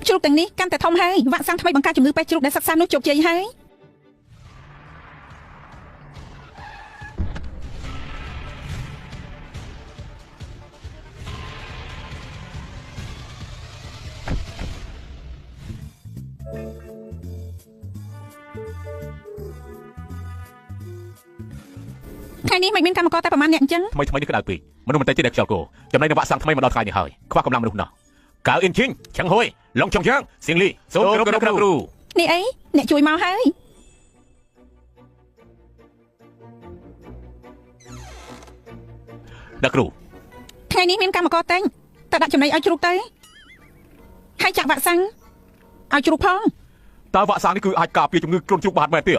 ជ្រូកទាំងនេះកាន់តែធំហើយវ៉ាក់សាំងថ្មីបង្ការជំងឺពេទ្យជ្រូកដែលសិក្សានោះជោគជ័យហើយថ្ងៃនេះមិនមានកម្មករតែប្រហែលអ្នកអញ្ចឹងថ្មីនេះក្តៅពេកមនុស្សមិនតែទៀតតែខ្យល់គោចំណែកនៅវ៉ាក់សាំងថ្មីមកដល់ថ្ងៃនេះហើយខ្វះកម្លាំងមនុស្សណោះកៅអ៊ីនឈីងឆឹងហួយឡុងចុងយ៉ាងសៀងលីសូមគោរពគ្រូនេះអីអ្នកជួយមកហើយអ្នកគ្រូថ្ងៃនេះមានកម្មករតែងតែដាក់ចំណីឲ្យជ្រូកទៅហើយចាក់វ៉ាក់សាំងឲ្យជ្រូកផងតើវ៉ាក់សាំងនេះគឺអាចការពារជំងឺគ្រុនជ្រូកបានមែនទេ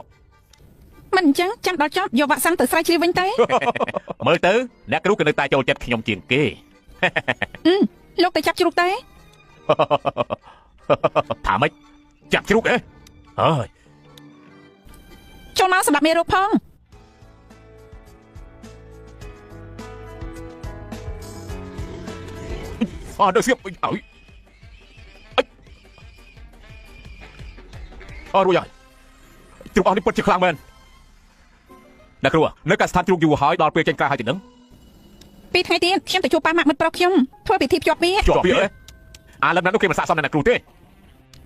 មិនអញ្ចឹងចាំដល់ចប់យកវ៉ាក់សាំងទៅស្រាវជ្រាវវិញទៅមើលទៅអ្នកគ្រូក៏នៅតែចូលចិត្តខ្ញុំជាងគេលោកទៅចាប់ជ្រូកទៅថាម៉េចចាប់ជ្រូកអេហើយចូលមកសម្រាប់មេរោគផងដល់សៀបឲ្យរួចហើយជ្រូកអស់នេះពិតជាខ្លាំងមែនអ្នកគ្រូនៅកាស្ថានជ្រូកយូរហើយដល់ពេលចេញក្រៅហើយទីនឹង2ថ្ងៃទៀតខ្ញុំទៅជួបប៉ាម៉ាក់មិត្តប្រុសខ្ញុំធ្វើពិធីភ្ជាប់វាឥឡូវណានោះគេមិនស័ក្តិសមអ្នកគ្រូទេ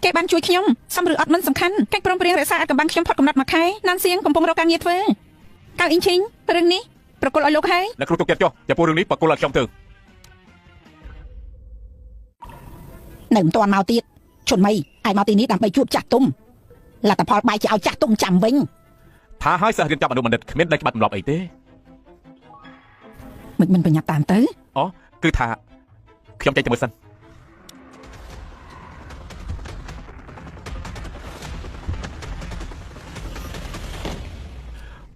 គេបានជួយខ្ញុំសំឬអត់មិនសំខាន់កិច្ចព្រមព្រៀងរក្សាអត្ថកម្បាំងខ្ញុំផុតកំណត់មួយខែណានសៀងកំពុងរកការងារធ្វើកៅអ៊ីងឈីងរឿងនេះប្រកល់ឲ្យលោកហើយអ្នកគ្រូទុកចិត្តចុះចំពោះរឿងនេះប្រកល់ឲ្យខ្ញុំទៅនៅមិនទាន់មកទៀតឈុនមីឲ្យមកទីនេះដើម្បីជួបចាស់ទុំលទ្ធផលបាយជាឲ្យចាស់ទុំចាំវិញថាឲ្យសិស្សរៀនចាប់អនុបណ្ឌិតគ្មានដែលច្បាប់ទម្លាប់អីទេមិនប្រញាប់តាមទៅអូគឺថាខ្ញុំចេញទៅមើលសិន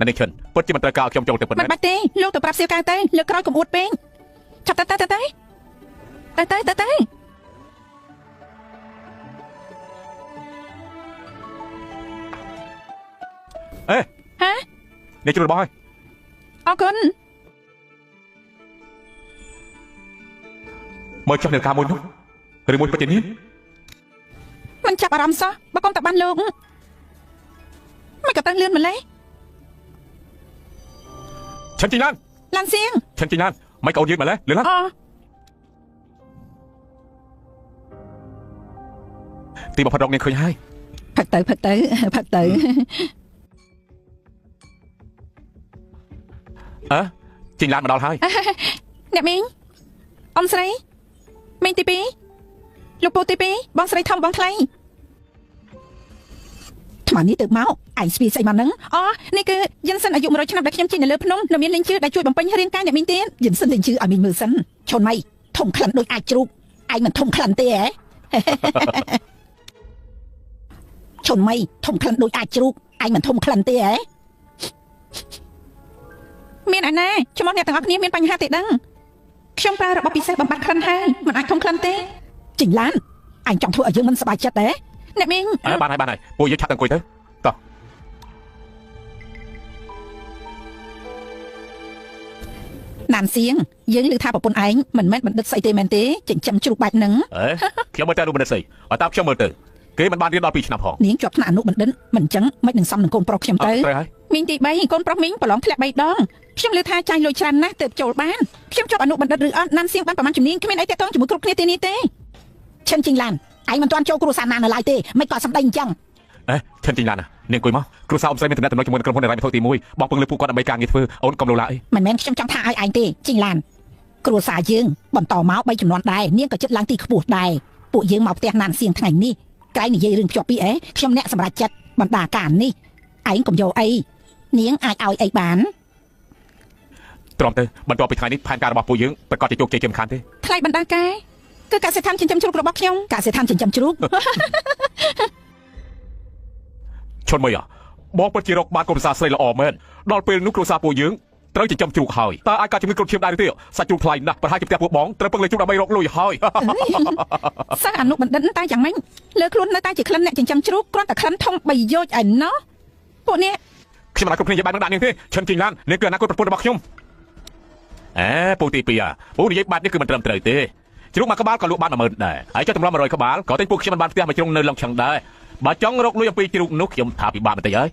នេះឈិនពិតជាមិនត្រូវការខ្ញុំចូលទៅប៉ុណ្ណឹងមិនបាច់ទេលោកទៅប្រាប់សៀវកៅទៅលើកក្រោយកុំអួតពេកចាប់ទៅអេហានេះជ្រូករបស់ហើយអរគុណមើលចុះនៅការមួយនោះឬមួយពិតជានេះមិនចាប់អារម្មណ៍សោះបើកុំតែបានលោកមិនក៏ទៅលឿនម្លេះឆិនជីឡានឡានសៀងឆិនជីឡានមិនក៏អូនយើងម្លេះលឿនណាទីបំផុតរកនាងឃើញហើយផឹកទៅជីឡានមកដល់ហើយអ្នកមីងអ៊ំស្រីមីងទី2លោកពូទី2បងស្រីធំបងថ្លៃថ្មនេះទៅមកឯងស្វីស្អីមកហ្នឹងនេះគឺយិនសិនអាយុ100ឆ្នាំដែលខ្ញុំជិះនៅលើភ្នំនៅមានលេងជឿដែលជួយបំពេញរាងកាយអ្នកមីងទៀតយិនសិនលេងជឿឲ្យមីងមើលសិនឈុនម៉ៃធំក្លិនដូចអាចជ្រូកឯងមិនធំក្លិនទេហ៎ឈុនម៉ៃធំក្លិនដូចអាចជ្រូកឯងមិនធំក្លិនទេហ៎មានឯណាឈ្មោះអ្នកទាំងអស់គ្នាមានបញ្ហាទេដឹងខ្ញុំប្រើរបបពិសេសបំបត្តិក្លិនហើយមិនអាចធំក្លិនទេជីងឡានអញចង់ធ្វើឲ្យយើងមិនសប្បាយចិត្តទេអ្នកមីងបានហើយពួកយើងឆាប់ទៅអង្គុយទៅតោះណានសៀងយើងឮថាប្រពន្ធឯងមិនមែនបណ្ឌិតស្អីទេមែនទេចិញ្ចឹមជ្រូកបែបហ្នឹងខ្ញុំមើលតែអនុបណ្ឌិតស្អីឲ្យតាមខ្ញុំមើលទៅគេមិនបានរៀនដល់2ឆ្នាំផងនាងជាប់ថ្នាក់អនុបណ្ឌិតមិនអញ្ចឹងមិននឹងសំនឹងកូនប្រុសខ្ញុំទៅមីងទី3កូនប្រុសមីងប្រឡងធ្លាក់3ដងខ្ញុំឮថាចាយលុយច្រើនណាស់ទើបចូលបានខ្ញុំជាប់អនុបណ្ឌិតឬអត់ណានសៀងបានប្រហែលជំនាញគ្មានអីទាក់ទងជាមួយគ្រប់គ្នាទីនេះទេឈិនជីងឡានឯងមិនទាន់ចូលគ្រួសារណានៅឡើយទេមិនក៏សម្ដីអញ្ចឹងឈិនជីងឡាននាងអង្គុយមកគ្រួសារអ៊ំស្រីមានតំណែងជាមួយក្រុមហ៊ុនរ៉ៃវត្ថុទី1បងពឹងលើពួកគាត់ដើម្បីការងារធ្វើអូនកុំលោឡាអីមិនមែនខ្ញុំចង់ថាឲ្យឯងទេជីងឡានគ្រួសារយើងបន្តមក3ចំនួនដែរនាងក៏ចិត្តឡើងទីខ្ពស់ដែរពួកយើងមកផ្ទះណានសៀងថ្ងៃនេះក្រែងនិយាយរឿងភ្ជាប់ពីខ្ញុំអ្នកសម្រេចចិត្តបណ្ដាការនេះឯងកុំយកអីនាងអាចឲ្យអីបានទ្រាំទៅបន្ទាប់ពីថ្ងៃនេះផែនការរបស់ពួកយើងប្រកាសជាជោគជ័យជាមិនខានទេថ្លៃបណ្ដាការគឺកសិដ្ឋានចិញ្ចឹមជ្រូករបស់ខ្ញុំកសិដ្ឋានចិញ្ចឹមជ្រូកឈុនមួយបងពិតជារកបានគំសាស្រីល្អមែនដល់ពេលនោះគ្រួសារពួកយើងត្រូវចិញ្ចឹមជ្រូកហើយតើអាចការជំងឺគ្រុនឈាមដែរទេសាច់ជ្រូកថ្លៃណាស់ប្រហែលជាផ្ទះពួកបងត្រូវពឹងលើជ្រូកដើម្បីរកលុយហើយសិស្សអនុបណ្ឌិតតែយ៉ាងម៉េចលើខ្លួននៅតែជាក្លិនអ្នកចិញ្ចឹមជ្រូកគ្រាន់តែក្លិនធំ3យោជឯណោះពួកនេះខ្ញុំមិនអាចគ្រប់គ្នានិយាយបាននឹងដាក់នាងទេឈិនជីងឡាននាងគឺអនាគតប្រពន្ធរបស់ខ្ញុំពូទី2ពូនិយាយបាត់នេះគឺមិនត្រឹមត្រូវទេ ជ្រូកមកក្បាលក៏លក់បាន10000ដែរហើយចុះតម្រាំ100ក្បាលក៏ទិញពួកខ្ញុំបានផ្ទះមកជ្រុងនៅឡងឆឹងដែរបើចង់រកលុយអំពីជ្រូកនោះខ្ញុំថាពិបាកបន្តិចហើយ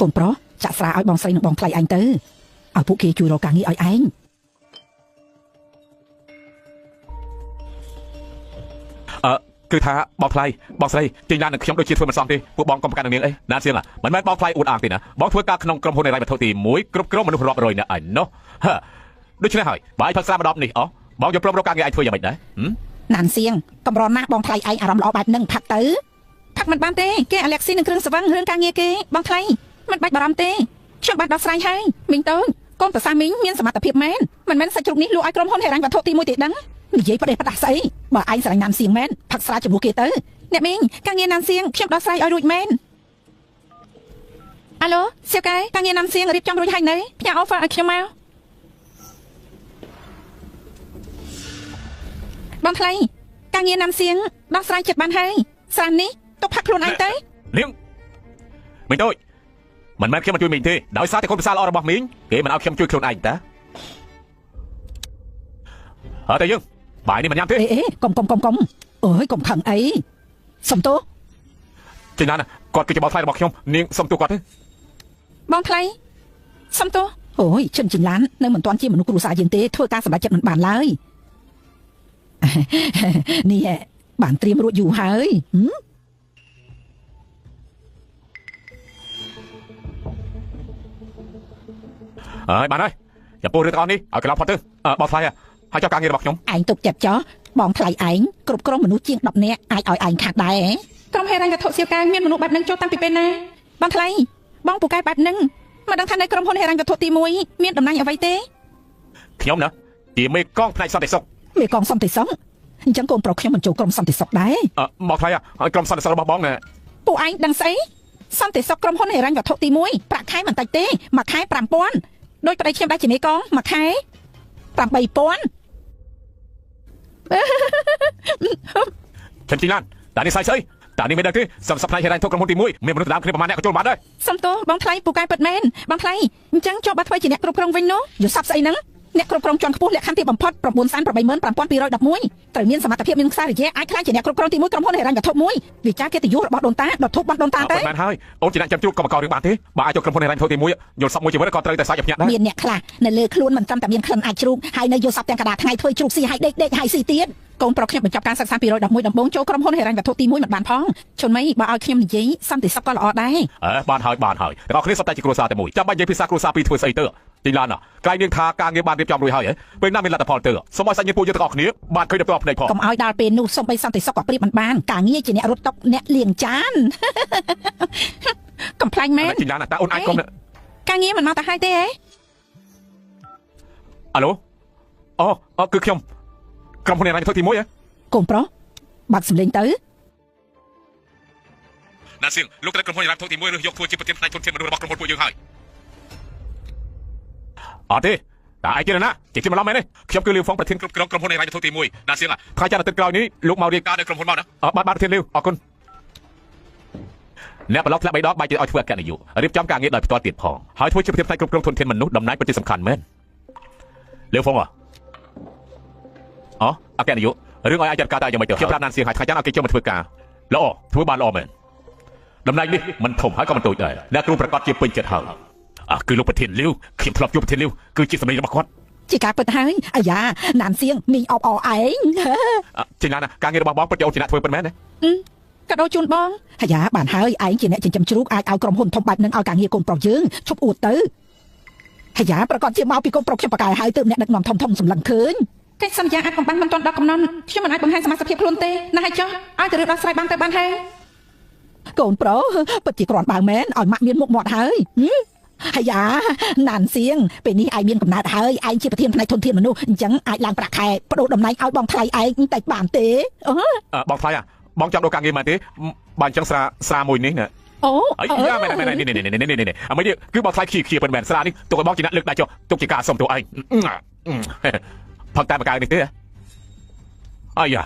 កូនប្រុសចាក់ស្រាឲ្យបងស្រីនិងបងថ្លៃឯងទៅឲ្យពួកគេជួយរកការងារឲ្យឯងគឺថាបងថ្លៃបងស្រីចេញឡាននឹងខ្ញុំដូចជាធ្វើមិនសមទេពួកបងកុំប្រកាន់នឹងនាងអីណាសៀងមិនមែនបងថ្លៃអួតអាងទេណាបងធ្វើការក្នុងក្រុមហ៊ុនហិរញ្ញវត្ថុទី1គ្រប់គ្រងមនុស្សរាប់រយនាក់ឯណោះដូច្នេះហើយបើឯងផឹកស្រាម្ដងនេះបងយកព្រមរកការងារឯងធ្វើយ៉ាងម៉េចដែរណានសៀងកំរណាស់បងថ្លៃឯងអារម្មណ៍ល្អបែបហ្នឹងផឹកទៅផឹកមិនបានទេគេអាឡែកស៊ីនឹងគ្រឿងស្រវឹងរឿងការងារគេបងថ្លៃមិនបាច់បារម្ភទេខ្ញុំបានដោះស្រាយហើយមីងតូចកូនប្រសាមីងមានសមត្ថភាពមែនមិនមែនសាច់ជ្រូកនេះលក់ឲ្យក្រុមហ៊ុនហិរញ្ញវត្ថុទី1ទេដឹងនិយាយប្រទេសផ្ដាស់ស្អីបើឯងស្រឡាញ់ណានសៀងមែនផឹកស្រាជាមួយគេទៅអ្នកមីងការងារណានសៀងខ្ញុំដោះស្រាយឲ្យរួចមែនអាឡូសៀវកែការងារណានសៀងរៀបចំរួចហើយនៅផ្ញើ offer ឲ្យខ្ញុំមកបងថ្លៃការងារណានសៀងដោះស្រាយចិត្តបានហើយស្រាននេះទុកផឹកខ្លួនឯងទៅនាងមីងតូចមិនមែនខ្ញុំមកជួយមីងទេដោយសារតែកូនប្រសាល្អរបស់មីងគេមិនឲ្យខ្ញុំជួយខ្លួនឯងតាអត់ទេយើងបាយនេះមិនញ៉ាំទេអេកុំអូយកុំខឹងអីសំទោចេញណាគាត់គឺជាបងថ្លៃរបស់ខ្ញុំនាងសំទោគាត់ទេបងថ្លៃសំទោអូយឈិនជីឡាននៅមិនទាន់ជាមនុស្សគ្រួសារយើងទេធ្វើការសម្រេចចិត្តមិនបានឡើយនេះបានត្រៀមរួចយូរហើយបានហើយចាំពូរឿងទាំងអស់នេះឲ្យកន្លងផុតទៅបងថ្លៃហើយចុះការងាររបស់ខ្ញុំឯងទុកចិត្តចុះបងថ្លៃឯងគ្រប់គ្រងមនុស្សជាង10នាក់អាចឲ្យឯងខាត់ដែរក្រុមហិរញ្ញវត្ថុសៀវកែមានមនុស្សបែបហ្នឹងចូលតាំងពីពេលណាបងថ្លៃបងពូកែបែបហ្នឹងមិនដឹងថានៅក្រុមហ៊ុនហិរញ្ញវត្ថុទី1មានតំណែងអ្វីទេខ្ញុំណាជាមេកងផ្នែកសន្តិសុខមេកងសន្តិសុខអញ្ចឹងកូនប្រុសខ្ញុំមិនចូលក្រុមសន្តិសុខដែរមកថ្លៃឲ្យក្រុមសន្តិសុខរបស់បងពូឯងដឹងស្អីសន្តិសុខក្រុមហ៊ុនហិរញ្ញវត្ថុទី1ប្រាក់ខែមិនតិចទេមួយខែ5000ដោយប្តីខ្ញុំដែរជាមេកងមួយខែ8000ฉันจริงนั่นแต่นี่ใส่เฉยแต่นี่ไม่ได้ที่สำหรับนายเฮรันทุกกระมวลตีมุ้ยมีมนุษย์ดาวขึ้นประมาณนี้ก็โจมบ้านได้សំទោបងថ្លៃពូកែពិតមែនបងថ្លៃអញ្ចឹងចូលបាត់ធ្វើជាអ្នកគ្រប់គ្រងវិញនោះយល់សັບស្អីហ្នឹងអ្នកគ្រប់គ្រងជាន់ខ្ពស់លក្ខខណ្ឌទីបំផុត 9,85211 ត្រូវមានសមត្ថភាពមានខ្សែរយៈអាចខ្លាចជាអ្នកគ្រប់គ្រងទី1ក្រុមហ៊ុនហិរញ្ញវត្ថុមួយវិចារកិត្តិយសរបស់ដូនតាដុតធុបរបស់ដូនតាទេមែនហើយអូនជាអ្នកចាំជួបក៏មកកោរឿងបានទេបើអាចចូលក្រុមហ៊ុនហិរញ្ញវត្ថុទី1យល់សັບមួយជីវិតក៏ត្រូវតែសាច់ភ្ញាក់ដែរមានអ្នកខ្លះនៅលើខ្លួនមិនត្រឹមតែមានក្លិនអាចជ្រូកហើយនៅយល់សັບទាំងកដាថ្ងៃធ្វើជ្រូកស៊ីហើយដេកហើយស៊ីទៀតកូនប្រុសខ្ញុំបញ្ចប់ការសិក្សា211ដំបូងចូលក្រុមហ៊ុនហិរញ្ញវត្ថុទី1មិនបានផងជន់មីបើឲ្យខ្ញុំនិយាយសន្តិសុខក៏ល្អដែរបានហើយទាំងអស់គ្នាសុទ្ធតែជាគ្រួសារតែមួយចាំបាច់និយាយភាសាគ្រួសារពីរធ្វើស្អីទៅទីឡានក្រៃនាងថាការងារបានរៀបចំរួចហើយពេលណាមានលទ្ធផលទៅសូមឲ្យសាច់ញាតិពួកយើងទាំងអស់គ្នាបានឃើញដល់ផ្នែកផងកុំឲ្យដល់ពេលនោះសូមបីសន្តិសុខក៏ប្រៀបមិនបានការងារជាអ្នករត់តុអ្នកលាងចានកំ pl ាញ់មែនទីឡានតើអូនអាចកុំការងារមិនមកទៅហើយទេអាឡូគឺខ្ញុំក្រុមហ៊ុនហិរញ្ញវត្ថុទី1កូនប្រុសបាត់សម្លេងទៅណាសៀងលោកត្រូវក្រុមហ៊ុនហិរញ្ញវត្ថុទី1រើសយកធ្វើជាប្រធានផ្នែកធនធានមនុស្សរបស់ក្រុមហ៊ុនពួកយើងហើយអត់ទេតែឯងគេណាជាមិនឡំមែនទេខ្ញុំគឺលីវហ្វុងប្រធានគ្រប់គ្រងក្រុមហ៊ុនហិរញ្ញវត្ថុទី1ណាសៀងថ្ងៃច័ន្ទអាទិត្យក្រោយនេះលោកមករៀបការនៅក្រុមហ៊ុនមកណាបាទប្រធានលីវអរគុណអ្នកប្រឡប់ធ្លាក់3ដងបាយទៅឲ្យធ្វើអគ្គនាយករៀបចំការងារដោយផ្ទាល់ទៀតផងហើយធ្វើជាប្រធានផ្នែកគ្រប់គ្រងធនធានមនុស្សតំណែងពិតជាសំខាន់មែនលីវហ្វុងអគ្គនាយករឿងឲ្យអាចចាត់ការតែយ៉ាងម៉េចទៅខ្ញុំប្រាប់ណានសៀងឲ្យថ្ងៃច័ន្ទឲ្យគេចូលមកធ្វើការល្អធ្វើបានល្អមែនតំណែងនេះមិនធំហើយក៏មិនតូចដែរអ្នកគ្រូប្រកាសជាពេញចិត្តហើយគឺលោកប្រធានលីវខ្ញុំធ្លាប់ជួបប្រធានលីវគឺជាសម្លេងរបស់គាត់ជាការពិតហើយអាយ៉ាណានសៀងមីងអបអឯងជាណាការងាររបស់បងពិតជាអូនជាអ្នកធ្វើពិតមែនទេកាដូជូនបងអាយ៉ាបានហើយឯងជាអ្នកចិញ្ចឹមជ្រូកអាចឲ្យក្រុមហ៊ុនធំបែបហ្នឹងឲ្យការងារកូនប្រុសយើងឈប់អួតទៅអាយ៉ាប្រកាសជាមកពីកូនប្រុសខ្ញុំបកកាយហើយទើបអ្នកដឹកនាំធំសម្លឹងឃើញកិច្ចសន្យាអាចបំផាន់មិនទាន់ដល់កំណត់ខ្ញុំមិនអាចបង្ហាញសមត្ថភាពខ្លួនទេណាហើយចុះឲ្យទៅរឿងដោះស្រាយបានទៅបានហើយកូនប្រុសពិតជាគ្រាន់បើមែនឲ្យម៉ាក់មានមុខមាត់ហើយអាយ៉ាណានសៀងពេលនេះឯងមានកំណត់ហើយឯងជាប្រធានផ្នែកធនធានមនុស្សអញ្ចឹងអាចឡើងប្រាក់ខែបដូរតំណែងឲ្យបងថ្លៃឯងតែបានទេបងថ្លៃបងចង់ដូរការងារមែនទេបើអញ្ចឹងស្រាមួយនេះណាអូអាយ៉ាមែនអីនេះគឺបងថ្លៃខៀប៉ុណ្ណែនស្រានេះទុកឲ្យបងជាអ្នកលើកដៃចុះទុកជាការសុំទោសឯងផឹកតែបកាយនេះទេអាយ៉ា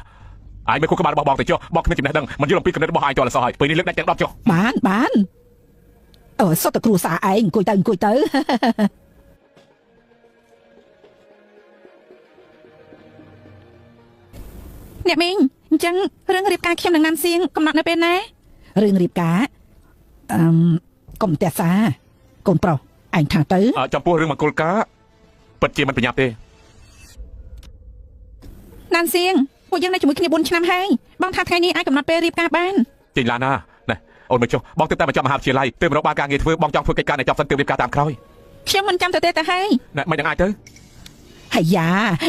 ឯងមិនគួរក្បាលរបស់បងទៅចុះបងគ្មានចំណេះដឹងមិនយល់អំពីគំនិតរបស់ឯងតលសោះហើយពេលនេះលើកដាច់ទាំង10ចុះបានសុទ្ធតែគ្រូសាឯងអង្គុយទៅ អ្នកមីងអញ្ចឹងរឿងរៀបការខ្ញុំនឹងណាន់សៀងកំណត់នៅពេលណារឿងរៀបការកុំតែសាកូនប្រុសឯងថាទៅចំពោះរឿងមង្គលការពិតជាមិនប្រញាប់ទេណាន់សៀងពួកយើងនៅជាមួយគ្នា4ឆ្នាំហើយបងថាថ្ងៃនេះអាចកំណត់ពេលរៀបការបានចេញឡានណាអូនមកចុះបងទៅតែមកចប់មហាវិទ្យាល័យទៅរកបានការងារធ្វើបងចង់ធ្វើកិច្ចការនៅចប់សិនទៅរៀបការតាមក្រោយខ្ញុំមិនចាំទៅទេទៅហើយមិនយ៉ាងអាចទៅហើយយ៉ា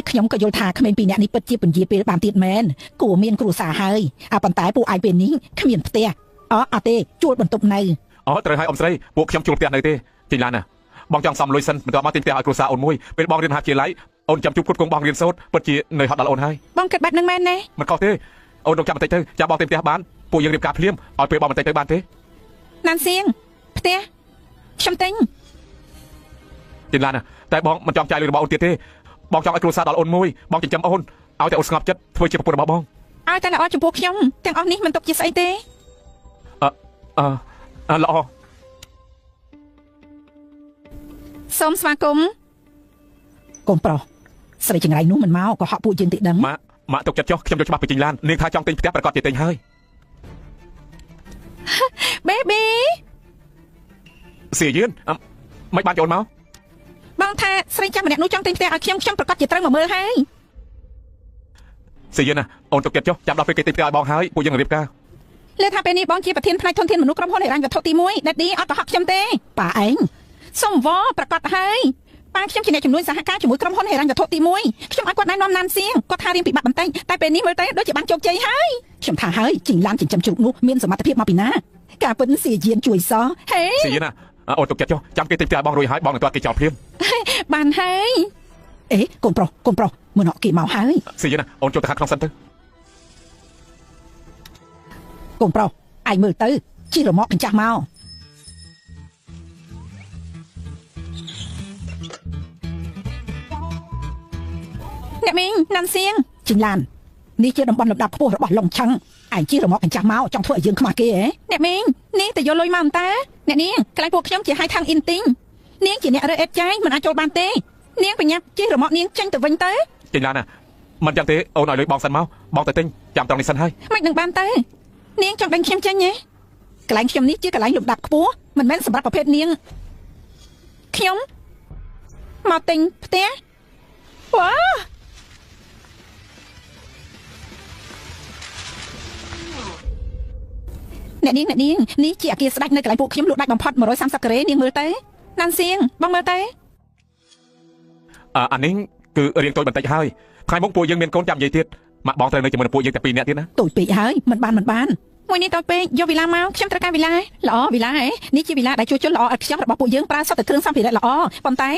ខ្ញុំក៏យល់ថាក្មេងពីរនាក់នេះពិតជាពន្យាពេលបានទៀតមែនគួរមានគ្រួសារហើយប៉ុន្តែពួកឯងពេលនេះគ្មានផ្ទះអត់ទេជួលបន្ទប់នៅត្រូវឲ្យអ៊ំស្រីពួកខ្ញុំជួលផ្ទះនៅទេចេញឡានណាបងចង់សំលុយសិនបន្ទាប់មកទិញផ្ទះឲ្យគ្រួសារអូនមួយពេលបងរៀនមហាវិទ្យាល័យអូនចាំជួបគ្រប់គ្រងបងរៀនសូត្រពិតជានៅហត់ដល់អូនហើយបងគិតបែបហ្នឹងមែនទេមិនខុសទេអូនរកចាំបន្តិចទៅចាំបងទិញផ្ទះបានពួកយើងរៀបការភ្លាមឲ្យពេលបងបន្តិចទៅបានទេណាន់សៀងផ្ទះខ្ញុំទិញចេញឡានណាតែបងមិនចង់ចាយលុយរបស់អូនទៀតទេបងចង់ឲ្យគ្រួសារដល់អូនមួយបងចិញ្ចឹមអូនឲ្យតែអូនស្ងប់ចិត្តធ្វើជាប្រពន្ធរបស់បងឲ្យតែល្អចំពោះខ្ញុំទាំងអស់នេះមិនទុកជាស្អីទេល្អសូមស្វាគមន៍កូនប្រុសស្រីចង្រៃនោះមិនមកក៏ហក់ពួកយើងតិចដឹងម៉ាក់ទុកចិត្តចុះខ្ញុំយកច្បាស់ពីចេញឡាននាងថាចង់ទិញផ្ទះប្រកាសជាទិញហើយ Baby សៀយឿនមិនបានចូលមកបងថាស្រីចាំម្នាក់នោះចង់ទិញផ្ទះឲ្យខ្ញុំប្រកាសជាត្រូវមកមើលហើយសៀយឿនណាអូនទុកចិត្តចុះចាំដល់ពេលគេទិញផ្ទះឲ្យបងហើយពួកយើងរៀបការលើថាពេលនេះបងជាប្រធានផ្នែកធនធានមនុស្សក្រុមហ៊ុនហិរញ្ញវត្ថុទី1 Daddy អត់ក៏ហក់ខ្ញុំទេប៉ាឯងសុំវ៉ប្រកាសហើយប៉ាខ្ញុំជាអ្នកជំនួយសហការជាមួយក្រុមហ៊ុនហិរញ្ញវត្ថុទី1ខ្ញុំឲ្យគាត់ណែនាំណានសៀងគាត់ថារៀងពិបាកបន្តិចតែពេលនេះមើលទៅដូចជាបានជោគជ័យហើយខ្ញុំថាហើយជីងឡានចិញ្ចឹមជ្រូកនោះមានសមត្ថភាពមកពីណាការពិតសៀយានជួយសោះហេសៀយានណាអូនទុកចិត្តចុះចាំគេទិញផ្ទះបងរួចហើយបងនឹងទាត់គេចោលព្រាមបានហើយកូនប្រុសមើលណក់គេមកហើយសៀយានណាអូនចូលទៅខាងក្នុងសិនទៅកូនប្រុសឯងមើលទៅជីរមាក់កញ្ចាស់មកអ្នកមីងណាន់សៀងជីងឡាននេះជាតំបន់លំដាប់ខ្ពស់របស់ឡុងឆឹងឯងជីរមាក់កញ្ចាស់មកចង់ធ្វើឲ្យយើងខ្មាស់គេហ៎អ្នកមីងនេះទៅយកលុយមកអន្តើអ្នកនាងកន្លែងពួកខ្ញុំជាហៃថាំងអ៊ីនទីងនាងជាអ្នករើអេតចាយមិនអាចចូលបានទេនាងបញ្ញាប់ជីរមាក់នាងចេញទៅវិញទៅជីងឡានណាមិនចឹងទេអូនឲ្យលុយបងសិនមកបងទៅទិញចាំត្រង់នេះសិនហើយមិននឹងបានទៅនាងចង់ដេញខ្ញុំចេញហ៎កន្លែងខ្ញុំនេះជាកន្លែងលំដាប់ខ្ពស់មិនមែនសម្រាប់ប្រភេទនាងខ្ញុំមកទិញផ្ទះវ៉ាអ្នកនាងនេះជាអគារស្ដេចនៅកន្លែងពួកខ្ញុំលក់ដាច់បំផុត130ការ៉េនាងមើលទៅណាន់សៀងបងមើលទៅអានេះគឺរៀងតូចបន្តិចហើយថ្ងៃមុខពួកយើងមានកូនចាំនិយាយទៀតម៉ាក់បងត្រូវនៅជាមួយពួកយើងតែ2នាក់ទៀតណាតូចពេកហើយមិនបានមួយនេះតូចពេកយកវីឡាមកខ្ញុំត្រូវការវីឡាល្អវីឡាហ៎នេះជាវីឡាដែលជួយជន់ល្អឥតខ្ចោះរបស់ពួកយើងប្រើសុទ្ធតែគ្រឿងសម្ភារៈល្អប៉ុន្តែ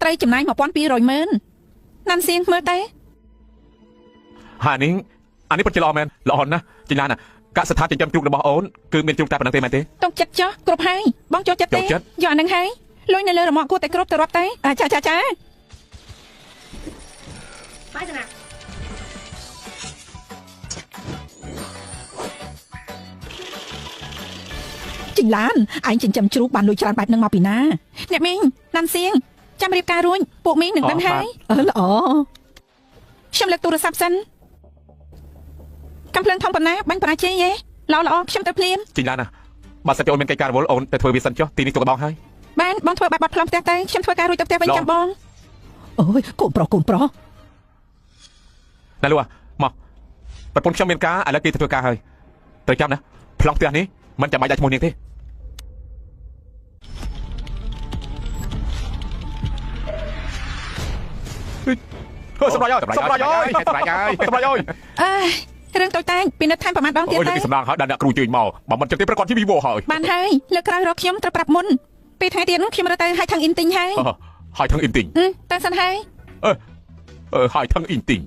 ត្រូវចំណាយ1200ម៉ឺនណាន់សៀងមើលទៅអានេះពិតជាល្អមែនល្អណាស់ជីឡានណាកសិដ្ឋានចិញ្ចឹមជ្រូករបស់អូនគឺមានជ្រូកតែប៉ុណ្្នឹងទេមែនទេទុកចិត្តចោះគ្រប់ហើយបងចូលចិត្តទេយកអានឹងហើយលុយនៅលើរមាក់គួរតែគ្រប់ទៅរាប់ទៅចាបាយទៅណាជីងឡានឯងចិញ្ចឹមជ្រូកបានលុយច្រើនបែបហ្នឹងមកពីណាអ្នកមីងណាន់សៀងចាំរៀបការរួចពួកមីងនឹងដឹងហើយល្អខ្ញុំលើកទូរស័ព្ទសិនកំភ្លើងធំប៉ុណ្ណាបាញ់ប្រាជ័យហ៎ល្អខ្ញុំទៅភ្លាមជីងឡានណាបើសិនជាអូនមានកិច្ចការរវល់អូនទៅធ្វើវាសិនចុះទីនេះទុកឲ្យបងហើយបានបងធ្វើបាត់ផ្លុំផ្ទះទៅខ្ញុំធ្វើការរួចទៅផ្ទះវិញចាំបងអូយកូនប្រុសណាលូមកប្រពន្ធខ្ញុំមានការឥឡូវគេទៅធ្វើការហើយត្រូវចាំណាប្លង់ផ្ទះនេះមិនចាំបាច់ដាក់ឈ្មោះនាងទេសម្រាប់រឿងតូចតាចពីនៅថែមប្រហែលដងទៀតទៅអូយសម្រាប់ហើយដាក់គ្រូជួយមកបើមិនចឹងទេប្រកាសជាវីវហើយបានហើយលើកក្រោយរកខ្ញុំត្រូវប្រាប់មុនពេលថ្ងៃទៀតខ្ញុំរើទៅឲ្យថងអ៊ីនទីងហើយឲ្យថងអ៊ីនទីងតែសិនហើយឲ្យថងអ៊ីនទីង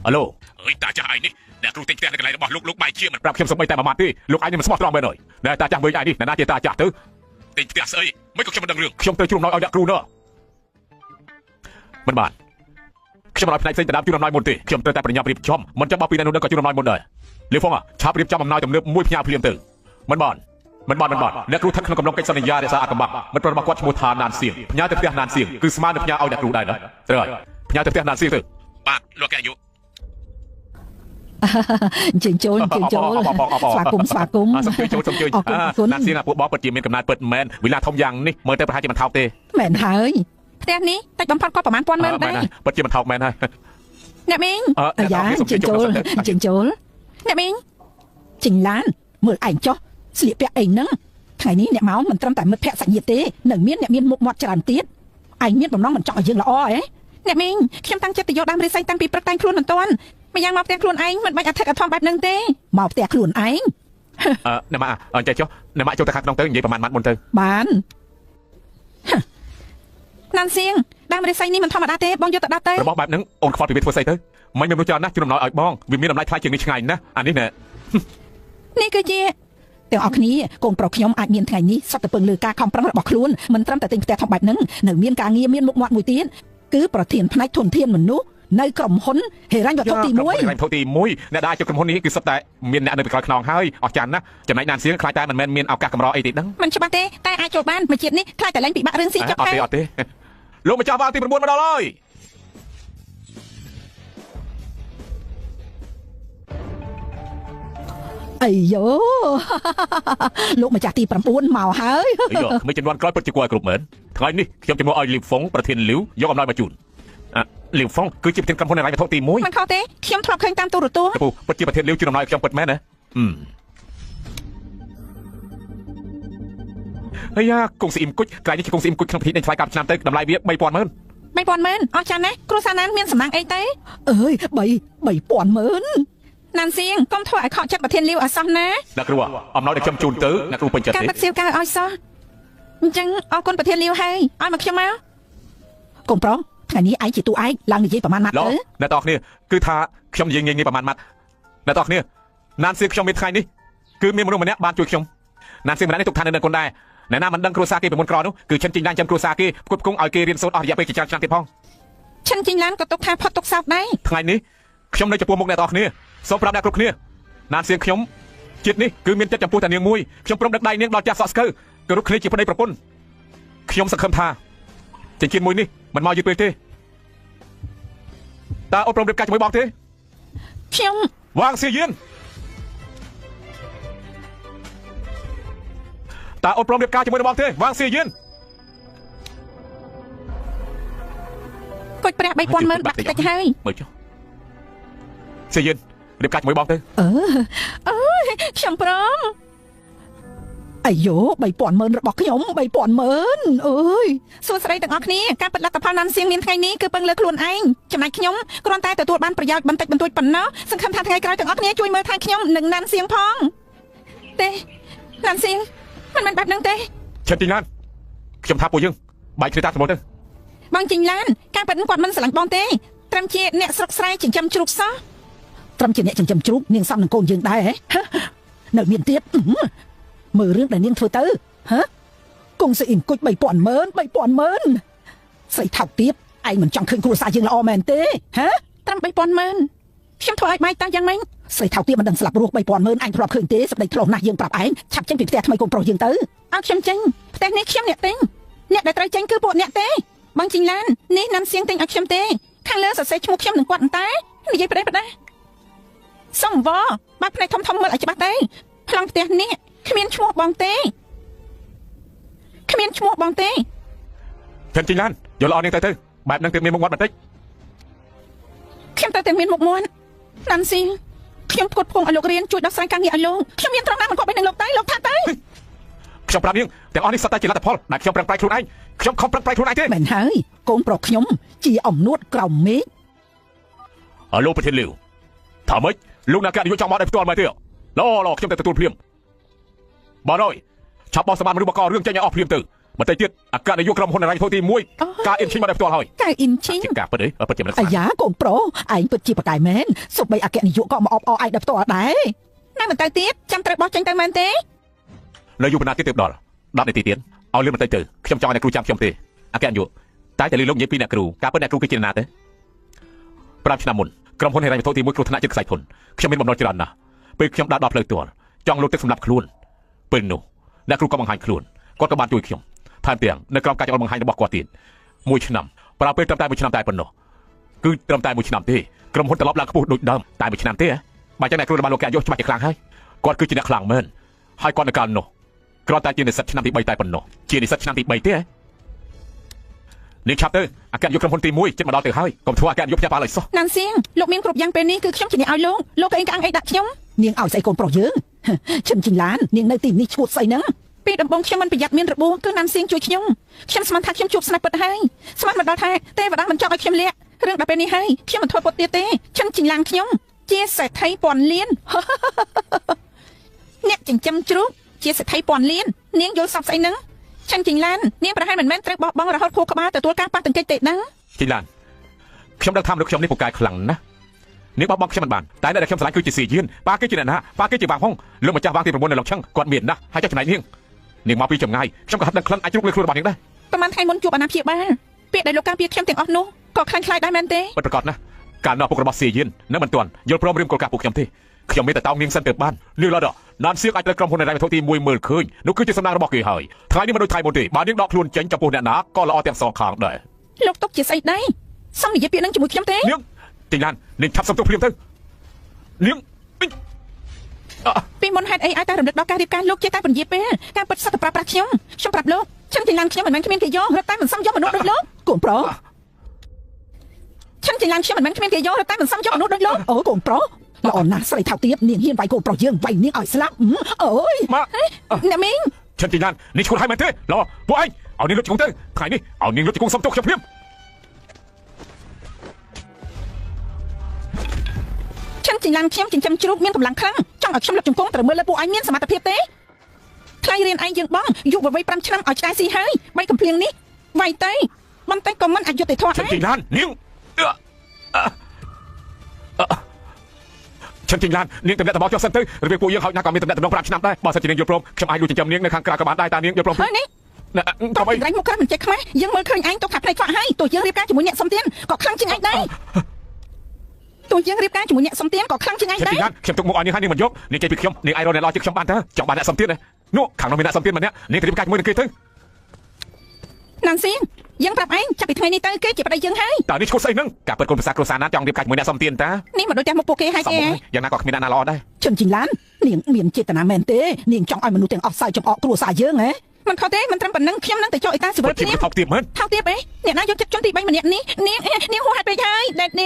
អាឡូអើយតាចាស់ឯងនេះអ្នកគ្រូទិញផ្ទះនៅកន្លែងរបស់លោកបាយជាមិនប្រាប់ខ្ញុំសូម្បីតែមួយម៉ាត់ទេលោកឯងនេះមិនស្មោះត្រង់មែនហើយតែតាចាស់មើលឯងនេះណាជាតាចាស់ទៅទិញផ្ទះស្អីមិនក៏ខ្ញុំមិនដឹងរឿងខ្ញុំទៅជួបអំណោយឲ្យអ្នកគ្រូនោះមិនបានខ្ញុំមិនឲ្យផ្នែកផ្សេងទៅដើមជួបអំណោយមុនទេខ្ញុំត្រូវតែប្រញាប់រៀបចំមិនចាំបោះពីនៅនោះក៏ជួបអំណោយមុនដែរលីហ្វុងឆាប់រៀបចំអំណោយទំនើបមួយផ្ញើភ្លាមទៅមិនបាន มันบอดអ្នកគ្រូថាក្នុងកំឡុងកិច្ចសន្យារក្សាអត្ថបទមិនប្ររបស់គាត់ឈ្មោះថាណានសៀងផ្ញើទៅផ្ទះណានសៀងគឺស្មើនឹងផ្ញើឲ្យអ្នកគ្រូដែរណាត្រូវហើយផ្ញើទៅផ្ទះណានសៀងទៅបាទលោកអាយុជិញ្ជូលស្វាគមន៍សូមជួយណានសៀងពួកបងពិតជាមានកំណត់ពិតមែនវិឡាធំយ៉ាងនេះមើលទៅប្រហែលជាមិនថោកទេមែនហើយផ្ទះនេះតិចបំផុតក៏ប្រហែល1000ម៉ឺនដែរពិតជាមិនថោកមែនហើយអ្នកមីងអាយ៉ាជិញ្ជូលអ្នកមីងចិញ្ឡានមើលឯងចុះស្លៀកពាក់អីហ្នឹងថ្ងៃនេះអ្នកមកមិនត្រឹមតែមិត្តភក្តិសាច់ញាតិទេនឹងមានអ្នកមានមុខមាត់ច្រើនទៀតឯងមានបំណងមិនចង់ឲ្យយើងល្អហ៎អ្នកមីងខ្ញុំតាំងចិត្តទៅយកដើមរិស័យតាំងពីព្រឹកតែងខ្លួនមិនទាន់ម្យ៉ាងមកផ្ទះខ្លួនឯងមិនបាច់អធិកអធមបែបហ្នឹងទេមកផ្ទះខ្លួនឯងអ្នកម៉ាអញ្ចឹងចុះអ្នកម៉ាចូលទៅខាងក្នុងទៅនិយាយប្រហែលម៉ាត់មុនទៅបានណានសៀងដើមរិស័យនេះមិនធម្មតាទេបងយកទៅដាក់ទៅរបស់បែបហ្នឹងអូនខ្វល់ពីវាធ្វើស្អីទៅមិនមានមនុស្សច្រើនណាស់ជូនដំណើរឲ្យបងវាមានតម្លៃថ្លៃជាងនេះឆ្ងាយណាស់អានេះណែនេះគឺជាទាំងអស់គ្នាកូនប្រុសខ្ញុំអាចមានថ្ងៃនេះសុទ្ធតែពឹងលើការខំប្រឹងរបស់ខ្លួនមិនត្រឹមតែទិញផ្ទះធំបែបហ្នឹងនៅមានការងារមានមុខមាត់មួយទៀតគឺប្រធានផ្នែកធនធានមនុស្សនៅក្រុមហ៊ុនហេរ៉ាញ់វត្ថុទី1ហេរ៉ាញ់វត្ថុទី1អ្នកដែលចូលក្រុមហ៊ុននេះគឺសុទ្ធតែមានអ្នកនៅពីក្រោយខ្នងហើយអស់ចាន់ណាស់ចំណែកណានសៀងខ្លាចតែមិនមែនមានឱកាសកម្រអីទេដឹងមិនច្បាស់ទេតែអាចចូលបានមួយជាតិនេះខ្លាចតែលែងពិបាករឿងស៊ីចុកទេអត់ទេលោកម្ចាស់វ៉ាទី9មកដល់ហើយអាយ៉ូលោកម្ចាស់ទី9មកហើយមិនចំនួនក្រោយពិតជាគួរឲ្យគ្រប់មែនថ្ងៃនេះខ្ញុំជំនួសឲ្យលីវហ្វុងប្រធានលីវយកអំណោយមកជូនលីវហ្វុងគឺជាប្រធានក្រុមហ៊ុនហេរ៉ាញ់វត្ថុទី1មិនខុសទេខ្ញុំធ្លាប់ឃើញតាមទូរទស្សន៍ពិតជាប្រធានលីវជូនអំណោយខ្ញុំពិតមែនណាហើយយ៉ាកងស៊ីអ៊ីមគុជក្រែងនេះជាកងស៊ីអ៊ីមគុជក្នុងពិធីដេញថ្លៃកាប់ឆ្នាំទៅតម្លៃវា3000ម៉ឺនអស់ចាស់ណាស់គ្រូសាណានមានសំណាងអីទៅអើយ3000ម៉ឺនណានសៀងកុំធ្វើឲ្យខកចិត្តប្រធានលីវអសោះណាអ្នកគ្រូអំណោយដែលខ្ញុំជូនទៅអ្នកគ្រូពេញចិត្តទេការបាត់សៀវកៅឲ្យសោះអញ្ចឹងអរគុណប្រធានលីវហើយឲ្យមកខ្ញុំមកកូនប្រុសថ្ងៃនេះឯងជាតួឯងឡើងនិយាយប្រមាណម៉ាត់ទៅអ្នកទាំងគ្នាគឺថាខ្ញុំនិយាយងាយប្រមាណម៉ាត់អ្នកទាំងគ្នាណានសៀងខ្ញុំមានថ្ងៃនេះគឺមានមនុស្សម្នាក់បានជួយខ្ញុំណានសៀងម្នាក់នេះទុកឋាននៅកូនដែរអ្នកណាមិនដឹងគ្រួសារគេពីមុនក្រនោះគឺឈិនជីងឡានចាំគ្រួសារគេផ្គត់ផ្គង់ឲ្យគេរៀនសូត្រអស់រយៈពេលជាច្រើនឆ្នាំទៀតផងឈិនជីងឡានក៏ទុកថាផុតទុកសោកដែរថ្ងៃនេះខ្ញុំនៅចំពោះមុខអ្នកទាំងគ្នាសូមប្រាប់អ្នកគ្រប់គ្នាណានសៀងខ្ញុំជាតិនេះគឺមានចិត្តចំពោះតែនាងមួយខ្ញុំព្រមដឹកដៃនាងដល់ចាស់សក់ស្កើក៏រត់គ្នាជាប្តីប្រពន្ធខ្ញុំសង្ឃឹមថាចិញ្ចៀនមួយនេះមិនមកយឺតពេកទេតើអូនព្រមរៀបការជាមួយបងទេខ្ញុំវ៉ាងសៀយៀនតើអូនព្រមរៀបការជាមួយបងទេវ៉ាងសៀយៀនគុជព្រះ3000ម៉ឺនបាក់តិចហើយមើលចុះសៀយៀនរៀបការជាមួយបងទៅអើយខ្ញុំព្រមអាយ៉ូ3000ម៉ឺនរបស់ខ្ញុំ3000ម៉ឺនអើយសួស្តីទាំងអស់គ្នាការពិតលទ្ធផលណានសៀងមានថ្ងៃនេះគឺពឹងលើខ្លួនឯងចំណែកខ្ញុំគ្រាន់តែទទួលបានប្រយោជន៍បន្តិចបន្តួចប៉ុណ្ណោះសង្ឃឹមថាថ្ងៃក្រោយទាំងអស់គ្នាជួយមើលថែខ្ញុំនិងណានសៀងផងទេណានសៀងមិនមែនបែបហ្នឹងទេឈិនទីឡានខ្ញុំថាពួកយើងបែកគ្នាតាមសមុទ្រទៅបងជីងឡានការពិតគាត់មិនស្រឡាញ់បងទេត្រឹមជាអ្នកស្រុកស្រែចិញ្ចឹមជ្រូកសោះត្រឹមជាអ្នកចិញ្ចឹមជ្រូកនាងសំនឹងកូនយើងដែរហ៎នៅមានទៀតមើលរឿងដែលនាងធ្វើទៅហ៎កងស្អ៊ីមគុជ3000ម៉ឺនស្រីថោកទៀតឯងមិនចង់ឃើញគ្រួសារយើងល្អមែនទេហ៎ត្រឹម3000ម៉ឺនខ្ញុំធ្វើឲ្យបែកតាំងយ៉ាងម៉េចស្រីថោកទៀតមិនដឹងស្លាប់រស់3000ម៉ឺនឯងធ្លាប់ឃើញទេសម្ដីធ្លោះណាស់យើងប្រាប់ឯងឆាប់ចេញពីផ្ទះថ្មីកូនប្រុសយើងទៅឲ្យខ្ញុំចេញផ្ទះនេះខ្ញុំអ្នកទិញអ្នកដែលត្រូវចេញគឺពួកអ្នកទេបងជីងឡាននេះណាំសៀងទិញឲ្យខ្ញុំទេខាងលើសរសេរឈ្មោះខ្ញុំនឹងគាត់តែនិយាយប្រទេសសំវបើផ្នែកធំមើលឲ្យច្បាស់ទៅប្លង់ផ្ទះនេះគ្មានឈ្មោះបងទេឈិនជីងឡានយកល្អនាងទៅបែបហ្នឹងទៅមានមុខមាត់បន្តិចខ្ញុំទៅតែមានមុខមាត់ណានស៊ីខ្ញុំផ្គត់ផ្គង់ឲ្យលោករៀនជួយដោះស្រាយការងារឲ្យលោកខ្ញុំមានត្រង់ណាមិនគាត់បីនឹងលោកទៅលោកថាទៅខ្ញុំប្រាប់នាងទាំងអស់នេះសុទ្ធតែជាលទ្ធផលដែលខ្ញុំប្រឹងប្រែងខ្លួនឯងខ្ញុំខំប្រឹងប្រែងខ្លួនឯងទេមែនហើយកូនប្រុសខ្ញុំជាអំនួតក្រោមមេឃលោកប្រធានលីវថាម៉េចលោកអ្នកកានាយកចង់មកដល់ផ្ទាល់មែនទេឡខ្ញុំទៅទទួលភ្លាមបាទអើយឆាប់បោះសម្បត្តិមនុស្សបករឿងចេញឲ្យអស់ភ្លាមទៅបន្តិចទៀតអគ្គនាយកក្រុមហ៊ុនហេរ៉ាញ់វត្ថុទី1ការអ៊ីនឈីងមកដល់ផ្ទាល់ហើយកៅអ៊ីនឈីងជាការពិតពិតជាមិនអាយ៉ាកូនប្រុសឯងពិតជាបកាយមែនសូម្បីអគ្គនាយកក៏មកអបអរឯងដល់ផ្ទាល់ដែរណាមិនទៅទៀតចាំត្រូវបោះចេញទៅមែនទេនៅយូរប៉ុណ្ណាទៀតទើបដល់10នាទីទៀតឲ្យលឿនបន្តិចទៅខ្ញុំចង់ឲ្យអ្នកគ្រូចាំខ្ញុំទេអគ្គនាយកតែតែលោកនិយាយពីអ្នកគ្រូការពិតអ្នកគ្រូគឺជាណាទេ5ឆ្នាំមុនក្រុមហ៊ុនហេរ៉ាញ់វត្ថុទី1គ្រោះថ្នាក់ចិត្តខ្សែធនខ្ញុំមានបំណុលច្រើនណាស់ពេលខ្ញុំដើរដល់ផ្លូវទាល់ចង់លូតទឹកសម្រាប់ខ្លួនពេលនោះ អ្នកគ្រូក៏បង្ហាញខ្លួនគាត់ក៏បានជួយខ្ញុំថែមទាំងនៅក្រោមការចោទបង្ហាញរបស់គាត់ទៀត1ឆ្នាំប្រើពេលត្រឹមតែ1ឆ្នាំតែប៉ុណ្ណោះគឺត្រឹមតែ1ឆ្នាំទេក្រុមហ៊ុនត្រឡប់ឡើងខ្ពស់ដូចដើមតែ1ឆ្នាំទេបើចឹងអ្នកគ្រូបានលោកអាយុច្បាស់ជាខ្លាំងហើយគាត់គឺជាអ្នកខ្លាំងមែនហើយគាត់នៅកាលនោះគ្រាន់តែជានិស្សិតឆ្នាំទី3តែប៉ុណ្ណោះជានិស្សិតឆ្នាំទី3ទេនាងឆាប់ទៅអគ្គនាយកក្រុមហ៊ុនទី1ចិត្តមកដល់ទៅហើយកុំធ្វើអគ្គនាយកផ្ទះបាលឲ្យសោះណានសៀងលោកមានគ្រប់យ៉ាងពេលនេះគឺខ្ញុំជាអ្នកឲ្យលោកឯងកាំងអីដាក់ខ្ញុំនាងឲ្យស្អីកូនប្រុសយើងឈិនជីឡាននាងនៅទីនេះឈួតស្អីហ្នឹងពីដំបងខ្ញុំមិនប្រយ័ត្នមានរបួសគឺណានសៀងជួយខ្ញុំស្មានថាខ្ញុំជួបស្នេហ៍ពិតហើយស្មានមកដល់ថាទេវតាមិនចង់ឲ្យខ្ញុំលាក់រឿងដល់ពេលនេះហើយខ្ញុំមិនធ្វើពុតទៀតទេឈិនជីឡានខ្ញុំជាសេដ្ឋីពាន់លានអ្នកចិញ្ចឹមជ្រូកជាសេដ្ឋីពាន់លាននាងយល់សពស្អីហ្នឹងឈិនជីឡាននាងប្រហែលមិនមែនត្រូវបោះបង់រហូតខួរក្បាលទទួលការប៉ះទង្គិចទេដឹងជីឡានខ្ញុំដឹងថាមនុស្សខ្ញុំនេះពូកែខ្លាំងណាស់នាងបោះបង់ខ្ញុំមិនបានតែអ្នកដែលខ្ញុំស្រឡាញ់គឺជាសៀយានប៉ាគេជាអ្នកណាប៉ាគេជាវាងហុងលោកម្ចាស់វាងទី9នៅឡុកឆឹងគាត់មានណាស់ហើយចុះចំណែកនាងមកពីចម្ងាយខ្ញុំក៏ហត់ដឹងក្លិនអាចជ្រុកលើខ្លួនរបស់នាងដែរប្រហែលថ្ងៃមុនជួបអាណាព្យាបាលពាក្យដែលលោកការពារខ្ញុំទាំងអស់នោះក៏ខ្លាំងដែរមែនទេពិតប្រាកដណាស់ការណោះពុករបស់សៀយាននៅមិនទាន់យល់ព្រមរឿងគោលការណ៍ពួកខ្ញុំទេខ្ញុំមានតែតោងនាងសិនទៅបានលឺឡដណានសៀងអាចត្រូវក្រុមហ៊ុននៃរ៉ៃវត្ថុទី1មើលឃើញនោះគឺជាសំណាងរបស់គេហើយថ្ងៃនេះមិនដូចថ្ងៃមុនទេបើនាងដកខ្លួនចេញចំពោះអ្នកណាក៏ល្អទាំងសងខាងដែរលោកទុកជាស្អីដែរសំនិយាយពាក្យនឹងជាមួយខ្ញុំទេនាងទីឡាននាងឆាប់សុំទោសភ្លាមទៅនាងពីមុនហេតុអីឲ្យតែរំលឹកដល់ការរៀបការលោកជាតែពន្យាពេលការពិតសត្វប្រាប់ខ្ញុំប្រាប់លោកខ្ញុំទីឡានខ្ញុំមិនមែនគ្មានគេយករត់តែមិនសមយកមនុស្សដូចលោកកូនប្រុសខ្ញុំទីឡានខ្ញុំមិនមែនគ្មានគេយករត់តែមិនសមយកមនុស្សដូចលោកអូកូនប្រុសល្អណាស់ស្រីថោកទៀតនាងហ៊ានវាយកូនប្រុសយើងវាយនាងឲ្យស្លាប់អូយអ្នកមីងខ្ញុំទីឡាននេះឈួតហើយមែនទេល្អពួកឯងឲ្យនាងលុតជង្គង់ទៅថ្ងៃនេះឲ្យនាងលុតជង្គង់សុំទោសខ្ញុំភ្លាមខ្ញុំចិញ្ចឹមជ្រូកមានកម្លាំងខ្លាំងចង់ឲ្យខ្ញុំលុតជង្គង់ត្រូវមើលលើពួកឯងមានសមត្ថភាពទេថ្លៃរៀនឯងយើងបងយុវវ័យ5ឆ្នាំឲ្យឆ្កែស៊ីហើយបីកំភ្លៀងនេះវាយទៅមិនតែក៏មិនអយុត្តិធម៌ដែរខ្ញុំទីឡាននាងខ្ញុំទីឡាននាងតំណែងតបចុះសិនទៅរបៀបពួកយើងហើយណាក៏មានតំណែងតំណង5ឆ្នាំដែរបើសិនជានាងយល់ព្រមខ្ញុំអាចលួចចិញ្ចឹមនាងនៅខាងក្រៅក៏បានដែរតានាងយល់ព្រមហើយនេះក៏បីរែងមុខក្រៅមិនចេះខ្មែរយើងមើលឃើញឯងទុកថាផ្នែកខ្វាក់ហើយទោះយើងរៀបការជាមួយអ្នកសំទៀនក៏ខ្លាំងជាងឯងដែរទោះយើងរៀបការជាមួយអ្នកសំទៀនក៏ខ្លាំងជាងឯងដែរខ្ញុំទុកមុខឲ្យនាងហើយនាងមិនយកនាងចេះពីខ្ញុំនាងអាចរកអ្នកល្អជាងខ្ញុំបានតើចង់បានអ្នកសំទៀននោះខាងនោះមានអ្នកសំទៀនម្នាក់នាងទៅរៀបការជាមួយនឹងគេទៅណានសៀងយើងប្រាប់ឯងចាប់ពីថ្ងៃនេះទៅគេជាប្តីយើងហើយតើនេះឈ្មោះស្អីហ្នឹងការពិតកូនប្រសាគ្រួសារណាចង់រៀបការជាមួយអ្នកសំទៀនតានេះមិនដូចតែមកពួកគេហើយទេយ៉ាងណាក៏គ្មានអ្នកណាល្អដែរជន់ជីឡាននាងមានចេតនាមែនទេនាងចង់ឲ្យមនុស្សទាំងអស់សើចចំអកគ្រួសារយើងហ៎មិនខុសទេមិនត្រឹមប៉ុណ្្នឹងខ្ញុំនឹងទៅចុះអេតាស៊ីវិលគ្នាថោកទាបមែនថោកទាបអីអ្នកណាយកចិត្តជនទី3ម្នាក់នេះនាងហួសហេតុពេកហើយដេតនេ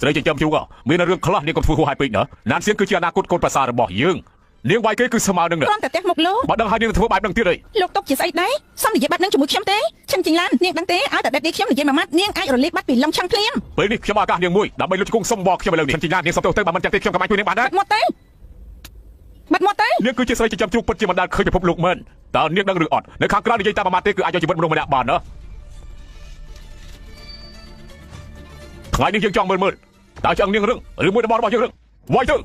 ះស្រីចិញ្ចឹមជូកមានរឿងខ្លះនាងក៏ធ្វើហួសហេតុពេកណាណានសៀងគឺជាអនាគតកូនប្រសាររបស់យើងនាងវាយគេគឺស្មើនឹងគ្រាន់តែផ្ទះមុខលោកបើដឹងហើយនាងធ្វើបែបហ្នឹងទៀតអីលោកទុកជាស្អីដែរសំនិយាយបែបហ្នឹងជាមួយខ្ញុំទេឈិនជីឡាននាងដឹងទេឲ្យតែដេតនេះខ្ញុំនិយាយមួយម៉ាត់នាងអាចរលាកបាត់ពីឡំឆាំងភ្លាមពេលនេះខ្ញុំឱកាសនាងមួយដើម្បីលុបជង្គង់សុំបកខ្ញុំឥឡូវនេះឈិនជីឡាននាងសុំទោសទៅបើមិនចឹងទេខ្ញុំក៏មិនជួយនាងបានដែរបាត់មកទៅនាងគឺជាស្រីចិញ្ចឹមជ្រូកពិតជាមិនដែលឃើញពិភពលោកមែនតើនាងដឹងឬអត់នៅខាងក្រៅនិយាយតាមមួយម៉ាត់ទេគឺអាចយកជីវិតមនុស្សម្នាក់បានណាថ្ងៃនេះយើងចង់មើលតើឆ្អឹងនាងរឹងឬមួយរបស់យើងរឹងវាយទៅល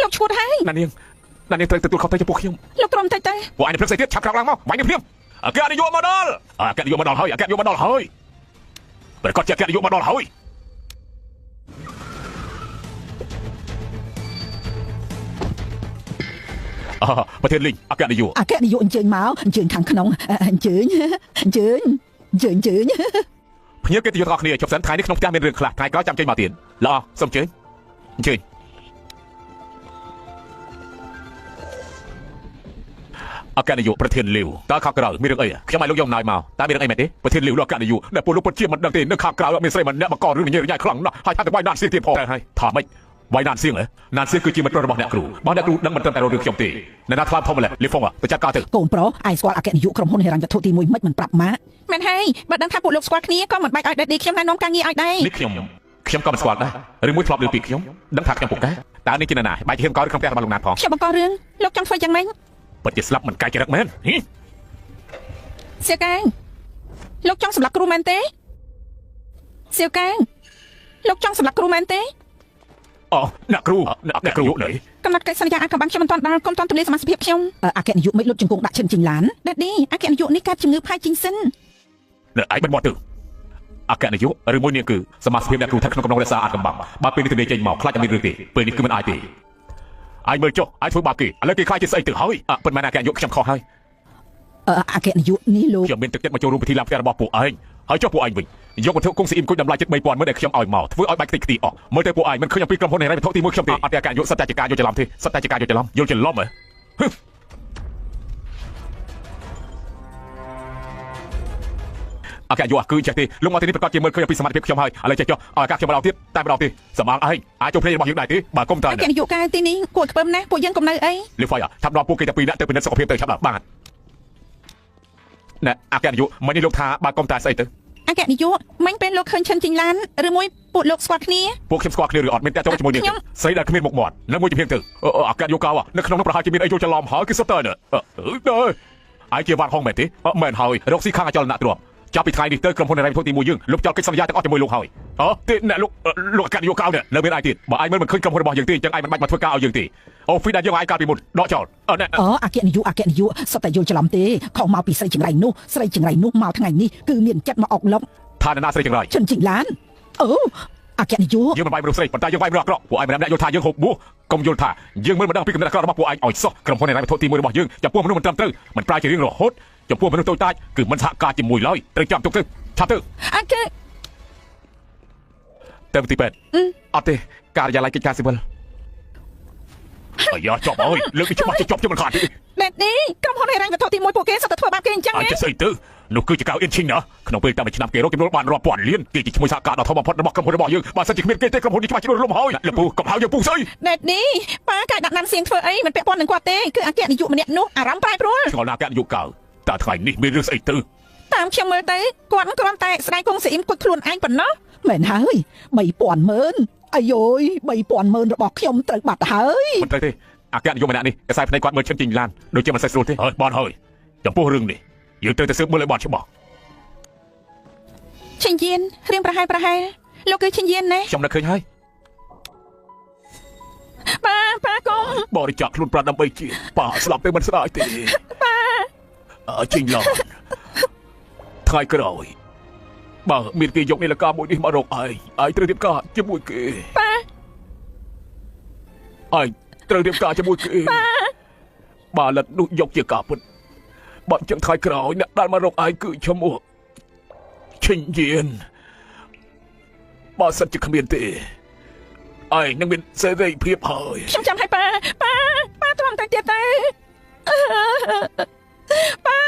ោកឈួតហើយណានាងត្រូវទទួលខុសត្រូវចំពោះខ្ញុំលោកទ្រាំតែពួកឯងព្រឹកស្អីទៀតឆាប់ក្រោកឡើងមកវាយនាងភ្លាមអគ្គនាយកមកដល់ហើយប្រកាសជាអគ្គនាយកមកដល់ហើយប្រធានលីងអគ្គនាយកអញ្ជើញមកអញ្ជើញខាងក្នុងអញ្ជើញភ្ញៀវកិត្តិយសទាំងអស់គ្នាជប់សិនថ្ងៃនេះក្នុងផ្ទះមានរឿងខ្លះថ្ងៃក្រោយចាំចេញមកទៀតល្អសូមអញ្ជើញអគ្គនាយកប្រធានលាវតើខាងក្រៅមានរឿងអីខ្ញុំឲ្យលោកយកអំណោយមកតើមានរឿងអីមែនទេប្រធានលាវលោកអគ្គនាយកដែលពួកលោកពិតជាមិនដឹងទេនៅខាងក្រៅមានស្រីម្នាក់បង្ករឿងញ៉ៃខ្លាំងណាស់ហើយថាតែវាយណានសៀងទៀតផងតែហើយថាម៉េចវាយណានសៀងណានសៀងគឺជាមិត្តរបស់អ្នកគ្រូបើអ្នកគ្រូដឹងមិនត្រឹមតែរឿងខ្ញុំទេអ្នកណាថ្លាធំម្លេះលីហ្វុងទៅចាត់ការទៅកូនប្រុសឯងស្គាល់អគ្គនាយកក្រុមហ៊ុនហិរញ្ញវត្ថុទី1មិនប្រាប់ម៉ាក់មែនហើយបើដឹងថាពួកលោកស្គាល់គ្នាក៏មិនបាច់ឲ្យដេតឌីខ្ញុំណែនាំការងារឲ្យដែរនេះខ្ញុំក៏មិនស្គាល់ដែរឬមួយធ្លាប់ឮពីខ្ញុំដឹងថាខ្ញុំពុកកែតើនេះជាណាបែកជាហ៊ានកោក្នុងផ្ទះរបស់លោកណាតផងខ្ញុំបង្ករឿងលោកចង់ធ្វើយ៉ាងម៉េចពិតជាស្លាប់មិនកាយចរិតមែនសៀវកែងលោកចង់សម្លាប់គ្រូមែនទេសៀវកែងលោកចង់សម្លាប់គ្រូមែនទេអូអ្នកគ្រូនេះក កំណត់កិច្ចសន្យាអាចកំបាំងខ្ញុំមិនទាន់ដល់កុំទាន់ទម្លាយសមាជិកខ្ញុំអគ្គនាយកមិនលុបជង្គង់ដាក់ឈិនជីងឡានដែរឌីអគ្គនាយកនេះកើតជំងឺផាយជីងសិននៅឯងមិនមកទៅអគ្គនាយកឬមួយនេះគឺសមាជិកអ្នកគ្រូថាក្នុងកំណងរក្សាអាចកំបាំងបើពេលនេះទម្លាយចេញមកខ្លាចតែមានរឿងទេពេលនេះគឺមិនអាចទេឯងមើលចុះឯងធ្វើបាបគេឥឡូវគេខ្លាចជាស្អីទៅហើយប៉ុន្តែអគ្គនាយកខ្ញុំខុសហើយអគ្គនាយកនេះលោកខ្ញុំមានទឹកចិត្តមកចូលរួមពិធីឡើងផ្ទះរបស់ពួកឯងហើយចុះពួកឯងវិញយកវត្ថុគង់ស៊ីអ៊ីមគុយតម្លៃជិត 3000 ម៉ឺនដែលខ្ញុំឲ្យមកធ្វើឲ្យបាច់ខ្ទេចខ្ទីអស់មើលទៅពួកឯងមិនឃើញអំពីក្រុមហ៊ុនហិរញ្ញវត្ថុទី1ខ្ញុំទេអត់តែការយកសិតតែជាការយកច្រឡំទេសិតតែជាការយកច្រឡំយល់ច្រឡំហ៎អគ្គនាយកគឺចេះទេលោកមកទីនេះប្រកាសជាមើលឃើញអំពីសមត្ថភាពខ្ញុំហើយឥឡូវចេះចុះឲ្យអាកាខ្ញុំម្ដងទៀតតែម្ដងទេសម្ងឯងអាចចូលភ្នែករបស់យើងដែរទេបើកុំតើអគ្គនាយកកាលទីនេះគួរខ្ពើមណាស់ពួកយើងកុំនៅអីលីហ្វាយថាប់ដល់ពួកគេតែពីរនាក់ទៅពិនិត្យសុខភាពទៅឆាប់ដល់បានណែអគ្គនាយកមិញនេះលោកថាបើកុំតើស្អីទៅអគ្គនាយកមិញពេលលោកឃើញឈិនជីងឡានឬមួយពួកលោកស្គាល់គ្នាពួកខ្ញុំស្គាល់គ្នាឬអត់មានតែទៅជាមួយនេះស្អីដែលគ្មានមុខមាត់នៅមួយជំនាញទៅអគ្គនាយកកៅនៅក្នុងនោះប្រហែលជាមានអីចូលច្រឡំហើយគឺសុទ្ធតែឯងជាវត្តហងមែនទេមែនហើយរកស៊ីខាងអចលនៈទ្រព្យចាប់ពីថ្ងៃនេះទៅក្រុមហ៊ុនហិរញ្ញវត្ថុទី1យើងលុបចោលកិច្ចសន្យាទាំងអស់ជាមួយលោកហើយទេអ្នកលោកអគ្គនាយកកៅនៅមានឯទៀតបើឯងមិនឃើញក្រុមហ៊ុនរបស់យើងទេអញ្ចឹងឯងមិនបាច់មកធ្វើការឲ្យយើងទេអូហ្វីដែលយើងឲ្យកាលពីមុនដកចោលអគ្គនាយកសុទ្ធតែយល់ច្រឡំទេខុសមកពីស្រីចង្រៃនោះមកថ្ងៃនេះគឺមានចិត្តមកអុកឡុកថាណាស្រីចង្រៃឈិនជីងឡានអគ្គនាយកយើងមិនបាយមនុស្សស្រីប៉ុន្តែយើងបាយមនុស្សអាក្រក់ពួកឯងម្នាក់យល់ថាយើងហូបបួសកុំយល់ថាយើងមិនដឹងពីកំណត់អាក្រក់របស់ពួកឯងឲ្យសោះក្រុមហ៊ុនហិរញ្ញវត្ថុទី1របស់យើងចំពោះមនុស្សមិនត្រឹមត្រូវមិនប្រាជ្ញជារៀងរហូតចំពោះមនុស្សតូចតាចគឺមិនសហការជាមួយឡើយត្រូវចាំទុកទៅឆាប់ទៅអគ្គទៅទីពេទ្យអត់ទេការិយាល័យកិច្ចការស៊ីវិលអាយ៉ាចប់ហើយលើកពីច្បាស់ជាចប់ជាមិនខាតទេបែបនេះក្រុមហ៊ុនហិរញ្ញវត្ថុទី1ពួកគេសុទ្ធតែធ្វើបាបគេអញ្ចឹងអញ្ចឹងស្អីទៅនោះគឺជាកៅអ៊ីនឈីងណាក្នុងពេលតាមឆ្នាំគេរកចំនួនបានរាប់ពាន់លានគេជាឈ្មោះសហការដ៏ធំបំផុតរបស់ក្រុមហ៊ុនរបស់យើងបើសិនជាគ្មានគេទេក្រុមហ៊ុននេះច្បាស់ជារលំហើយលពូកុំហៅយើងពូស្អីបែបនេះប៉ាកាយដាក់ណាន់សៀងធ្វើអីមិនពាក់ព័ន្ធនឹងគាត់ទេគឺអគ្គនាយកម្នាក់នោះអារម្មណ៍ប្រែប្រួលឆ្ងល់ណាស់អគ្គនាយកកៅតើថ្ងៃនេះមានរឿងស្អីទៅតាមខ្ញុំមើលទៅគាត់គ្រាន់តែស្ដាយគង់ស៊ីអ៊ីមគាត់ខ្លួនឯងប៉ុណ្ណោះមែនហើយ 3000 ម៉ឺនអាយយ 3000 ម៉ឺនរបស់ខ្ញុំត្រូវបាត់ហើយមិនត្រូវទេអគ្គនាយកម្នាក់នេះកសែភ្នែកគាត់មើលឈិនជីងឡានដូចជាមិនសូវស្រួលទេហើយបានហើយចំពោះរឿងនេះយើងត្រូវតែស៊ើបមើលឲ្យបានច្បាស់ឈិនយៀនរៀងប្រហែលលោកគឺឈិនយៀនណាខ្ញុំនឹកឃើញហើយប៉ាកុំបរិច្ចាគខ្លួនប្រាណដើម្បីជាប៉ាស្លាប់ទៅមិនស្ដាយទេប៉ាជីងឡានថ្ងៃក្រោយបើមានគេយកនាឡិកាមួយនេះមករកឯងត្រូវរៀបការជាមួយគេប៉ាឯងត្រូវរៀបការជាមួយគេបើលិតនោះយកជាការពិតបើអញ្ចឹងថ្ងៃក្រោយអ្នកដែលមករកឯងគឺឈ្មោះឈិនយៀនបើសិនជាគ្មានទេឯងនឹងមានសេរីភាពហើយខ្ញុំចាំឲ្យប៉ាទ្រាំតែទៀតទៅប៉ា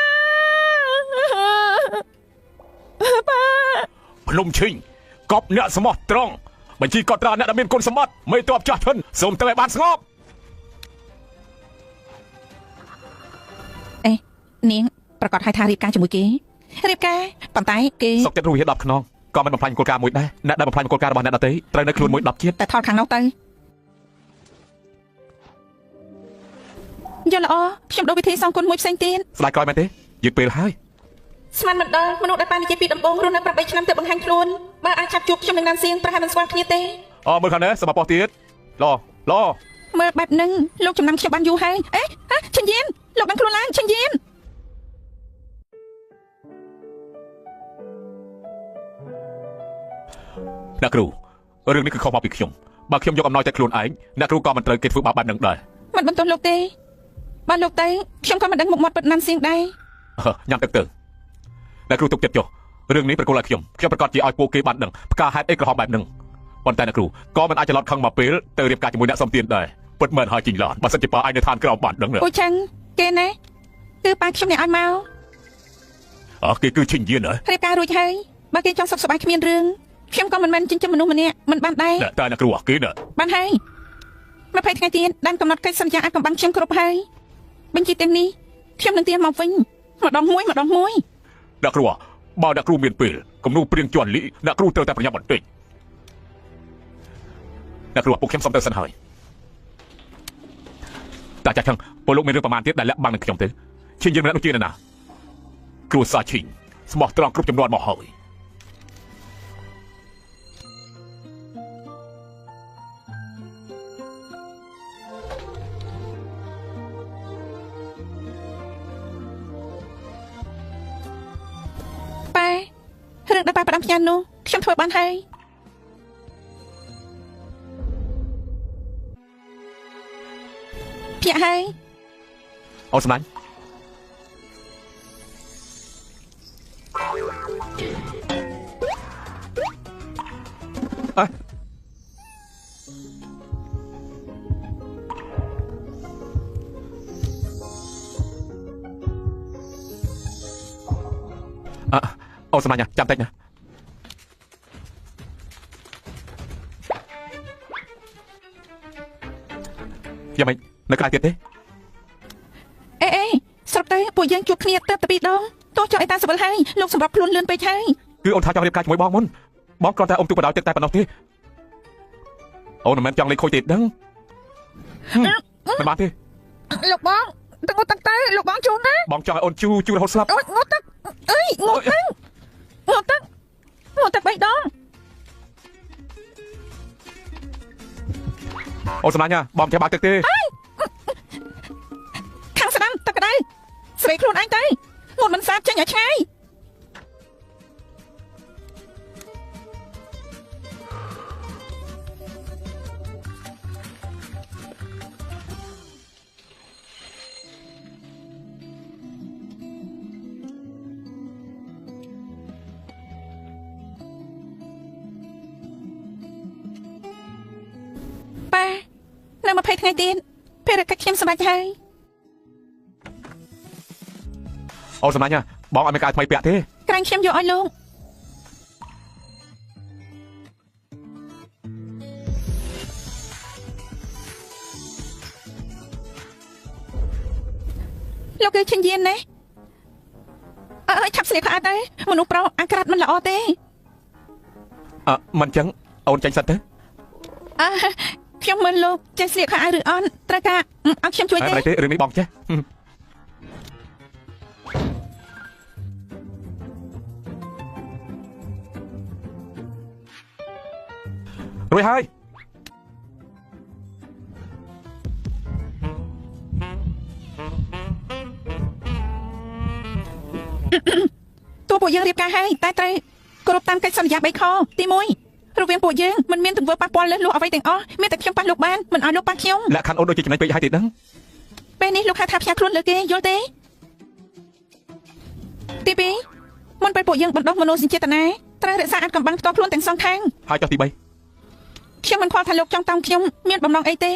ភ្នំឈិញកប់អ្នកស្មោះត្រង់បញ្ជីកត់ត្រាអ្នកដែលមានគុណសម្បត្តិមិនតបចាស់ឈិនសូមទៅឲ្យបានស្ងប់នាងប្រកាសឲ្យថារៀបការជាមួយគេរៀបការប៉ុន្តែគេសុកចិត្តរួច10ខ្នងក៏មិនបំផ្លាញគោលការណ៍មួយដែរអ្នកដែលបំផ្លាញគោលការណ៍របស់អ្នកដទៃត្រូវនៅខ្លួនមួយ10ជាតិតែថតខាងនោះទៅយល់ល្អខ្ញុំដូរវិធីសងគុណមួយផ្សេងទៀតស្ដាយក្រោយមែនទេយឺតពេលហើយស្មានមិនដល់មនុស្សដែលបាននិយាយពីដំបូងរស់នៅ8ឆ្នាំទៅបង្ហាញខ្លួនបើអាចចាប់ជួបខ្ញុំនឹងណានសៀងប្រហែលមិនស្គាល់គ្នាទេមើលខាងនេះសមបោះទៀតឡមើលបែបហ្នឹងលោកចំណាំខ្ញុំបានយូរហើយឈិនយៀនលោកបានខ្លួនឡើងឈិនយៀនអ្នកគ្រូរឿងនេះគឺខុសមកពីខ្ញុំបើខ្ញុំយកអំណោយតែខ្លួនឯងអ្នកគ្រូក៏មិនត្រូវគេធ្វើបាបបែបហ្នឹងដែរមិនបន្ទោសលោកទេបើលោកទៅខ្ញុំក៏មិនដឹងមុខមាត់ពិតណាន់សៀងដែរញ៉ាំទឹកទៅអ្នកគ្រូទុកចិត្តចុះរឿងនេះប្រគល់ឲ្យខ្ញុំប្រកាសជាឲ្យពួកគេបានដឹងផ្កាហេតុអីក្រហមបែបហ្នឹងប៉ុន្តែអ្នកគ្រូក៏មិនអាចច្រឡត់ខឹងមកពេលទៅរៀបការជាមួយអ្នកសំទានដែរពិតមែនហើយជីងឡានបើសិនជាប៉ាឯងនៅឋានក្រោមបានដឹងអូចឹងគេណាគឺប៉ាខ្ញុំអ្នកឲ្យមកគេគឺឈិនយៀនហ៎រៀបការរួចហើយបើគេចង់សុខសប្បាយគ្មានរឿងខ្ញុំក៏មិនមែនចិញ្ចឹមមនុស្សម្នាក់មិនបានដែរតែអ្នកគ្រូគេណាបានហើយ20ថ្ងៃទៀតបានកំណត់កិច្ចសន្យាអាចកំបាំងខ្ញុំគ្រប់ហើយបញ្ជីទាំងនេះខ្ញុំនឹងទាញមកវិញម្ដងមួយអ្នកគ្រូបើអ្នកគ្រូមានពេលគំនូព្រៀងជន់លីអ្នកគ្រូត្រូវតែប្រញាប់បន្តិចអ្នកគ្រូពួកខ្ញុំសុំទៅសិនហើយតែចាស់ចឹងពលលោកមានរឿងប្រមាណទៀតដែលលាក់បាំងនឹងខ្ញុំទៅឈិនយៀនម្នាក់នោះជាណាគ្រូសាឈិញស្មោះត្រង់គ្រប់ចំនួនមកហើយ រឿងដែលប៉ាផ្ដាំផ្ញើនោះខ្ញុំធ្វើបានហើយភ្ញាក់ហើយ អូនសម្លាញ់អូនសម្លាញ់ចាំតិចណាយ៉ាងម៉េចនៅក្រៅទៀតទេ អេស្រុកទៅពួកយើងជួបគ្នាទៅ2ដងទោះចង់អីតាសវលហើយលោកសម្រាប់ខ្លួនលឿនពេកហើយ គឺអូនថាចង់រៀបការជាមួយបងមុនបងគ្រាន់តែអុំទូបដោយទឹកតែប៉ុណ្ណោះទេអូនមិនមែនចង់លេងខូចទេដឹងមិនបានទេ លោកបងទឹកងត់ទឹកទៅលោកបងជូនណា បងចង់ឲ្យអូនជូររហូតស្លាប់ អូយងត់ទឹកអើយងត់ទឹកងត់ទឹក3ដង អូនសម្លាញ់បងចេះបាក់ទឹកទេ ខាងស្ដាំទឹកក្តៅស្រីខ្លួនឯងទៅងត់មិនសាបចេញឲ្យឆ្ងាយប៉ានៅ20ថ្ងៃទៀតពេលរកខ្ញុំសម្រេចហើយ អូនសម្លាញ់បងអត់មានការថ្មីពាក់ទេ ក្រែងខ្ញុំយកឲ្យលោកលោកគឺឈិនយានណាអើយឆាប់ស្លៀកខោអាវទៅមនុស្សប្រុសអាក្រាតមិនល្អទេ មិនចឹងអូនចាញ់សិតទៅ ខ្ញុំមើលលោកចេះស្លៀកខោអាវឬអត់ត្រូវការឲ្យខ្ញុំជួយទេ អីទេរឿងនេះបងចេះរួចហើយ តួពួកយើងរៀបការហើយតែត្រូវគោរពតាមកិច្ចសន្យា3ខទី1រវាងពួកយើងមិនមានទង្វើប៉ះពាល់លើសលួសអ្វីទាំងអស់មានតែខ្ញុំប៉ះលោកបានមិនឲ្យលោកប៉ះខ្ញុំ លក្ខខណ្ឌអូនដូចជាចំណេញពេកហើយទេដឹង ពេលនេះលោកហៅថាផ្ញើខ្លួនលើគេយល់ទេទី2មុនពេលពួកយើងបណ្ដុះមនោសញ្ចេតនាត្រូវរក្សាអាថ៌កំបាំងផ្ទាល់ខ្លួនទាំងសងខាង ហើយចុះទី ខ្ញុំមិនខ្វល់ថាលោកចង់តោងខ្ញុំមានបំណងអីទេ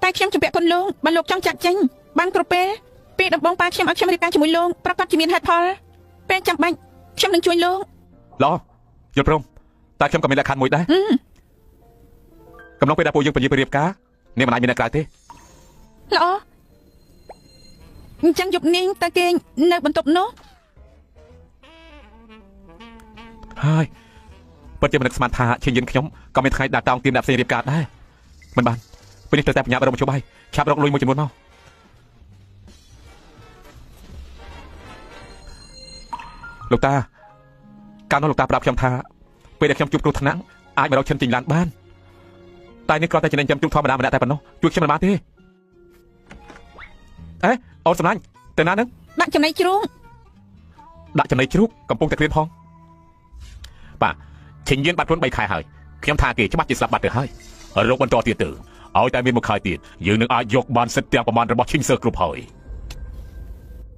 តែខ្ញុំជំពាក់គុណលោកបើលោកចង់ចាក់ចេញបានគ្រប់ពេលដំបងប៉ាខ្ញុំឲ្យខ្ញុំរៀបការជាមួយលោកប្រកាសជាមានហេតុផលពេលចាំបាច់ខ្ញុំនឹងជួយលោក 3ល្អយល់ព្រមតែខ្ញុំក៏មានលក្ខខណ្ឌមួយដែរកំឡុងពេលដែលពួកយើងពញារៀបការនាងមិនអាចមាននៅក្រៅទេ ល្អអញ្ចឹងយប់នាងទៅគេងនៅបន្ទប់នោះ ហើយពិតជាមិននឹកស្មានថាឈិនយិនខ្ញុំក៏មានថ្ងៃដាក់តោងទៀមដាក់ផ្សេងរៀបការដែរមិនបានពេលនេះត្រូវតែបញ្ញាប់រកមកជួបហើយឆាប់រកលុយមួយចំនួនមកលោកតាកាលនោះលោកតាប្រាប់ខ្ញុំថាពេលដែលខ្ញុំជួបគ្រោះថ្នាក់អាចមករកឈិនចេញឡានបានតែនេះគ្រាន់តែចំណេញចាំជួបធម្មតាម្នាក់តែប៉ុណ្ណោះជួយខ្ញុំមិនបានទេអូនសម្លាញ់ទៅណានឹង ដាក់ចំណៃជ្រូក ដាក់ចំណៃជ្រូកកំពុងតែក្រៀនផងបាទឈិនយិនបាត់ខ្លួន3ខែហើយខ្ញុំថាគេច្បាស់ជាស្លាប់បាត់ទៅហើយរោគបន្តទៀតទៅឲ្យតែមានមួយខែទៀតយើងនឹងអាចយកបានសិទ្ធិទាំងប្រមាណរបស់ឈិនសើគ្រប់ហើយ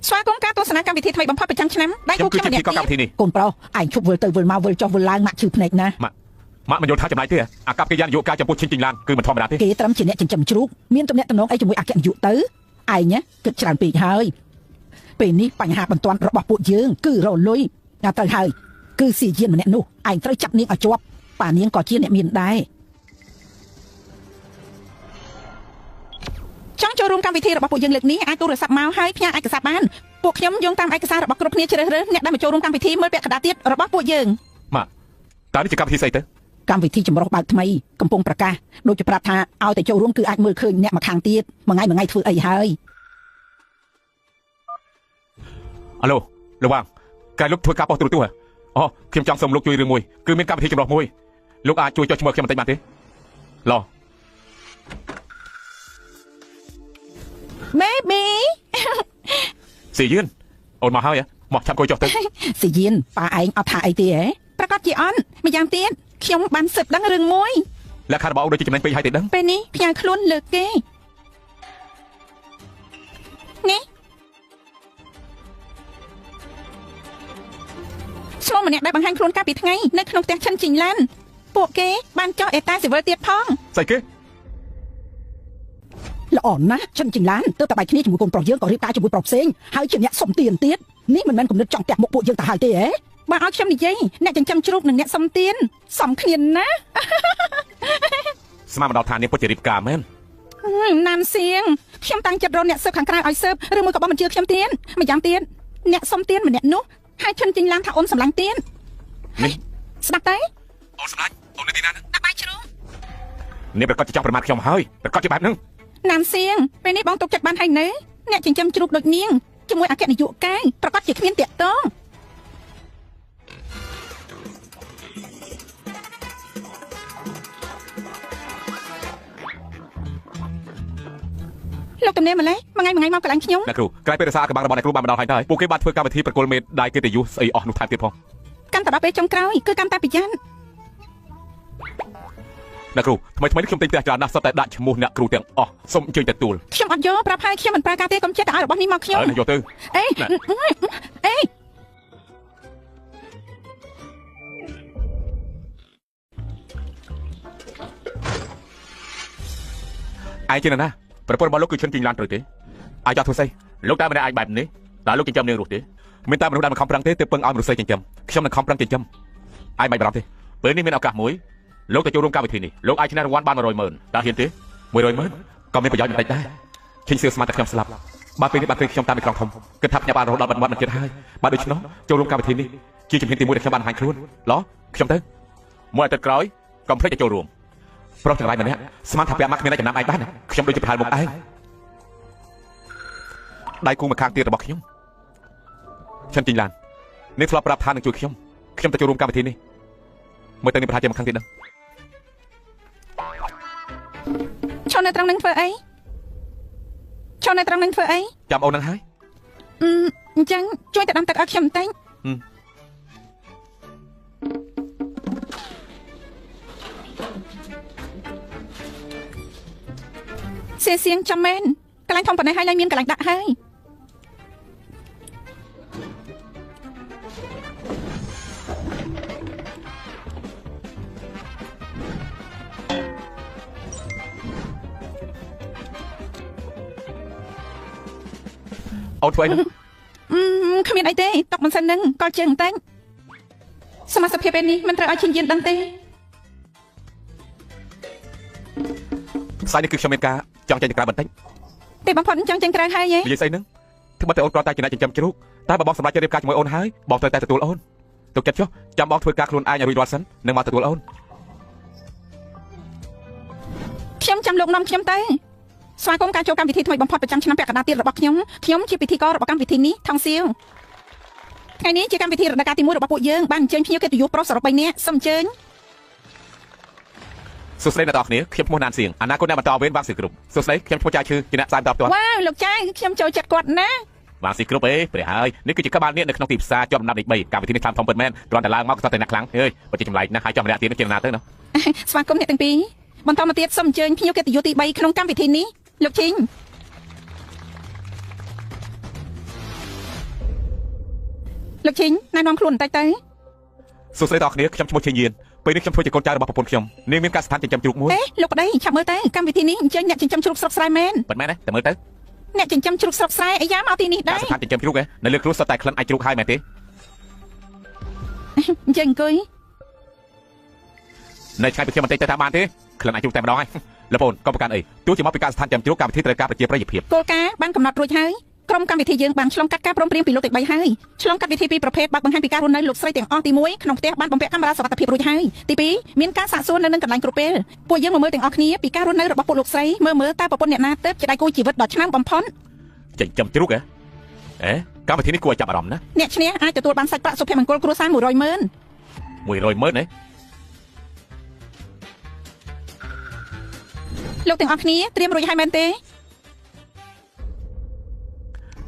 ស្វាគមន៍ការទស្សនាកម្មវិធីថ្មីបំផុតប្រចាំឆ្នាំដៃគូខ្ញុំម្នាក់ កម្មវិធីនេះ កូនប្រុសឯងឈប់វិលទៅវិលមកវិលចុះវិលឡើងម៉ាក់ឈឺភ្នែកណា ម៉ាក់មិនយល់ថាចំណាយទេអាកប្បកិរិយានយោការចំពោះឈិនចេញឡានគឺមិនធម្មតាទេ គេត្រឹមជាអ្នកចិញ្ចឹមជ្រូកមានទំនាក់ទំនងអីជាមួយអគ្គនាយកទៅឯងគិតច្រើនពេកហើយពេលនេះបញ្ហាបន្ទាន់របស់ពួកយើងគឺរលុយដល់ទៅហើយគឺស៊ីយានម្នាក់នោះឯងត្រូវចាប់នាងឲ្យជាប់ប៉ានាងក៏ជាអ្នកមានដែរចង់ចូលរួមកម្មវិធីរបស់ពួកយើងលើកនេះអាចទូរស័ព្ទមកហើយផ្ញើឯកសារបានពួកខ្ញុំយោងតាមឯកសាររបស់គ្រប់គ្នាជ្រើសរើសអ្នកដែលមកចូលរួមកម្មវិធីមើលពាក្យកណ្ដាស់ទៀតរបស់ពួកយើង ម៉ាក់តើនេះជាកម្មវិធីស្អីទៅ កម្មវិធីចម្រុះបែបថ្មីកំពុងប្រកាសដូចជាប្រាប់ថាឲ្យតែចូលរួមគឺអាចមើលឃើញអ្នកមកខាងទៀតមួយថ្ងៃធ្វើអីហើយ អាឡូលោកវាងកាយលោកធ្វើការប៉ុស្តិ៍ទូរទស្សន៍អូខ្ញុំចង់សូមលោកជួយរឿងមួយគឺមានកម្មវិធីចម្រុះមួយលោកអាចជួយចុះឈ្មោះខ្ញុំបន្តិចបានទេឡោ Baby ស៊ីយឿនអូនមកហើយមកឆាប់គួយចុះទៅ ស៊ីយឿនប៉ាឯងអត់ថាអីទេហ៎ ប្រកាសជាអន់ម្យ៉ាងទៀតខ្ញុំបានស៊ើបដឹងរឿងមួយ លក្ខណៈរបស់អូនដូចជាចំណេញពេកហើយទេដឹង ពេលនេះផ្ញើខ្លួនលើកគេនេះឈ្មោះម្នាក់ដែលបង្ហាញខ្លួនកាលពីថ្ងៃនៅក្នុងផ្ទះឈិនជីងឡានពួកគេបានចោះអេតាស៊ីវិលទៀតផង ស្អីគេ ល្អណាស់ឈិនជីងឡានទើបតែបែកគ្នាជាមួយកូនប្រុសយើងក៏រៀបការជាមួយប្រុសផ្សេងហើយជាអ្នកសុំទានទៀតនេះមិនមែនគំនិតចង់ផ្ទះមុខពួកយើងទៅហើយទេហ៎បើឲ្យខ្ញុំនិយាយអ្នកចិញ្ចឹមជ្រូកនិងអ្នកសុំទានសំគ្នាណាស់ ស្មានមកដល់ឋាននេះពិតជារៀបការមែន ណានសៀងខ្ញុំតាំងចិត្តរកអ្នកស៊ើបខាងក្រៅឲ្យស៊ើបឬមួយក៏បោះបញ្ជាខ្ញុំទៀនម្យ៉ាងទៀតអ្នកសុំទៀនម្នាក់នោះហើយឈិនជីងឡានថាអូនសម្លាញ់ទៀន នេះ ស្ដាប់ទៅ អូនសម្លាញ់អូននៅទីណាហ្នឹង ដាក់បាយជ្រូក នេះប្រកាសជាចង់ប្រមាថខ្ញុំហើយប្រកាសជាបែបហ្នឹង ណានសៀងពេលនេះបងទុកចិត្តបានហើយនៅអ្នកចិញ្ចឹមជ្រូកដូចនាងជាមួយអគ្គនាយកកាយប្រកាសជាគ្មានតាក់ទងលោកតំណែម្លេះមួយថ្ងៃមកកន្លែងខ្ញុំ អ្នកគ្រូក្រោយពេលរសារកបាំងរបស់អ្នកគ្រូបានមកដល់ហើយតើពួកគេបានធ្វើកម្មវិធីប្រគល់មេដាយកិត្តិយសស្អីអស់នោះថែមទៀតផង កាន់តែដល់ពេលចុងក្រោយគឺកាន់តែប្រយ័ត្ន អ្នកគ្រូថ្មីនេះខ្ញុំទិញផ្ទះច្រើនណាស់សុទ្ធតែដាក់ឈ្មោះអ្នកគ្រូទាំងអស់សូមអញ្ជើញទទួល ខ្ញុំអត់យកប្រាប់ហើយខ្ញុំមិនប្រើការទេកុំចិត្តតែឲ្យរបស់នេះមកខ្ញុំ យកទៅ អេអេ ឯងជាណាប្រពន្ធរបស់លោកគឺឈិនជីងឡានត្រូវទេអាចធ្វើស្អីលោកតែមិនអាចបែបនេះតើលោកចិញ្ចឹមនាងរស់ទេមានតែមនុស្សដែលមិនខំប្រឹងទេទើបពឹងឲ្យមនុស្សស្រីចិញ្ចឹមខ្ញុំនឹងខំប្រឹងចិញ្ចឹមឯងមិនបារម្ភទេពេលនេះមានឱកាសមួយលោកទៅចូលរួមកម្មវិធីនេះលោកអាចឈ្នះរង្វាន់បាន 100,000 តើហ៊ានទេ 100,000 ក៏មានប្រយោជន៍បន្តិចដែរឈិញសៀវស្មានតែខ្ញុំស្លាប់បាទពេលនេះបានឃើញខ្ញុំតាមអេក្រង់ធំគិតថាខ្ញុំបានរហូតដល់បាត់មិនទៀតហើយបាទដូច្នោះចូលរួមកម្មវិធីនេះជាជំហានទី1ដែលខ្ញុំបានបង្ហាញខ្លួនឡោះខ្ញុំទៅមួយអាទិត្យក្រោយកុំភ្លេចទៅចូលរួមប្រុសទាំងឡាយម្នាក់ស្មានថាពាក់មកគ្មានអ្នកចំណាំឯងបានខ្ញុំដូចជាប្រហែលមុខឯងដៃគូមកខាងទៀតរបស់ខ្ញុំឈិនជីងឡាននេះធ្លាប់ប្រាប់ថានឹងជួយខ្ញុំទៅចូលរួមកម្មវិធីនេះមើលទៅនេះប្រហែលជាមកខាងទៀតដឹង ឈរនៅត្រង់នឹងធ្វើអីឈរនៅត្រង់នឹងធ្វើអី ចាំអូននឹងហើយ អញ្ចឹងជួយទៅដាំទឹកឲ្យខ្ញុំបន្តិចសៀងចាំមែនកន្លែងធំប៉ុណ្ណេះហើយឡើងមានកន្លែងដាក់ហើយអូនធ្វើអីហ្នឹង គ្មានអីទេຕົកមិនសិននឹងកលជើងបន្តិចសមាជិកភាពពេលនេះមិនត្រូវឲ្យឈិនយានដឹងទេ ផ្សាយនេះគឺខ្ញុំមានការចង់ចេញទៅក្រៅបន្តិច ទេបងផុតចង់ចេញក្រៅហើយហ៎ និយាយស្អីហ្នឹងធ្វើមកតែអូនគ្រាន់តែជាអ្នកចិញ្ចឹមជ្រូកតែបើបងសម្រេចចិត្តរៀបការជាមួយអូនហើយបងត្រូវតែទទួលអូនទុកចិត្តចុះចាំបងធ្វើការខ្លួនឯងឲ្យរួចរាល់សិននឹងមកទទួលអូន ខ្ញុំចាំលោកនាំខ្ញុំទៅស្វាគមន៍ការចូលកម្មវិធីថ្មីបំផុតប្រចាំឆ្នាំពាក់កណ្ដាលទៀតរបស់ខ្ញុំជាពិធីកររបស់កម្មវិធីនេះថងសៀវថ្ងៃនេះជាកម្មវិធីរដូវកាលទី1របស់ពួកយើងបានអញ្ជើញភ្ញៀវកិត្តិយសប្រុសសរុប3នាក់សូមអញ្ជើញ សួស្តីអ្នកទាំងអស់គ្នាខ្ញុំឈ្មោះណានសៀងអនាគតអ្នកបន្តវេនវ៉ាងស៊ីគ្រប់សួស្តីខ្ញុំឈ្មោះចាឈឺជាអ្នកផ្សាយបន្តផ្ទាល់ វ៉ាវលោកចាខ្ញុំចូលចិត្តគាត់ណា វ៉ាងស៊ីគ្រប់អេព្រះហើយនេះគឺជាក្បាលនេះនៅក្នុងទីផ្សារជាប់ដំណាប់លេខ3កម្មវិធីនេះខ្លាំងធំពិតមែនគ្រាន់តែឡើងមកក៏តែអ្នកខ្លាំងអើយបើជាចម្លែកណាស់ហើយចំម្នាក់ទៀតនឹងជាណាទៅណា ស្វាគមន៍អ្នកទាំងពីរបន្តមកទៀតសូមអញ្ជើញភ្ញៀវកិត្តិយសទី3ក្នុងកម្មវិធីនេះលោកជីងលោកជីងណែនាំខ្លួនបន្តិចទៅ សួស្តីបងប្អូនខ្ញុំឈ្មោះឈិញយានពេលនេះខ្ញុំធ្វើជាកូនចៅរបស់ប្រពន្ធខ្ញុំនាងមានការស្ថានចិញ្ចឹមជ្រូកមួយ លោកប្តីឆាប់មើលទៅកម្មវិធីនេះអញ្ជើញអ្នកចិញ្ចឹមជ្រូកស្រុកស្រែមែន ប៉ុន្មានទេតែមើលទៅ អ្នកចិញ្ចឹមជ្រូកស្រុកស្រែអាយ៉ាមកទីនេះដែរ ការស្ថានចិញ្ចឹមជ្រូកនៅលើគ្រួសុទ្ធតែក្លិនអាចជ្រូកហើយមែនទេ អញ្ចឹងអង្គុយ នៅឆ្ងាយពីខ្ញុំបន្តិចទៅតាមបានទេក្លិនអាចជ្រូកតែម្ដងហើយលោកប្អូនកុំប្រកាន់អីទោះជាមកពីការស្ថានចិញ្ចឹមជ្រូកកម្មវិធីត្រូវការប្រជាប្រិយភាព គោលការណ៍បានកំណត់រួចហើយក្រុមកម្មវិធីយើងបានឆ្លងកាត់ការព្រមព្រៀងពីលោកទី3ហើយឆ្លងកាត់វិធីពីរប្រភេទបើកបង្ហាញពីការរស់នៅលោកស្រីទាំងអស់ទី1ក្នុងផ្ទះបានបំពាក់កាមេរ៉ាសុវត្ថិភាពរួចហើយទី2មានការសាកសួរនៅនឹងកន្លែងគ្រប់ពេលពួកយើងមើលទាំងអស់គ្នាពីការរស់នៅរបស់ពួកលោកស្រីមើលតើប្រពន្ធអ្នកណាទៅជាដៃគូជីវិតដ៏ឆ្នើមបំផុត ចិញ្ចឹមជ្រូកហ៎កម្មវិធីនេះគួរឲ្យចាប់អារម្មណ៍ណា អ្នកឈ្នះអាចទទួលបានសាច់ប្រាក់សុភមង្គលគ្រួសារ 100,000 100,000 លោកទាំងអស់គ្នាត្រៀមរួចហើយមែនទេ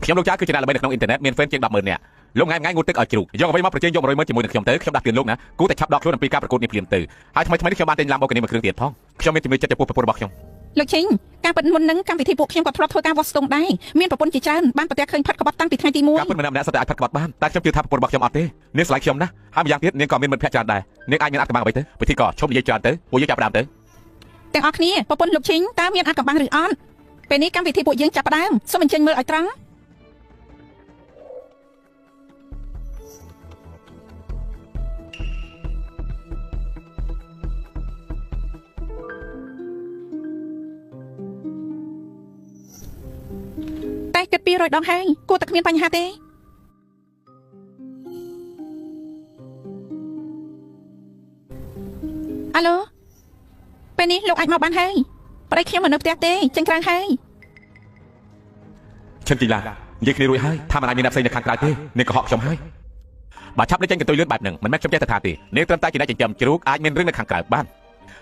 ខ្ញុំលោកចាគឺជាអ្នកល្បីនៅក្នុងអ៊ីនធឺណិតមាន fan ជាង 10,000 នាក់ លោកថ្ងៃងូតទឹកឲ្យជ្រូកយកអ្វីមកប្រជែងយក100ម៉ឺនជាមួយនឹងខ្ញុំទៅខ្ញុំដាក់ទានលោកណាគូតែឆាប់ដកខ្លួនអំពីការប្រកួតនេះភ្លាមទៅហើយថ្មីនេះខ្ញុំបានទិញឡាំបូកានីមួយគ្រឿងទៀតផងខ្ញុំមានជំនឿចិត្តចំពោះប្រពន្ធរបស់ខ្ញុំលោកឈិញការពិតមុននឹងកម្មវិធីពួកខ្ញុំក៏ធ្លាប់ធ្វើការវាស់ស្ទង់ដែរមានប្រពន្ធជាច្រើនបានប្រទះឃើញផាត់ក្បត់តាំងពីថ្ងៃទី1ការពិតម្នាក់ៗសិតតែអាចផាត់ក្បត់បានតែខ្ញុំជឿថាប្រពន្ធរបស់ខ្ញុំអត់ទេនាងស្រឡាញ់ខ្ញុំណាហើយម្យ៉ាងទៀតនាងក៏មានមិត្តភក្តិច្រើនដែរនាងអាចមានអត្ថកម្បាំងអ្វីទៅពិធីក៏ឈប់និយាយច្រើនទៅពួកយើងចាប់ផ្ដើមទៅទាំងអស់គ្នាប្រពន្ធលោកឈិញតើមានអត្ថកម្បាំងឬអត់ពេលនេះកម្មវិធីពួកយើងចាប់ផ្ដើមសូមអញ្ជើញមើលឲ្យត្រង់តែគិត200ដងហើយគួរតែគ្មានបញ្ហាទេអាឡូពេលនេះលោកអាចមកបានហើយប្តីខ្ញុំមិននៅផ្ទះទេចេញក្រៅហើយឈិនជីឡានិយាយគ្នារួចហើយថាមិនអាចមានអ្នកផ្សេងនៅខាងក្រៅទេនាងកុហកខ្ញុំហើយបើឆាប់លេចចេញកន្ទុយលឿនបែបហ្នឹងមិនមែនខ្ញុំចេះតែថាទេនាងត្រឹមតែជាអ្នកចិញ្ចឹមជ្រូកអាចមានរឿងនៅខាងក្រៅបាន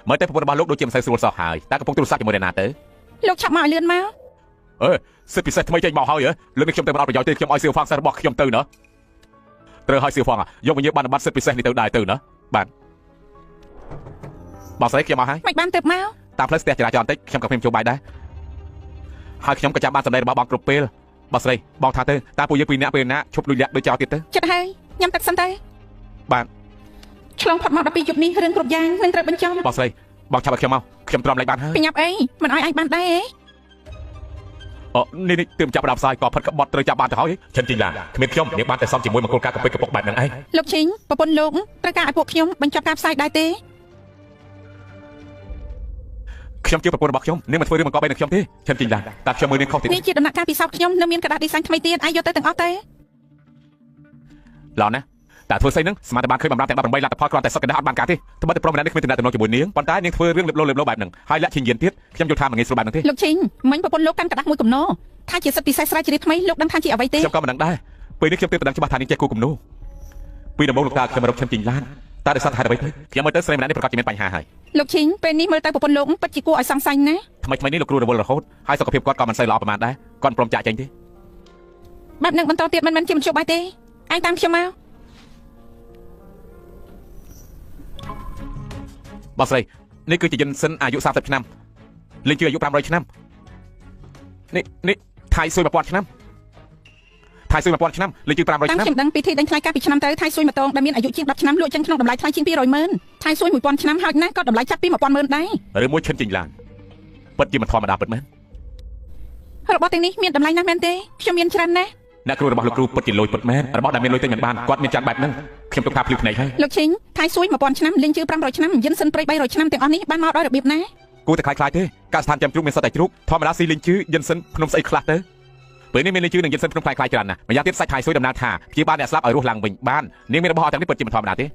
មើលទៅប្រពន្ធរបស់លោកដូចជាមិនសូវស្រួលសោះហើយតែកំពុងទូរស័ព្ទជាមួយអ្នកណាទៅលោកឆាប់មកឲ្យលឿនមកសិទ្ធិពិសេសថ្មីចេញមកហើយលើនេះខ្ញុំទៅមិនអត់ប្រយោជន៍ទេខ្ញុំឲ្យសៀវហ្វាំងសិស្សរបស់ខ្ញុំទៅណាត្រូវឲ្យសៀវហ្វាំងយកវិញ្ញាបនបត្រសិទ្ធិពិសេសនេះទៅដែរទៅណាបាទបងស្រីខ្ញុំមកហើយមិនបានទៅមកតាមផ្លូវស្ទះចរាចរណ៍បន្តិចខ្ញុំក៏ខ្ញុំចូលបាយដែរហើយខ្ញុំក៏ចាំបានសម្ដែងរបស់បងគ្រប់ពេលបងស្រីបងថាទៅតើពួកយើងពីរនាក់ពេលណាឈប់លុយលាក់ដូចចោលទៀតទៅចិត្តហើយញ៉ាំទឹកសិនទៅបាទឆ្លងផុតមកដល់ពីយប់នេះរឿងគ្រប់យ៉ាងនឹងត្រូវបញ្ចប់បងស្រីបងឆាប់ឲ្យខ្ញុំមកខ្ញុំទ្រាំលេខបានហើយបញ្ញាប់អីមិនឲ្យអាចបានដែរនេះទើបចាប់ដើមផ្សាយក៏ផិតក្បត់ត្រូវចាប់បានទៅហើយឈិនជីឡាគ្មានខ្ញុំនាងបានតែសំជាមួយមង្គលការកពិតកពុកបែបហ្នឹងឯងលោកឈិញប្រពន្ធលោកត្រូវការឲ្យពួកខ្ញុំបញ្ចប់ការផ្សាយដែរទេខ្ញុំជឿប្រពន្ធរបស់ខ្ញុំនាងមិនធ្វើរឿងបង្កប់អីនឹងខ្ញុំទេឈិនជីឡាតែខ្ញុំមើលនាងខុសទៀតនេះជាដំណាក់កាលពិសោធន៍ខ្ញុំនៅមានក្តារឌីហ្សាញថ្មីទៀតអាចយកទៅទាំងអស់ទេឡោណាតែធ្វើស្អីហ្នឹងស្មានតែបានឃើញបំរាមទាំង18លទ្ធផលគ្រាន់តែសុទ្ធកណ្ដាស់អត់បានការទេត្បិតតែប្រុសម្នាក់នេះគ្មានទំនាក់ទំនងជាមួយនាងប៉ុន្តែនាងធ្វើរឿងលេបលោបែបហ្នឹងហើយលាក់ឈិញយានទៀតខ្ញុំយល់ថាមិនងាយស្រួលបែបហ្នឹងទេលោកឈិញមិញប្រពន្ធលោកកាន់ក្តាស់មួយគំនោថាជាសិទ្ធិពិសេសស្រាវជ្រាវថ្មីលោកដឹងថាជាអ្វីទេខ្ញុំក៏មិនដឹងដែរពេលនេះខ្ញុំទើបដឹងច្បាស់ថានាងចេះគូគំនោពីដំបូងលោកតាខ្ញុំរកឈិនជីឡានតែដោយសារហេតុអ្វីទៅខ្ញុំមើលទៅស្រីម្នាក់នេះប្រកាសជាមានបញ្ហាហើយលោកឈិញពេលនេះមើលទៅប្រពន្ធលោកពិតជាគួរឲ្យសង្ស័យណាថ្មីនេះលោកគ្រូរវល់រហូតហើយសុខភាពគាត់ក៏មិនសូវល្អប្រហែលដែរគាត់ព្រមចាក់ចេញទេបែបនឹងបន្តទៀតមិនមែនជាមិនជួបបាយទេឯងតាមខ្ញុំមកបងស្រីនេះគឺជាយិនសិនអាយុ30ឆ្នាំលេងជឿអាយុ500ឆ្នាំនេះថៃស៊ុយ1000ឆ្នាំថៃស៊ុយ1000ឆ្នាំលេងជឿ500ឆ្នាំខ្ញុំដឹងពីធីដេញថ្លៃកាលពីឆ្នាំទៅថៃស៊ុយម្ដងដែលមានអាយុជាង10ឆ្នាំលក់ចឹងក្នុងតម្លៃថ្លៃជាង200ម៉ឺនថៃស៊ុយ1000ឆ្នាំហើយណាក៏តម្លៃចាប់ពី1000ម៉ឺនដែរឬមួយឈិនចេញឡានពិតជាមិនធម្មតាពិតមែនរបស់ទាំងនេះមានតម្លៃណាស់មែនទេខ្ញុំមានច្រើនណាស់អ្នកគ្រូរបស់លោកគ្រូពិតជាលុយពិតមែនរបស់ដែលមានលុយទិញមិនបានគាត់មានចាត់បែបហ្នឹងខ្ញុំទុកថាភ្លឺភ្នែកហើយលោកឈិញថៃស៊ុយ1000ឆ្នាំលេងជឿ500ឆ្នាំយិនសិនព្រៃ300ឆ្នាំទាំងអស់នេះបានមកដោយរបៀបណាគួរតែខ្លាចទេការស្ថានចាំជ្រូកមានសត្វតែជ្រូកធម្មតាស៊ីលេងជឿយិនសិនភ្នំស្អីខ្លះទៅពេលនេះមានលេងជឿនឹងយិនសិនភ្នំខ្លាយច្រើនណាស់ម្យ៉ាងទៀតសាច់ថៃស៊ុយដំណើរថាព្យាបាលអ្នកស្លាប់ឲ្យរស់ឡើងវិញបាននាងមានរបស់ទាំងនេះពិតជាមិនធម្មតាទ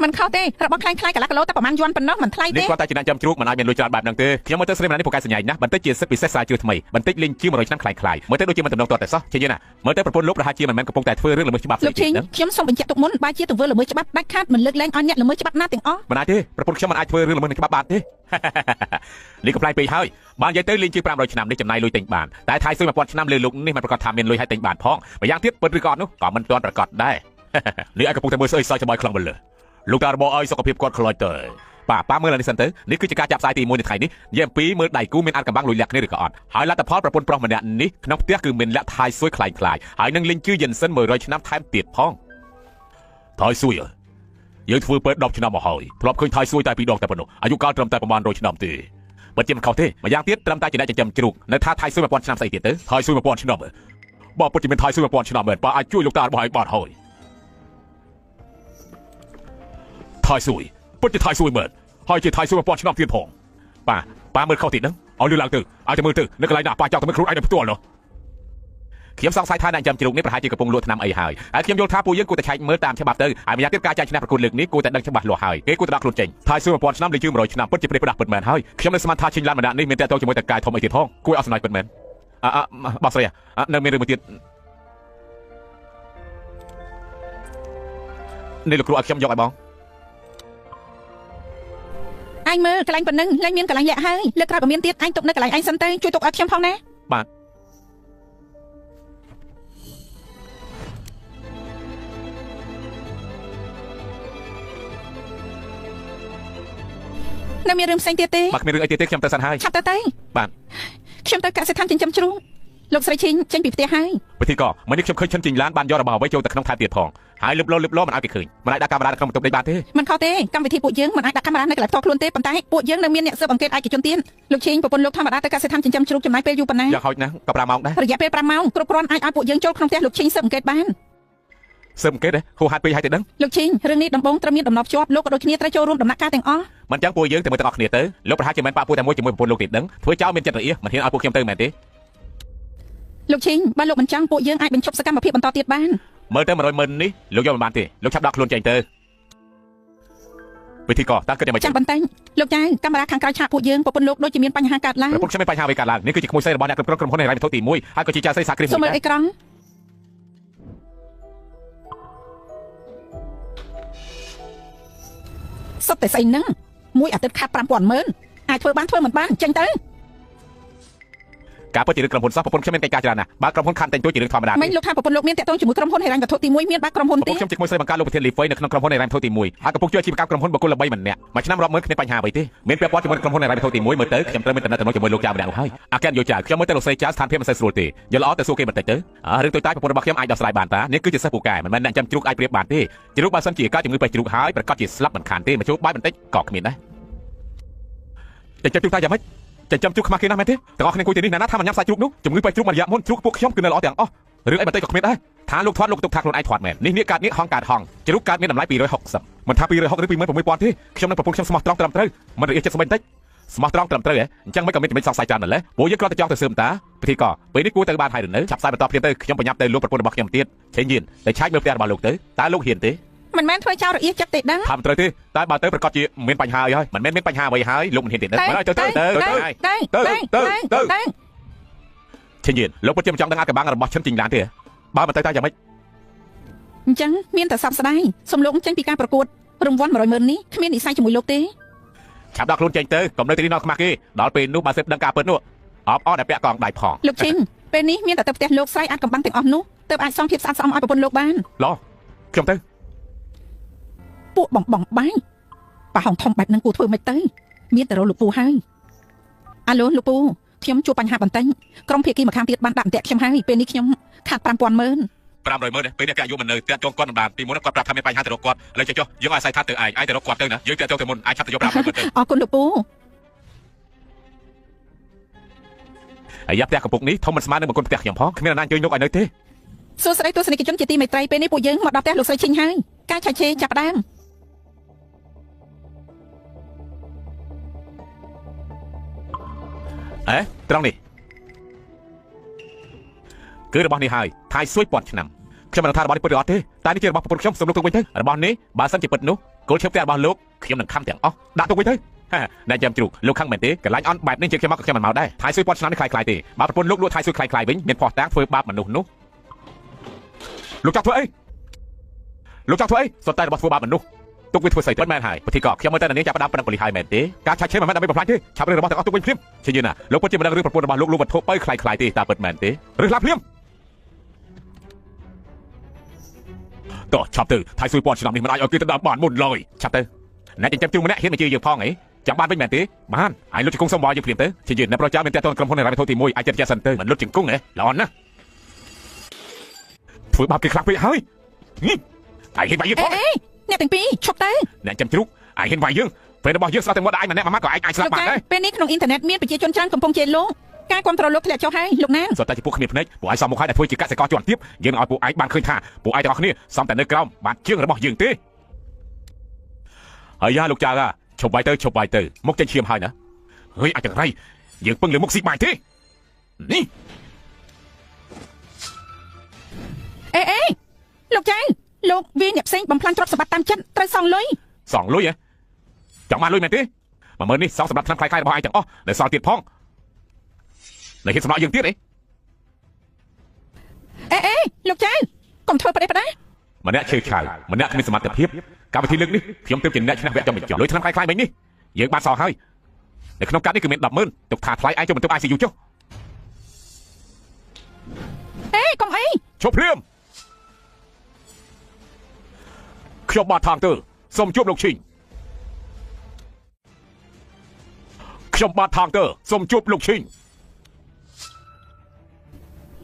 េមិនខុសទេរបស់ខ្លាំងខ្លាយកន្លះគីឡូតែប្រហែលយន់ប៉ុណ្ណោះមិនថ្លៃទេនេះគាត់តែជាអ្នកចាំជ្រូកមិនអាចមានលុយច្រើនបែបហ្នឹងទេខ្ញុំមើលទៅស្រីម្នាក់នេះពូកែសញ្ញាណាស់បន្តិចជាសិទ្ធិពិសេសស្រាវជ្រាវថ្មីបន្តិចលេងជឿ100ឆ្នាំខ្លាំងមើលទៅដូចជាមិនតំណងទាត់តែសោះជាយណាមើលទៅប្រពន្ធលោកប្រហែលជាមិនមែនកំពុងតែធ្វើរឿងល្មើសច្បាប់លោកឈិញខ្ញុំសូមបញ្ជាក់ទុកមុនបើជាទង្វើល្មើសច្បាប់ដាច់ខាតមិនលើកលែងឲ្យអ្នកល្មើសច្បាប់ណាទាំងអស់មិនអាចទេប្រពន្ធខ្ញុំមិនអាចធ្វើរឿងល្មើសនឹងច្បាប់បានទេនេះកំ pl ពេកហើយបាននិយាយទៅលេងជឿ500ឆ្នាំនេះចំណាយលុយទិញបានតែថៃស៊ុយ1000ឆ្នាំលើលោកនេះមិនប្រកាសថាមានលុយឲ្យទិញបានផងម្យ៉ាងទៀតពិតឬក៏អត់នោះក៏មិនទាន់ប្រកាសដែរនេះឯងកំពុងតែមើលស្អីសើចច្បាយខ្លាំងម្ល៉េះលោកតារបស់ឲ្យសុខភាពគាត់ខ្លោចទៅប៉ាមើលនេះសិនទៅនេះគឺជាការចាប់ផ្សាយទី1នៃថ្ងៃនេះនិយាយអំពីមើលដៃគូមានអាចកំបាំងលុយលាក់គ្នាឬក៏អត់ហើយលទ្ធផលប្រពន្ធប្រុសម្នាក់នេះក្នុងផ្ទះគឺមានលាក់ថៃស៊ុយខ្លាំងហើយនឹងលេងជឿយិនសិន100ឆ្នាំថែមទៀតផងថៃស៊ុយយើងធ្វើពេទ្យ10ឆ្នាំមកហើយធ្លាប់ឃើញថៃស៊ុយតែ2ដងតែប៉ុណ្ណោះអាយុកាលត្រឹមតែប្រហែល100ឆ្នាំទេពិតជាមិនខុសទេម្យ៉ាងទៀតត្រឹមតែជាអ្នកចិញ្ចឹមជ្រូកនៅថាថៃស៊ុយ1000ឆ្នាំស្អីទៀតទៅថៃស៊ុយ1000ឆ្នាំបើពិតជាមានថៃស៊ុយ1000ឆ្នាំមែនប៉ាអាចជួយលោកតារបស់ឯងបានហើយថៃស៊ុយពិតជាថៃស៊ុយមែនហើយជាថៃស៊ុយ1000ឆ្នាំទៀតផងប៉ាមើលខុសទៀតហ្នឹងឲ្យលឺឡើងទៅឲ្យតែមើលទៅនៅកន្លែងណាប៉ាចង់ទៅមើលខ្លួនឯងនៅផ្ទាល់នោះខ្ញុំសង្ស័យថាអ្នកចិញ្ចឹមជ្រូកនេះប្រហែលជាកំពុងលក់ថ្នាំអីហើយខ្ញុំយល់ថាពួកយើងគួរតែឆែកមើលតាមច្បាប់ទៅហើយម្យ៉ាងទៀតការចាញ់ឈ្នះប្រកួតលើកនេះគួរតែដឹងច្បាស់លាស់ហើយគេគួរតែដាក់ខ្លួនចេញថៃស៊ុយ1000ឆ្នាំលេងជឿ100ឆ្នាំពិតជាព្រេះផ្ដាស់ពិតមែនហើយខ្ញុំនៅស្មានថាឈិញឡានម្នាក់នេះមានតែតទៅជាមួយតកាយធំអីទៀតផងគួរឲ្យសំណើចពិតមែនបងស្រីនៅមានរឿងមួយទៀតនេះលោកគ្រូឲ្យខ្ញុំយកឲ្យបងអញមើលកន្លែងប៉ុណ្ណឹងលែងមានកន្លែងលាក់ហើយលើកក្រោយបើមានទៀតអញទុកនៅកន្លែងអញសិនទៅជួយទុកឲ្យខ្ញុំផងណាបាទ នៅមានរឿងផ្សេងទៀតទេ បើគ្មានរឿងអីទៀតទេខ្ញុំទៅសិនហើយ ឆាប់ទៅ បាទ ខ្ញុំទៅកសិដ្ឋានចិញ្ចឹមជ្រូកលោកស្រីឈិញចេញពីផ្ទះហើយ ពិធីករមិននេះខ្ញុំឃើញឈិនជីងឡានបានយករបស់អ្វីចូលទៅក្នុងថែបទៀតផងហើយលឹបលោមិនឲ្យគេឃើញមិនអាចដាក់កាមេរ៉ាក្នុងបន្ទប់នេះបានទេ មិនខុសទេកម្មវិធីពួកយើងមិនអាចដាក់កាមេរ៉ានៅកន្លែងផ្ទាល់ខ្លួនទេប៉ុន្តែពួកយើងនៅមានអ្នកស៊ើបអង្កេតឯកជនទៀតលោកឈិញប្រពន្ធលោកធម្មតាទៅកសិដ្ឋានចិញ្ចឹមជ្រូកចំណាយពេលយូរប៉ុណ្ណា យ៉ាងហោចណាស់ក៏5ម៉ោងដែរ រយៈពេល5ម៉ោងគ្រប់គ្រាន់អាចឲ្យពួកយើងចូលក្នុងផ្ទះលោកឈិញស៊ើបអង្កេតបាន ស៊ើបអង្កេតហូហាត់ពេកឲ្យទៅដឹង លោកឈិញរឿងនេះដំបងត្រូវមានដំណប់ជាប់លោកក៏ដូចគ្នាត្រូវចូលរួមដំណាក់កាលទាំងអស់ មិនចឹងពួកយើងទៅមើលទាំងអស់គ្នាទៅលោកប្រហែលជាមិនប៉ះពួកតែមួយជាមួយប្រពន្ធលោកទៀតដឹងធ្វើចោលមានចិត្តរអៀសមិនហ៊ានឲ្យពួកខ្ញុំទៅមែនទេ លោកឈិញបើលោកមិនចង់ពួកយើងអាចបញ្ឈប់សកម្មភាពបន្តទៀតបាន មើលទៅ100ម៉ឺននេះលោកយកមិនបានទេលោកឆាប់ដកខ្លួនចេញទៅពិធីករតើគិតយ៉ាងម៉េច ចាំបន្តិចលោកចៅកាមេរ៉ាខាងក្រៅឆាកពួកយើងប្រពន្ធលោកដូចជាមានបញ្ហាកើតឡើង ប្រពន្ធខ្ញុំមានបញ្ហាអ្វីកើតឡើងនេះគឺជាក្មួយស្រីរបស់អ្នកគ្រប់គ្រងក្រុមហ៊ុនហិរញ្ញវត្ថុទី1ហើយក៏ជាចៅស្រីសាគ្រីម សូមមើលអេក្រង់សុទ្ធតែស្អីហ្នឹងមួយអាទិត្យខាត់ 5000 ម៉ឺនអាចធ្វើបានធ្វើមិនបានចេញទៅ ការពិតជារឿងក្រុមហ៊ុនសោះប្រពន្ធខ្ញុំមានកិច្ចការច្រើនណាស់បើក្រុមហ៊ុនខានតែងទួចជារឿងធម្មតា មិនលោកថាប្រពន្ធលោកមានតាក់ទងជាមួយក្រុមហ៊ុនហិរញ្ញវត្ថុទី1មានបាក់ក្រុមហ៊ុន ប្រព ទេ ន្ធខ្ញុំជាក្មួយស្រីបង្កើតលោកប្រធានលីហ្វុយនៅក្នុងក្រុមហ៊ុនហិរញ្ញវត្ថុទី1ហើយកំពុងជួយអាជីវកម្មក្រុមហ៊ុនបុគ្គលល្បីម្នាក់មួយឆ្នាំរាប់ម៉ឺនគ្មានបញ្ហាអ្វីទេមានពាក់ព័ន្ធជាមួយក្រុមហ៊ុនហិរញ្ញវត្ថុទី1មើលទៅខ្ញុំត្រូវមានតំណែងជាមួយលោកចៅម្នាក់នោះហើយអាកានយោចៅខ្ញុំមើលទៅលោកស្រីចៅស្ថានភាពមិនសូវស្រួលទេយល់ល្អទៅសួរគេបន្តិចទៅរឿងតូចតាចប្រពន្ធរបស់ខ្ញុំអាចដោះស្រាយបានតានេះគឺជាសិស្សពូកែមិនមែនអ្នកចាំជ្រូកអាចប្រៀបបានទេជ្រូកបើសិនជាកើតជំងឺបេះជ្រូកហើយប្រកាសជាស្លាប់មិនខានទេមកជួបបាយបន្តិចក៏គ្មានដែរតែចិត្តតាយ៉ាងម៉េច ចិញ្ចឹមជ្រូកខ្មាស់គេណាស់មែនទេទាំងអស់គ្នាគួយទីនេះណាថាមិនញ៉ាំសាច់ជ្រូកនោះជំងឺបេះជ្រូកមួយរយៈមុនជ្រូកពួកខ្ញុំគឺនៅល្អទាំងអស់រឿងអីបន្តិចក៏គ្មានដែរថាលោកធាត់លោកទុកថាខ្លួនឯងធាត់មែននេះនេះកើតនេះហងកើតហងជ្រូកកើតមានតម្លៃ260មិនថា260ឬ26000ទេខ្ញុំនឹងប្រពន្ធខ្ញុំស្មោះត្រង់ត្រឹមត្រូវមិនរអៀសចិត្តស្បែកបន្តិចស្មោះត្រង់ត្រឹមត្រូវហ៎អញ្ចឹងមិនក៏មានសង្ស័យច្រើនណាស់လဲពួកយើងគ្រាន់តែចង់ទៅស៊ើបតាពិធីករពេលនេះគួរទៅបានហើយឬនៅឆាប់ផ្សាយបន្តភ្លាមទៅខ្ញុំបញ្ញាប់ទៅលោកប្រពន្ធរបស់ខ្ញុំទៀតឆេញយៀនតែឆាច់មើលផ្ទះរបស់លោកទៅតើលោកហ៊ានទេ មិនមែនធ្វើចោលរអៀសចិត្តទេដឹង ថាមិនត្រូវទេតែបើទៅប្រកាសជាមានបញ្ហាអីហើយមិនមែនមានបញ្ហាអ្វីហើយលោកមិនហ៊ានទេដឹងទៅឆេញយៀនលោកពិតជាមិនចង់ដឹងអាកបាំងរបស់ឈិនជីងឡានទេបើមិនទៅតែយ៉ាងម៉េច អញ្ចឹងមានតែសັບស្ដាយសូមលោកចេញពីការប្រកួតរង្វាន់100ម៉ឺននេះគ្មាននិស័យជាមួយលោកទេ ឆាប់ដាក់ខ្លួនចេញទៅកុំនៅទីនេះនៅខ្មាស់គេដល់ពេលនោះបើសិនដឹងការពិតនោះអបអរតែពាក់កងដៃផង លោកឈិញពេលនេះមានតែទៅផ្ទះលោកស្រីអាចកំបាំងទាំងអស់នោះទើបអាចសងភាពស្អាតស្អំឲ្យប្រពន្ធលោកបាន ឡោះខ្ញុំទៅ ពួកបងបាយប៉ះហងធំបែបហ្នឹងគួរធ្វើមិនទៅមានតែរលោកពូហើយអាឡូលោកពូខ្ញុំជួបបញ្ហាបន្តិចក្រុមភាគីម្ខាងទៀតបានដាក់អន្ទាក់ខ្ញុំហើយពេលនេះខ្ញុំខាត់ 5000 ម៉ឺន 500ម៉ឺនពេលនេះគេអាយុមិននៅតែចងគាត់ដំដានពីមុនគាត់ប្រាប់ថាមានបញ្ហាទៅរកគាត់ឥឡូវចុះយើងឲ្យអាស័យថាទៅឯងទៅរកគាត់ទៅណាយើងទៅទៅមុនអាចឆាប់ទៅយក500ម៉ឺនទៅ អរគុណលោកពូ អាយ៉ាផ្ទះកំពុកនេះធំមិនស្មើនឹងបង្គន់ផ្ទះខ្ញុំផងគ្មានអ្នកណាជួយយកឲ្យនៅទេស ួស្ដីទស្សនិកជនជាទីមេត្រីពេលនេះពួកយើងមកដល់ផ្ទះលោកស្រីឈិញហើយការឆែកឆេរចាប់ផ្ដើម ត្រង់នេះគឺរបស់នេះហើយថៃស៊ុយពាន់ឆ្នាំខ្ញុំមិនថារបស់នេះពិតឬអត់ទេតែនេះជារបស់ប្រពន្ធខ្ញុំសូមលោកទុកវិញទៅរបស់នេះបើសិនជាពិតនោះគោលឈើផ្ទះរបស់លោកខ្ញុំនឹងខំទាំងអស់ដាក់ទុកវិញទៅអ្នកចាំជ្រូកលោកខឹងមែនទេកន្លែងអន់បែបនេះជាខ្ញុំមកខ្ញុំមិនមកដែរថៃស៊ុយពាន់ឆ្នាំនេះคล้ายៗទេបើប្រពន្ធលោកលក់ថៃស៊ុយคล้ายៗវិញមានផោះតាំងធ្វើបាបមនុស្សនោះលោកចង់ធ្វើអីសុទ្ធតែរបស់ធ្វើបាបមនុស្សទុកវាធ្វើស្អីទៅមែនហើយពិធីករខ្ញុំមើលតែនាងចាប់ផ្ដើមប្រឹងប៉ូលីសហើយមែនទេការឆាច់ឆេរមិនមែនដើម្បីបំផ្លាញទេឆាប់រឿងរបស់ទាំងអស់ទុកវិញភ្លាមជាយឺណាលោកពិតជាមិនដឹងរឿងប្រពន្ធរបស់លោកលក់វត្ថុបើคล้ายៗទេតើពិតមែនទេឬឡាប់ភ្លាមតោះឆាប់ទៅថៃស៊ុយពាន់ឆ្នាំនេះមិនអាចឲ្យគេទៅដល់បានមុនឡើយឆាប់ទៅអ្នកចិញ្ចឹមជ្រូកម្នាក់ហ៊ានមកជឿយើងផងអីចាំបានវិញមែនទេបានហើយលុតជង្គង់សុំបោយើងភ្លាមទៅជាយឺអ្នកប្រចាំមានតែតក្រុមហ៊ុនហិរញ្ញវត្ថុទី1អាចចិត្តចាសិនទៅមិនលុតជង្គង់ហ៎ល្អណាស់ធ្វើបាបគេខ្លាំងពេកហើយនេះឯងហ៊ានវាយយើងផង អ្នកទាំងពីរឈប់ទៅ អ្នកចាំជ្រូកឯងហ៊ានវាយយើងពេលរបស់យើងស្លាប់ទាំងមកឯងម្នាក់មួយម៉ាត់ក៏ឯងអាចស្លាប់បានដែរ ពេលនេះក្នុងអ៊ីនធឺណិតមានប្រជាជនច្រើនកំពុងជេរលោកការគ្រប់គ្រងលោកធ្លាក់ចុះហើយលោកណាន សុទ្ធតែជាពួកគ្នាភ្នែកពួកឯងសំមុខហើយតែធ្វើជាកសិករជាន់ទាបយើងនឹងឲ្យពួកឯងបានឃើញថាពួកឯងទាំងអស់គ្នាសំតែនៅក្រោមបានជើងរបស់យើងទេហើយយ៉ាលោកចៅឈប់បាយទៅមុខចេញឈាមហើយណាហើយអាចចង្រៃយើងពឹងលើមុខស៊ីបាយទេនេះ អេលោកចៅលោកវាអ្នកផ្សេងបំផ្លាញទ្រព្យសម្បត្តិតាមចិត្តត្រូវសងលុយ សងលុយហ៎ចង់បានលុយមែនទេ10000នេះសងសម្រាប់ឆ្នាំខ្លាយៗរបស់ឯងទាំងអស់ដែលសល់ទៀតផងនៅហ៊ានសម្រាប់យើងទៀតអេលោកចៅកុំធ្វើប្រទេសប្រដា ម្នាក់ឈើឆៅម្នាក់គ្មានសមត្ថភាពកម្មវិធីលើកនេះខ្ញុំទើបជាអ្នកឈ្នះវគ្គចុងបញ្ចប់លុយឆ្នាំខ្លាយៗមិញនេះយើងបានសល់ហើយនៅក្នុងកាត់នេះគឺមាន 100000 ទុកថាថ្លៃឯងចូលបន្ទប់ ICU ចុះកុំអី ឈប់ភ្លាមខ្ញុំបាទថងទើសូមជួបលោកឈីង ខ្ញុំបាទថងទ័រសូមជួបលោកឈិញ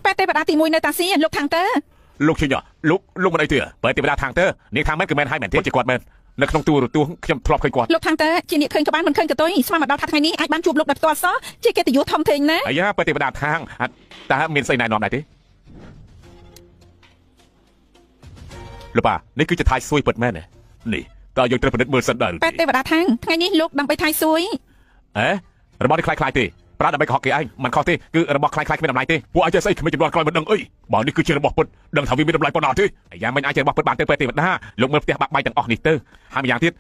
បែរទេវតាទី1នៅតាស៊ីលោកខាងទ័រ លោកឈិញលោកមិនអីទេបែរទេវតាថងទ័រនាងថាមែនគឺមែនហើយមែនទេជាគាត់មែននៅក្នុងទូរទស្សន៍ខ្ញុំធ្លាប់ឃើញគាត់ លោកខាងទ័រជាអ្នកឃើញក្បាលមិនឃើញកតុយស្មានមកដល់ថាថ្ងៃនេះអាចបានជួបលោកដោយផ្ទាល់សោះជាកិត្តិយសធំធេងណាស់ អាយ៉ាបែរទេវតាខាងតើមានស្អីណែនាំដែរទេលោកប៉ានេះគឺជាថៃស៊ួយពិតមែនទេនេះតើយើងត្រូវពិនិត្យមើលសិនដែរ បែរទេវតាខាងថ្ងៃនេះលោកដើម្បីថៃស៊ួយ របស់នេះคล้ายៗទេប្រាដើម្បីកុហកគេឯងមិនខុសទេគឺរបស់คล้ายៗគ្មានតម្លៃទេពួកអាចស្អីគ្មានចំនួនក្រោយមិនដឹងអីបើនេះគឺជារបស់ពិតដឹងថាវាមានតម្លៃប៉ុណ្ណាទេអាយ៉ាមិនអាចជារបស់ពិតបានទេបែរទេវតាលោកមើលផ្ទះបាក់បែកទាំងអស់នេះទៅហើយម្យ៉ាងទៀត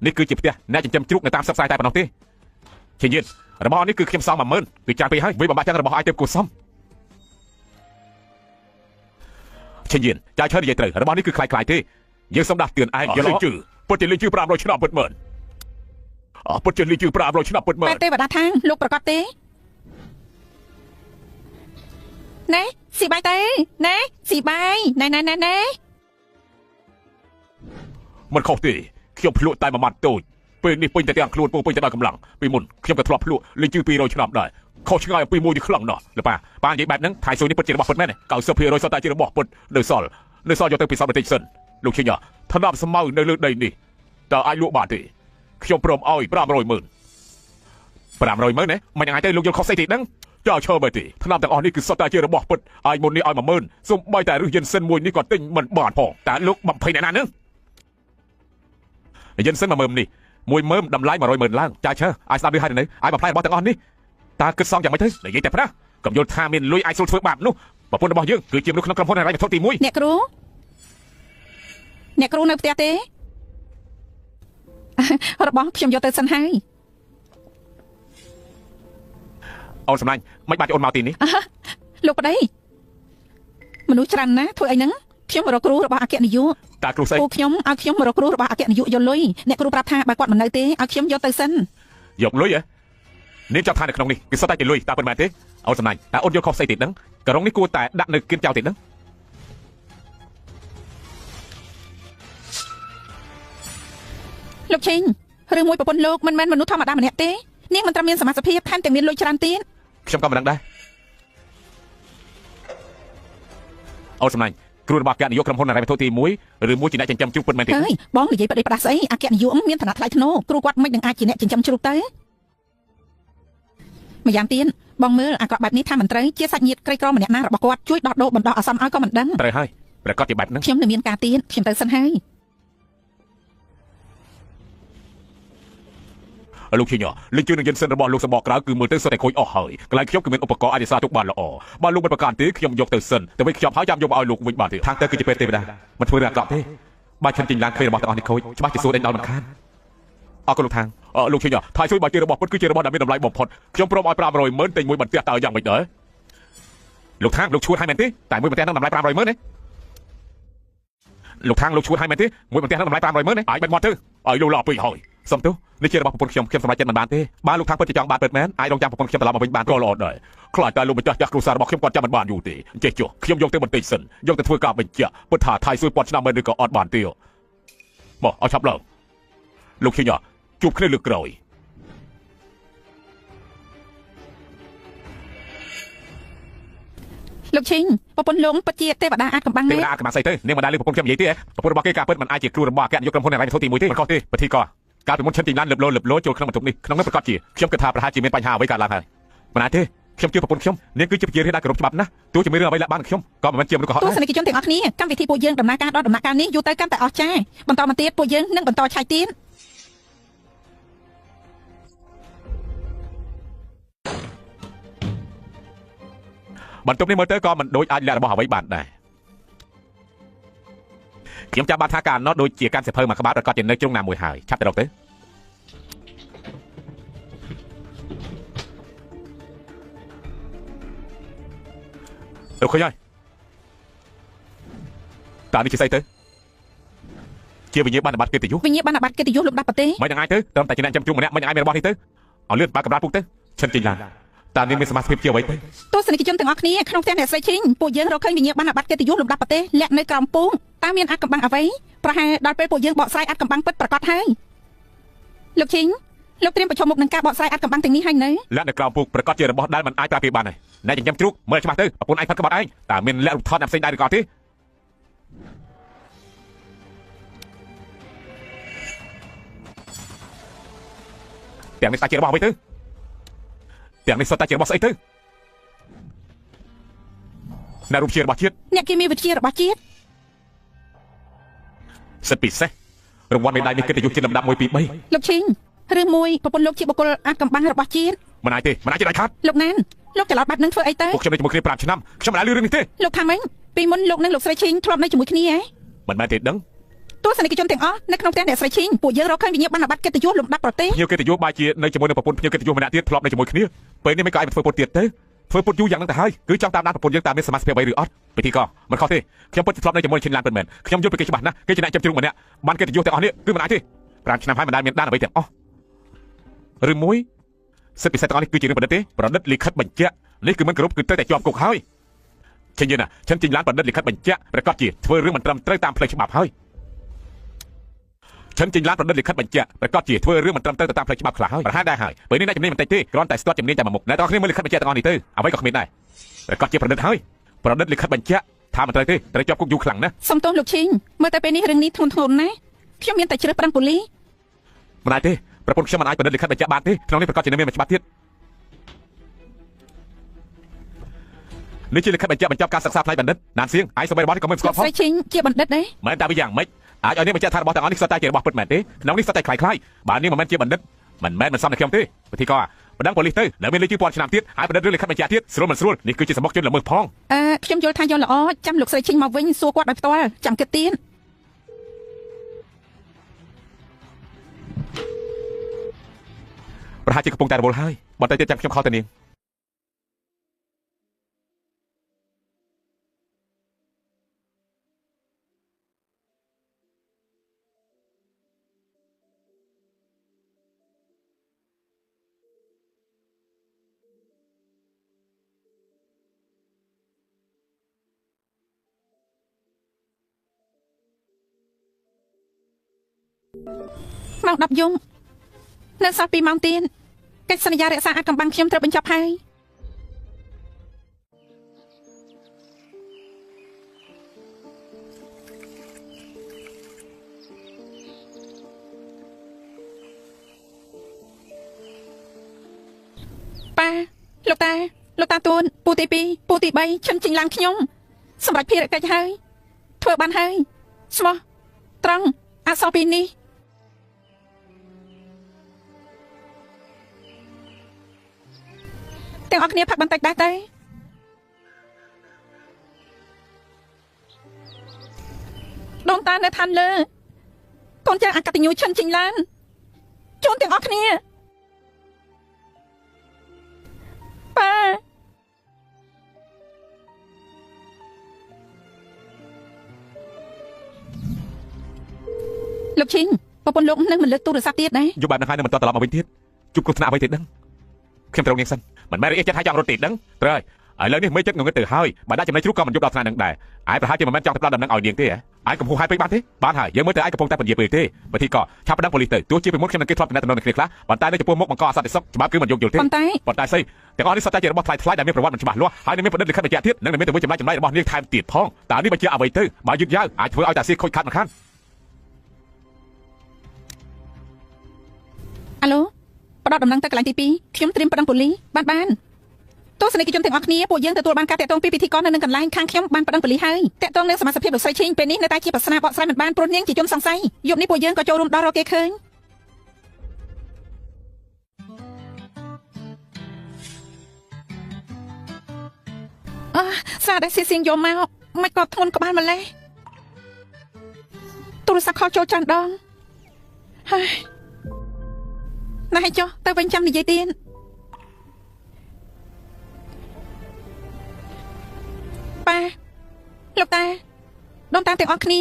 នេះគឺជាផ្ទះអ្នកចិញ្ចឹមជ្រូកនៅតាមស្រុកស្រែតែប៉ុណ្ណោះទេជាញៀនរបស់នេះគឺខ្ញុំសង 10000 គឺចាំពេកហើយវាបំបាក់ទាំងរបស់ឯងទៅគួរសមជាញៀនចាយឈើនិយាយត្រូវរបស់នេះគឺคล้ายៗទេយើងសូមដាស់តឿនឯងอย่าលេងជឿពិតជាលេងជឿ500ឆ្នាំពិតមែនពិតជាលេងជឿ500ឆ្នាំពិតមែន បែរទេវតាខាងលោកប្រកាសទេណែស៊ីបាយទេណែស៊ីបាយណែមិនខុសទេខ្ញុំភ្លក់តែមួយម៉ាត់តូចពេលនេះពេញតែទាំងខ្លួនពោពេញតែដល់កម្លាំងពីមុនខ្ញុំក៏ធ្លាប់ភ្លក់លេងជឿ200ឆ្នាំដែរខុសឆ្ងាយពីមួយនេះខ្លាំងណាស់លោកប៉ានិយាយបែបហ្នឹងថៃស៊ុយនេះពិតជារបស់ពិតមែន 90% សុទ្ធតែជារបស់ពិតនៅសល់យកទៅពិសោធន៍បន្តិចសិនលោកឈិញថ្នាំស្មៅនៅលើដីនេះតើអាចលក់បានទេខ្ញុំព្រមឲ្យ 500,000 ណាមិនយ៉ាងណាទៅលោកយល់ខុសស្អីទេដឹងចោលឈើបែបទេថ្នាំទាំងអស់នេះគឺសុទ្ធតែជារបស់ពិតឲ្យមុននេះឲ្យ 10000 សូម្បីតែរឹសយិនសិនមួយនេះក៏ទិញមិនបានផងតើលោក20អ្នកណានឹងយិនសិន 10000 នេះ 10000 តម្លៃ 100,000 ឡើងចាឈើឲ្យស្ដាប់ឮហើយនៅឲ្យបំផ្លាញរបស់ទាំងអស់នេះតើគិតសងយ៉ាងម៉េចទៅនិយាយតែប្រាស់កុំយល់ថាមានលុយអាចស្រួលធ្វើបាបនោះប្រពន្ធរបស់យើងគឺជាមនុស្សក្នុងក្រុមហ៊ុនហិរញ្ញវត្ថុទី1អ្នកគ្រូនៅផ្ទះទេរបស់ខ្ញុំយកទៅសិនហើយអូនសំឡាញ់មិនបាច់អូនមកទីនេះលោកប្តីមនុស្សច្រើនណាស់ធ្វើអីហ្នឹងខ្ញុំរកគ្រូរបស់អគ្គនាយកតើគ្រូស្អីពួកខ្ញុំឲ្យខ្ញុំរកគ្រូរបស់អគ្គនាយកយកលុយអ្នកគ្រូប្រាប់ថាបើគាត់មិននៅទេឲ្យខ្ញុំយកទៅសិនយកលុយហ៎នាងចង់ថានៅក្នុងនេះគឺសុទ្ធតែជាលុយតើពិតមែនទេអូនសំឡាញ់តើអូនយកខុសស្អីទៀតហ្នឹងក្រុងនេះគួរតែដាក់នៅគៀនចោលទៀតហ្នឹងលោកឈិញរឿងមួយប្រពន្ធលោកមិនមែនមនុស្សធម្មតាម្នាក់ទេនាងមិនត្រឹមមានសមត្ថភាពថែមទាំងមានលុយច្រើនទៀតខ្ញុំក៏មិនដឹងដែរអូនសំឡាញ់គ្រូរបស់អគ្គនាយកក្រុមហ៊ុនហិរញ្ញវត្ថុទី1ឬមួយជាអ្នកចិញ្ចឹមជ្រូកពិតមែនទេហើយបងនិយាយប្តីផ្ដាស់ស្អីអគ្គនាយកមានឋានៈថ្លៃថ្នូរគ្រូគាត់មិននឹងអាចជាអ្នកចិញ្ចឹមជ្រូកទៅម្យ៉ាងទៀតបងមើលអាក្រក់បែបនេះថាមិនត្រូវជាសាច់ញាតិក្រីក្រម្នាក់ណារបស់គាត់ជួយដោះដូរបណ្ដោះអាសន្នឲ្យក៏មិនដឹងត្រូវហើយប្រកាសជាបែបហ្នឹងខ្ញុំនឹងមានការទៀតខ្ញុំទៅសិនហើយលោកឈិញលេងជឿនឹងយិនសិនរបស់លោកសបកក្រៅគឺមើលទៅសុទ្ធតែខូចអស់ហើយកន្លែងខ្ញុំគឺមានឧបករណ៍អរិសាទុកបានល្អបើលោកមិនប្រកាសទេខ្ញុំយកទៅសិនតែវិញខ្ញុំហើយចាំយកមកឲ្យលោកវិញបានទេខាងទៅគឺជាពេលទេវតាមិនធ្វើរឿងអាក្រក់ទេបើខ្ញុំចេញឡើងឃើញរបស់ទាំងអស់នេះខូចច្បាស់ជាសួរដេញដល់មិនខានអរគុណលោកខាងលោកឈិញថៃជួយបើជារបស់ពិតគឺជារបស់ដែលមានតម្លៃបំផុតខ្ញុំព្រមឲ្យ 500,000 ទិញមួយបន្ទះតើយ៉ាងម៉េចដែរលោកខាងលោកឈួតឲ្យមែនទេតែមួយបន្ទះនឹងតម្លៃ 500,000 ទេលោកខាងលោកឈួតឲ្យមែនទេមួយបន្ទះនឹងតម្លៃ 500,000 ទេអាចបាត់មកទៅឲ្យលោកឡោពេកហើយសំទោសនេះជារបស់ប្រពន្ធខ្ញុំសម្រេចចិត្តមិនបានទេបើលោកខាងពិតជាចង់បានពិតមែនអាចរងចាំប្រពន្ធខ្ញុំត្រឡប់មកវិញបានក៏ល្អដែរខ្លាចតែលោកម្ចាស់គ្រួសាររបស់ខ្ញុំគាត់ចាំមិនបានយូរទេចេះចុះខ្ញុំយកទៅបន្តិចសិនយកទៅធ្វើការបញ្ជាក់ពិតថាថៃស៊ុយពាត់ឆ្នាំមែនឬក៏អត់បានទេមកឲ្យឆាប់ឡើងលោកឈិញជួបគ្នាលើកក្រោយលោកឈិញប្រពន្ធលោកពិតជាទេវតាអាចកំបាំងទេវតាអាចកំបាំងស្អីទៅនាងមិនដែលលើប្រពន្ធខ្ញុំនិយាយទេប្រពន្ធរបស់គេការពិតមិនអាចជាគ្រូរបស់អគ្គនាយកក្រុមហ៊ុនហិរញ្ញវត្ថុទី1ទេមិនខុសទេពិធីក៏កាលពីមុនខ្ញុំចេញឡានលឹបលោចូលក្នុងបន្ទប់នេះក្នុងនោះប្រកាសជាខ្ញុំគិតថាប្រហែលជាមានបញ្ហាអ្វីកើតឡើងហើយមិនណាទេខ្ញុំជឿប្រពន្ធខ្ញុំនាងគឺជាជារៀនដែលគោរពច្បាប់ណាស់ទោះជាមានរឿងអ្វីលាក់បានខ្ញុំក៏មិនមែនជាមនុស្សកុហកដែរទស្សនិកជនទាំងអស់គ្នាកម្មវិធីពួកយើងដំណើរការដល់ដំណាក់កាលនេះយូរទៅកាន់តែអស្ចារ្យបន្តមកទៀតពួកយើងនឹងបន្តឆែកទៀតបន្ទប់នេះមើលទៅក៏មិនដូចអាចលាក់របស់អ្វីបានដែរខ្ញុំចាំបានថាការណត់ដូចជាកាន់សៀវភៅមួយក្បាលប្រកាសជានៅជ្រុងណាមួយហើយឆាប់ទៅរកទៅលោកឃើញហើយតើនេះជាស្អីទៅជាវិញ្ញាបនបត្រកិត្តិយសវិញ្ញាបនបត្រកិត្តិយសលោកដាប់ប្រទេសមិនយ៉ាងណាទៅត្រឹមតែជាអ្នកចាំជួបម្នាក់មិនយ៉ាងណាមានរបស់នេះទៅឲ្យលឿនបើកម្រាលពុកទៅឈិនចេញឡានតើនាងមានសមាជិកជាអ្វីទៅទស្សនិកជនទាំងអស់គ្នាក្នុងផ្ទះអ្នកស្រីឈិញពួកយើងរកឃើញវិញ្ញាបនបត្រកិត្តិយសលោកដាប់ប្រទេសលាក់នៅក្រោមពូកតើមានអាចកំបាំងអ្វីប្រហែលដល់ពេលពួកយើងបកស្រាយអាចកំបាំងពិតប្រាកដហើយលោកឈិញ លោកត្រៀមប្រឈមមុខនឹងការបកស្រាយអាចកំបាំងទាំងនេះហើយនៅ លក្ខណៈក្រោមពុកប្រកាសជារបស់ដែលមិនអាចប្រើពីបានហើយអ្នកចិញ្ចឹមជ្រូកមើលច្បាស់ទៅប្រពន្ធឯងផាត់ក្បត់ឯងតើមានលក្ខរូបថតអ្នកផ្សេងដែរឬក៏ទេទាំងនេះតាជារបស់អ្វីទៅទាំងនេះសុទ្ធតែជារបស់ស្អីទៅអ្នករូបជារបស់ជាតិ អ្នកគីមីវិទ្យារបស់ជាតិ សិទ្ធិពិសេសរង្វាន់មេដាយនេះកិត្តិយសជាលំដាប់1 2 3 លោកឈីងឬមួយប្រពន្ធលោកជាបុគ្គលអាចកំបាំងរបស់ជាតិ មិនអាចទេមិនអាចជាដាច់ខាត លោកណានលោកច្រឡោតបាត់នឹងធ្វើអីទៅ ពួកខ្ញុំនៅជាមួយគ្នា5ឆ្នាំខ្ញុំមិនដែលឮរឿងនេះទេ លោកថាម៉េចពីមុនលោកនិងលោកស្រីឈីងធ្លាប់នៅជាមួយគ្នាហ៎ មិនមែនទេដឹង ទស្សនិកជនទាំងអស់នៅក្នុងផ្ទះអ្នកស្រីឈីងពួកយើងរកឃើញវិញ្ញាបនបត្រកិត្តិយសលំដាប់ប្រទេស ភ្ញៀវកិត្តិយសបែរជានៅជាមួយនឹងប្រពន្ធភ្ញៀវកិត្តិយសម្នាក់ទៀតធ្លាប់នៅជាមួយគ្នាពេលនេះមិនក៏អាចធ្វើពុតទៀតទៅធ្វើពុតយូរយ៉ាងហ្នឹងទៅហើយគឺចង់តាមដានប្រពន្ធយើងតាមមានសមាជិកអ្វីឬអត់ពិធីក៏មិនខុសទេខ្ញុំពិតជាធ្លាប់នៅជាមួយឈិនឡានពិតមែនខ្ញុំយល់ពីគេច្បាស់ណាស់គេជាអ្នកចាប់ជ្រូកម្នាក់បានកិត្តិយសទាំងអស់នេះគឺមិនអាចទេ5ឆ្នាំហើយមិនដែលមានដានអ្វីទាំងអស់ឬមួយសិទ្ធិពិសេសទាំងអស់នេះគឺជារឿងប្រឌិតទេប្រឌិតលិខិតបញ្ជាក់នេះគឺមិនគោរពគឺត្រូវតែជាប់គុកហើយឈិនយល់ណាឈិនជីងឡានប្រឌិតលិខិតបញ្ជាក់ប្រកាសជាធ្វើរឿងមិនត្រឹមត្រូវតាមផ្លូវច្បាប់ហើយឈិនជីងឡានប្រឌិតលិខិតបញ្ជាក់ប្រកាសជាធ្វើរឿងមិនត្រឹមត្រូវតាមផ្លូវច្បាប់ខ្លះហើយប្រហែលដែរហើយពេលនេះអ្នកជំនាញបន្តិចទេគ្រាន់តែស្ទាត់ជំនាញតែមួយមុខអ្នកទាំងអស់គ្នាមើលលិខិតបញ្ជាក់ទាំងអស់នេះទៅអ្វីក៏គ្មានដែរប្រកាសជាប្រឌិតហើយប្រឌិតលិខិតបញ្ជាក់ថាមិនត្រូវទេត្រូវជាប់គុកយូរខ្លាំងណាស់ សុំទោសលោកឈីងមើលតែពេលនេះរឿងនេះធ្ងន់ធ្ងរណាស់ខ្ញុំមានតែជ្រើសប្រឹងប៉ូលីស មិនអាចទេប្រពន្ធខ្ញុំមិនអាចប្រឌិតលិខិតបញ្ជាក់បានទេក្នុងនេះប្រកាសជានៅមានច្បាប់ទៀតនេះជាលិខិតបញ្ជាក់បញ្ចប់ការសិក្សាផ្នែកបណ្ឌិតណានសៀងឯងសូម្បីរបស់នេះក៏មិនស្គាល់ផង ស្រីឈីងជាបណ្ឌិតដែរ មិនតែវាយ៉ាងម៉េចអាចឲ្យនេះបញ្ជាក់ថារបស់ទាំងអស់នេះសុទ្ធតែជារបស់ពិតមែនទេក្នុងនេះសុទ្ធតែคล้ายៗបើនេះមិនមែនជាបណ្ឌិតមិនមែនមិនសមនឹងខ្ញុំទេពិធីក៏បណ្ដឹងប៉ូលីសទៅនៅមានលេខជឿពាន់ឆ្នាំទៀតហើយបណ្ឌិតរឿងលិខិតបញ្ជាក់ទៀតស្រួលមិនស្រួលនេះគឺជាសំបុកជនល្មើសផង ខ្ញុំយល់ថាយល់ល្អចាំលោកស្រីឈីងមកវិញសួរគាត់ដោយផ្ទាល់ចាំគិតទៀត ប្រហែលជាកំពុងតែរវល់ហើយបន្តិចទៀតចាំខ្ញុំខលទៅនាងម៉ោង 10 យប់នៅសល់ 2 ម៉ោងទៀតកិច្ចសន្យារក្សាអាចកំបាំងខ្ញុំត្រូវបញ្ចប់ហើយប៉ាលោកតាទួនពូទី 2 ពូទី 3 ឈិនជីងឡើងខ្ញុំសម្រាប់ភារកិច្ចហើយធ្វើបានហើយស្មោះត្រង់អសរពីនេះទាំងអស់គ្នាផឹកបន្តិចដែរទៅដូនតានៅឋានលើកូនចៅអកតញ្ញូឈិនជីងឡានជូនទាំងអស់គ្នាប៉ាលោកឈីងប្រពន្ធលោកនឹងមិនលើកទូរស័ព្ទទៀតណា យប់បែបហ្នឹងហើយនឹងមិនតត្រឡប់មកវិញទៀតជួបគ្រោះថ្នាក់អ្វីទេដឹងខ្ញុំត្រូវនាងសិនមិនមែនរអៀចិត្តហើយចង់រត់ទេដឹងត្រូវហើយឥឡូវនេះមេចិត្តងងឹតទៅហើយបើដាក់ចំណៃជ្រូកក៏មិនយប់ដល់ថ្នាក់ហ្នឹងដែរឯងប្រហែលជាមិនមែនចង់ទៅផ្ដល់ដំណឹងឲ្យនាងទេឯងកំពុងហើយពេកបានទេបានហើយយើងមើលទៅឯងកំពុងតែពន្យាពេកទេបើទីក៏ឆាប់ប្តឹងប៉ូលីសទៅទោះជាពីមុនខ្ញុំនឹងគេធ្លាប់តំណែងនឹងគ្នាខ្លះប៉ុន្តែនៅចំពោះមុខបង្កអសន្តិសុខច្បាប់គឺមិនយោគយល់ទេប៉ុន្តែស្អីទាំងអស់នេះសុទ្ធតែជារបស់ថ្លៃដែលមានប្រវត្តិមិនច្បាស់លាស់ហើយនឹងមានប្រឌិតលិខិតបញ្ជាក់ទៀតនិងមានទៅមួយចម្លែករបស់នាងថែមទៀតផងតើនេះបញ្ជាក់អ្វីទៅបើយឺតយ៉ាវអាចធ្វើឲ្យតាសៀខូចខាត់មិនខាន អាឡូផ្ដល់ដំណឹងទៅកន្លែងទី 2 ខ្ញុំត្រៀមប្តឹងប៉ូលីសបានទស្សនិកជនទាំងអស់គ្នាពួកយើងទទួលបានការតាក់ទងពីពិធីករនៅនឹងកន្លែងខាងខ្ញុំបានប្តឹងប៉ូលីសហើយតាក់ទងនឹងសមាជិកលោកស្រីឈីងពេលនេះនៅតែជាប្រស្នាបកស្រាយមិនបានព្រោះនាងជាជនសង្ស័យយប់នេះពួកយើងក៏ចូលរួមដល់រកគេឃើញសារដែលសៀងយកមកមិនក៏ធ្ងន់ក្បាលម្លេះទូរស័ព្ទខលចូលច្រើនដងហើយណែចុះទៅវិញចាំនិយាយទៀតប៉ាលោកតាដូនតាទាំងអស់គ្នា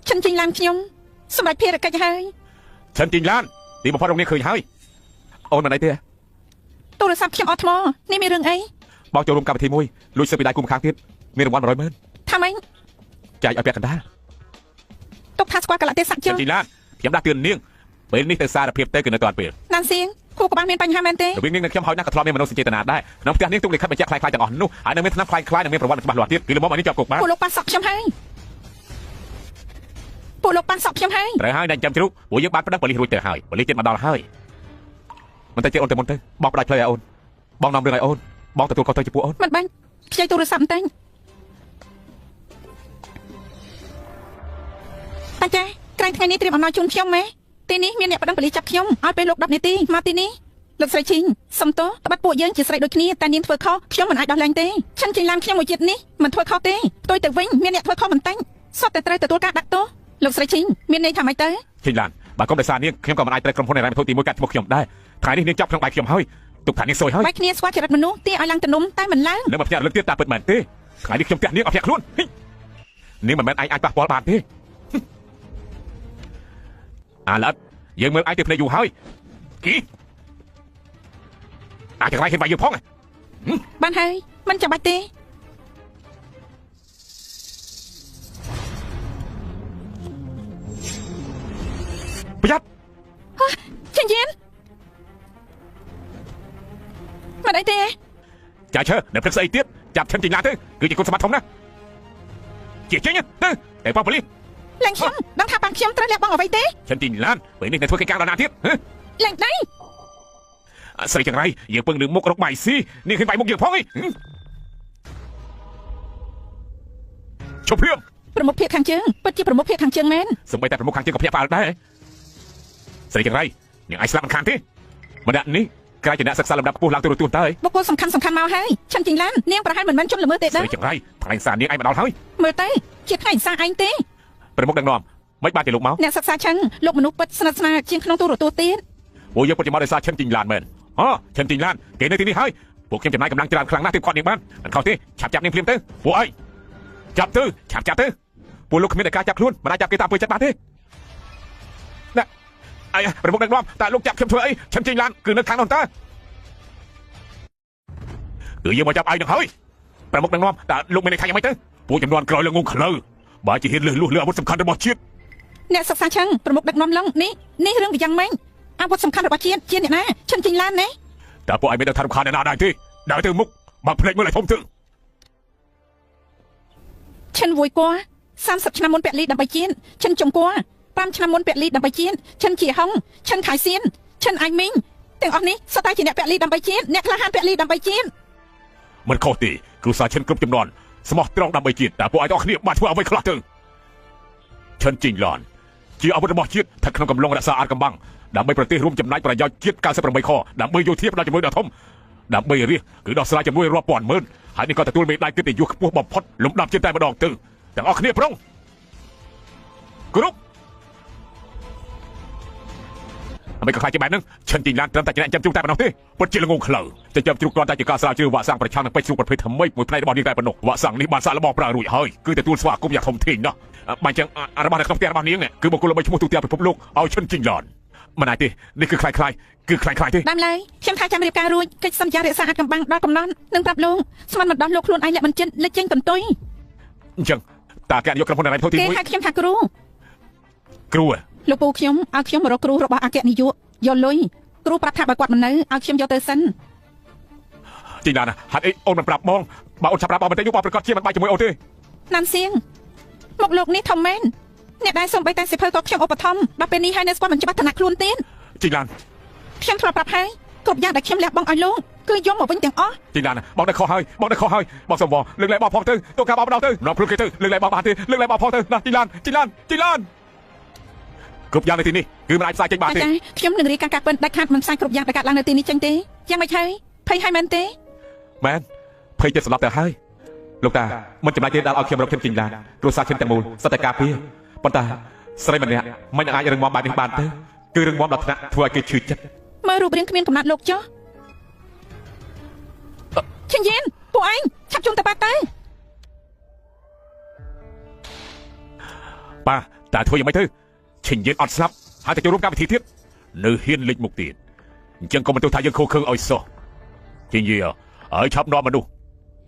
ឈិនជីងឡានខ្ញុំសម្រាប់ភារកិច្ចហើយឈិនជីងឡានទីបំផុតរកនាងឃើញហើយអូនមិនអីទេទូរស័ព្ទខ្ញុំអត់ថ្មនេះមានរឿងអីបងចូលរួមកម្មវិធីមួយលួចសិបពីដៃគូម្ខាងទៀតមានរង្វាន់ 100,000 ថាម៉េចចែកឲ្យពាក់កណ្ដាល ទុកថាស្គាល់កលៈទេសៈចុះជីងឡានខ្ញុំដាស់តឿននាង ពេលនេះទៅសារភាពទៅគឺនៅតាន់ពេល ណានសៀងគូក្បាលមានបញ្ហាមែនទេ វិញនាងខ្ញុំហើយណាស់ក៏ធ្លាប់មានមនោសញ្ចេតនាដែរក្នុងផ្ទះនាងទុកលិខិតបញ្ជាក់ខ្លាំងៗទាំងអស់នោះហើយនៅមានថ្នាំខ្លាំងៗនិងមានប្រវត្តិច្បាស់លាស់ទៀតគឺលំមកនេះជាប់គុកបាន ពួកលោកប៉ាសក់ខ្ញុំហើយពួកលោកប៉ាសក់ខ្ញុំហើយ ត្រូវហើយអ្នកចាំជ្រូកពួកយើងបានប្តឹងប៉ូលីសរួចទៅហើយប៉ូលីសទៀតមកដល់ហើយមិនតែជាអូនទៅមុនទៅបងផ្ដាច់ផ្លូវឲ្យអូនបងនាំរឿងឲ្យអូនបងទទួលខុសត្រូវចំពោះអូន មិនបាញ់ខ្ចីទូរស័ព្ទបន្តិចតាចាក្រែងថ្ងៃនេះត្រៀមអំណោយជូនខ្ញុំម៉េទីនេះមានអ្នកប្តឹងប៉ូលីសចាប់ខ្ញុំឲ្យពេលលោក10នាទីមកទីនេះលោកស្រីឈីងសុំទោសត្បិតពួកយើងជាស្រីដូចគ្នាតែនាងធ្វើខុសខ្ញុំមិនអាចដោះលែងទេឈិនចេញឡានខ្ញុំមួយជាតិនេះមិនធ្វើខុសទេផ្ទុយទៅវិញមានអ្នកធ្វើខុសបន្តិចសុទ្ធតែត្រូវទទួលការដាក់ទោសលោកស្រីឈីងមានន័យថាម៉េចទៅ ចេញឡានបើកុំដោយសារនាងខ្ញុំក៏មិនអាចត្រូវក្រុមហ៊ុននៃរ៉ាមធូទី1កាត់ឈ្មោះខ្ញុំដែរថ្ងៃនេះនាងចាប់ក្នុងដៃខ្ញុំហើយទុកថានាងសួយហើយ បែកគ្នាស្គាល់ចរិតមនុស្សទីឲ្យឡើងទំនុំតែមិនឡើង នៅមកផ្ទះរលឹកទៀតតាពិតមែនទេថ្ងៃនេះខ្ញុំផ្ទះនាងអត់ភ្ញាក់ខ្លួននាងមិនមែនឯងអាចប៉ះពាល់បានទេអាឡិតយើងមើលឯងទៅភ្នែកយូរហើយគីអាចចង្រៃហ៊ានបាយយើងផង បានហើយមិនចាំបាច់ទេ ប្រយ័ត្ន ចិនយៀនមិនអីទេ ចាឈើនៅព្រឹកស្អីទៀតចាប់ឈិនចេញឡានទៅគឺជាគុណសម្បត្តិធំណាស់ជាចេញទៅតែប៉ប៉ូលីស ឡើងខ្ញុំដឹងថាបានខ្ញុំត្រូវលះបង់អ្វីទេ ឈិនចេញឡានពេលនេះនៅធ្វើកិច្ចការដល់ណាទៀត ឡើងដៃ ស្រីចង្រៃយើងពឹងនឹងមុខរកបាយស៊ីនាងឃើញបាយមុខយើងផងអីជប់ព្រាម ប្រមុខភាពខាងជើងពិតជាប្រមុខភាពខាងជើងមែន សម្បីតែប្រមុខខាងជើងក៏ភ្ញាក់ផ្អើលដែរស្រីចង្រៃនាងអាចស្លាប់មិនខានទេម្នាក់នេះក្រៅជាអ្នកសិក្សាលំដាប់ខ្ពស់ឡើងទៅទទួលទៅហើយ បុគ្គលសំខាន់មកហើយឈិនជីងឡាននាងប្រហែលមិនមែនជនល្មើសទេ ស្ ដឹង រីចង្រៃថ្លែងសារនាងឯងមកដល់ហើយ មើលទៅជាថ្ងៃសារឯងទេ ប្រមុខដឹកនាំមិនបានទេលោកមក អ្នកសិក្សាឈិនលោកមនុស្សពិតស្និទ្ធស្នាលជាងក្នុងទូរទស្សន៍ទៀត ពួកយើងពិតជាមកដោយសារឈិនជីងឡានមែនអូឈិនជីងឡានគេនៅទីនេះហើយពួកខ្ញុំចំណាយកម្លាំងច្រើនខ្លាំងណាស់ទើបគាត់នាងបានមិនខុសទេឆាប់ចាប់នាងភ្លាមទៅពួកអីចាប់ទៅឆាប់ចាប់ទៅពួកលោកគ្មានតែការចាប់ខ្លួនមិនអាចចាប់គេតាមពើចិត្តបានទេណាអាយប្រមុខដឹកនាំតើលោកចាប់ខ្ញុំធ្វើអីឈិនជីងឡានគឺនៅខាងនោះតើគឺយើងមកចាប់ឯងនឹងហើយប្រមុខដឹកនាំតើលោកមានន័យថាយ៉ាងម៉េចទៅពួកចំនួនក្រោយលើងងខ្លៅបើជាហ៊ានលឺលួសលើអាវុធសំខាន់របស់ជាតិ អ្នកសិក្សាឈិនប្រមុខដឹកនាំឡើងនេះរឿងវាយ៉ាងម៉េចអាវុធសំខាន់របស់ជាតិជាអ្នកណាឈិនជីងឡានណា តើពួកឯងមានតែថារំខានអ្នកណាដែរទេដើរទៅមុខបើភ្លេចមើលឲ្យធំទៅ ឈិនវួយគួរ30ឆ្នាំមុនពលីដើម្បីជាតិឈិនចំគួរ5ឆ្នាំមុនពលីដើម្បីជាតិឈិនជាហុងឈិនខៃសៀនឈិនអាយមីងទាំងអស់នេះសុទ្ធតែជាអ្នកពលីដើម្បីជាតិអ្នកក្លាហានពលីដើម្បីជាតិ មិនខុសទេគ្រូសាឈិនគ្រប់ចំនួនស្មោះត្រង់ដើម្បីជាតិតែពួកឯងទាំងអស់គ្នាបានធ្វើអ្វីខ្លះទៅឈិនជីងឡានជាអាវុធរបស់ជាតិស្ថិតក្នុងកំឡុងរក្សាអាថ៌កំបាំងដើម្បីប្រទេសរួមចំណាយប្រយោជន៍ជាតិ98ខដើម្បីយោធាផ្ដល់ជំនួយដល់ធំដើម្បីរាជគឺដោះស្រាយជំនួយរាប់ពាន់ម៉ឺនហើយនេះក៏ទទួលមេដាយកិត្តិយសខ្ពស់បំផុតលំដាប់ជាតិតែម្ដងទៅទាំងអស់គ្នាប្រុងគ្រប់អ្វីក៏ខ្លាចជាបែបហ្នឹងឈិនជីងឡានត្រឹមតែជាអ្នកចាំជួងតែប៉ុណ្ណោះទេពិតជាល្ងងខ្លៅតែចាំជួងគ្រាន់តែជាការស្រាវជ្រាវវាក់សាំងប្រឆាំងនឹងពេជ្រជ្រូកប្រភេទថ្មីមួយផ្នែករបស់នាងតែប៉ុណ្ណោះវាក់សាំងនេះបានសាកល្បងប្រើរួចហើយគឺទទួលស្វាគមន៍យ៉ាងធំធេងណាស់បានចឹងរបស់នៅក្នុងផ្ទះរបស់នាងគឺបុគ្គលល្បីឈ្មោះទូទាំងពិភពលោកឲ្យឈិនជីងឡានមិនអាចទេនេះគឺខ្លាយគឺខ្លាយទេ តាមឡើយខ្ញុំថាចាំរៀបការរួចកិច្ចសន្យារក្សាអាថ៌កំបាំងដល់កំណត់នឹងប្រាប់លោកស្មានមិនដោះលោកខ្លួនឯងលាក់មិនចិត្តលេចចេញកន្ទុយ អញ្ចឹងតើគេយកក្រុមហ៊ុនរ៉ៃធូទី គេ 1 ហៅខ្ញុំថាគ្រូ គ្រូ លោកពូខ្ញុំឲ្យខ្ញុំមករកគ្រូរបស់អគ្គនាយកយកលុយគ្រូប្រាប់ថាបើគាត់មិននៅឲ្យខ្ញុំយកទៅសិន ជីងឡានហេតុអីអូនមិនប្រាប់បងបើអូនឆាប់ប្រាប់បងបន្តិចយកបងប្រកាសជាមិនបាយជាមួយអូនទេ ណានសៀងមកលោកនេះធំមែនអ្នកដែលសំបីតែសិភើក៏ខ្ញុំឧបត្ថម្ភដល់ពេលនេះហើយនៅស្គាល់មិនច្បាស់ឋានៈខ្លួនទៀត ជីងឡាន ខ្ញុំធ្លាប់ប្រាប់ហើយគ្រប់យ៉ាងដែលខ្ញុំលះបង់ឲ្យលោកគឺយកមកវិញទាំងអស់ ជីងឡានបងនៅខុសហើយបងសុំបងលើកលែងបងផងទៅទូការបងម្ដងទៅនាំខ្លួនគេទៅលើកលែងបងបានទេលើកលែងបងផងទៅណាជីងឡានគ្រប់យ៉ាងនៅទីនេះគឺមិនអាចផ្សាយចេញបានទេ ចាខ្ញុំនឹងរាយការណ៍ការពិតដាច់ខាតមិនផ្សាយគ្រប់យ៉ាងដែលកើតឡើងនៅទីនេះចេញទេយ៉ាងម៉េចហើយភ័យហើយមែនទេ មែនភ័យចិត្តស្លាប់ទៅហើយលោកតាមិនចំណាយទេដល់ឲ្យខ្ញុំរកខ្ញុំជីងឡានគ្រួសារខ្ញុំទាំងមូលសត្វតែការពារប៉ុន្តែស្រីម្នាក់មិនអាចរឹងមាំបែបនេះបានទេគឺរឹងមាំដល់ថ្នាក់ធ្វើឲ្យគេឈឺចិត្ត មើលរូបរាងគ្មានកំណត់លោកចុះឈិនយៀនពួកឯងឆាប់ជុំទៅបាត់ទៅ ប៉ាតែធ្វើយ៉ាងម៉េចទៅឈិនយៀនអត់ស្លាប់ហើយទៅចូលរួមកម្មវិធីទៀតនៅហ៊ានលេចមុខទៀតអញ្ចឹងក៏មិនទោសថាយើងខុសខើឲ្យសោះឈិនយៀនឲ្យឆាប់នាំមនុស្ស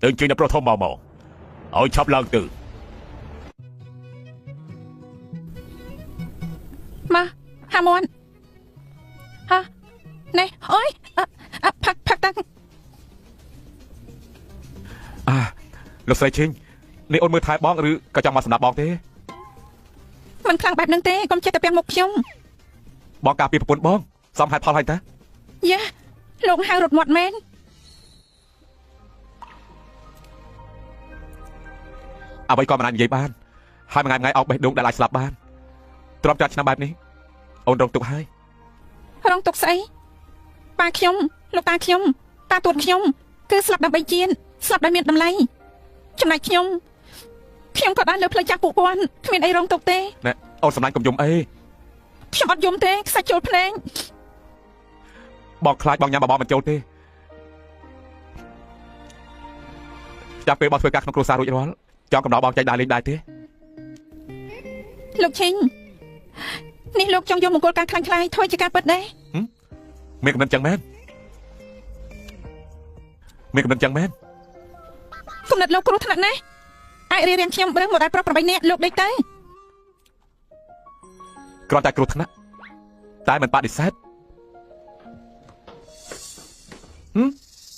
ទៅជិះនៅប្រធមមកឲ្យឆាប់ឡើងទៅ មកហាមន់ លោកស្រីឈិញនេះអូនមើលថែបងឬក៏ចង់មកសម្ដាប់បងទេ មិនខ្លាំងបែបហ្នឹងទេកុំចេះតែពាំងមុខខ្ញុំ បងការពីប្រពន្ធបងសំហេតុផលហើយតា យ៉ាលោកហៅរត់មាត់មែន អ្វីក៏មិនអាចនិយាយបានហើយមួយថ្ងៃអោបបេះដូងដែលអាចស្លាប់បានទ្រាំចាត់ឆ្នាំបែបនេះអូនរងទុកហើយ រងទុកស្អីប៉ាខ្ញុំលោកតាខ្ញុំតាទួតខ្ញុំគឺស្លាប់ដើម្បីជៀនស្លាប់ដោយមានតម្លៃចំណែកខ្ញុំក៏បានលើផ្លូវចាស់ពួកគាត់គ្មានអីរងទុកទេ ណែអូនសម្លាញ់កុំយំអី ខ្ញុំអត់យំទេខ្សាច់ចូលភ្នែក បងខ្លាចបងញ៉ាំបបរមិនចូលទេចាប់ពេលបងធ្វើការក្នុងគ្រួសាររួចរាល់ចង់កំដៅបងចែកដើរលេងដែរទេ លោកឈិញនេះលោកចង់យកមង្គលការខ្លាំងខ្លាយធ្វើជាការពិតដែរ មានកំណត់ចឹងមែនមានកំណត់ចឹងមែន គំនិតលោកគ្រោះថ្នាក់ណាស់អាចរៀបរៀងខ្ញុំរើសមកដល់ប្រុស8នាក់លោកដេកទៅ គ្រាន់តែគ្រោះថ្នាក់តែមិនបដិសេធ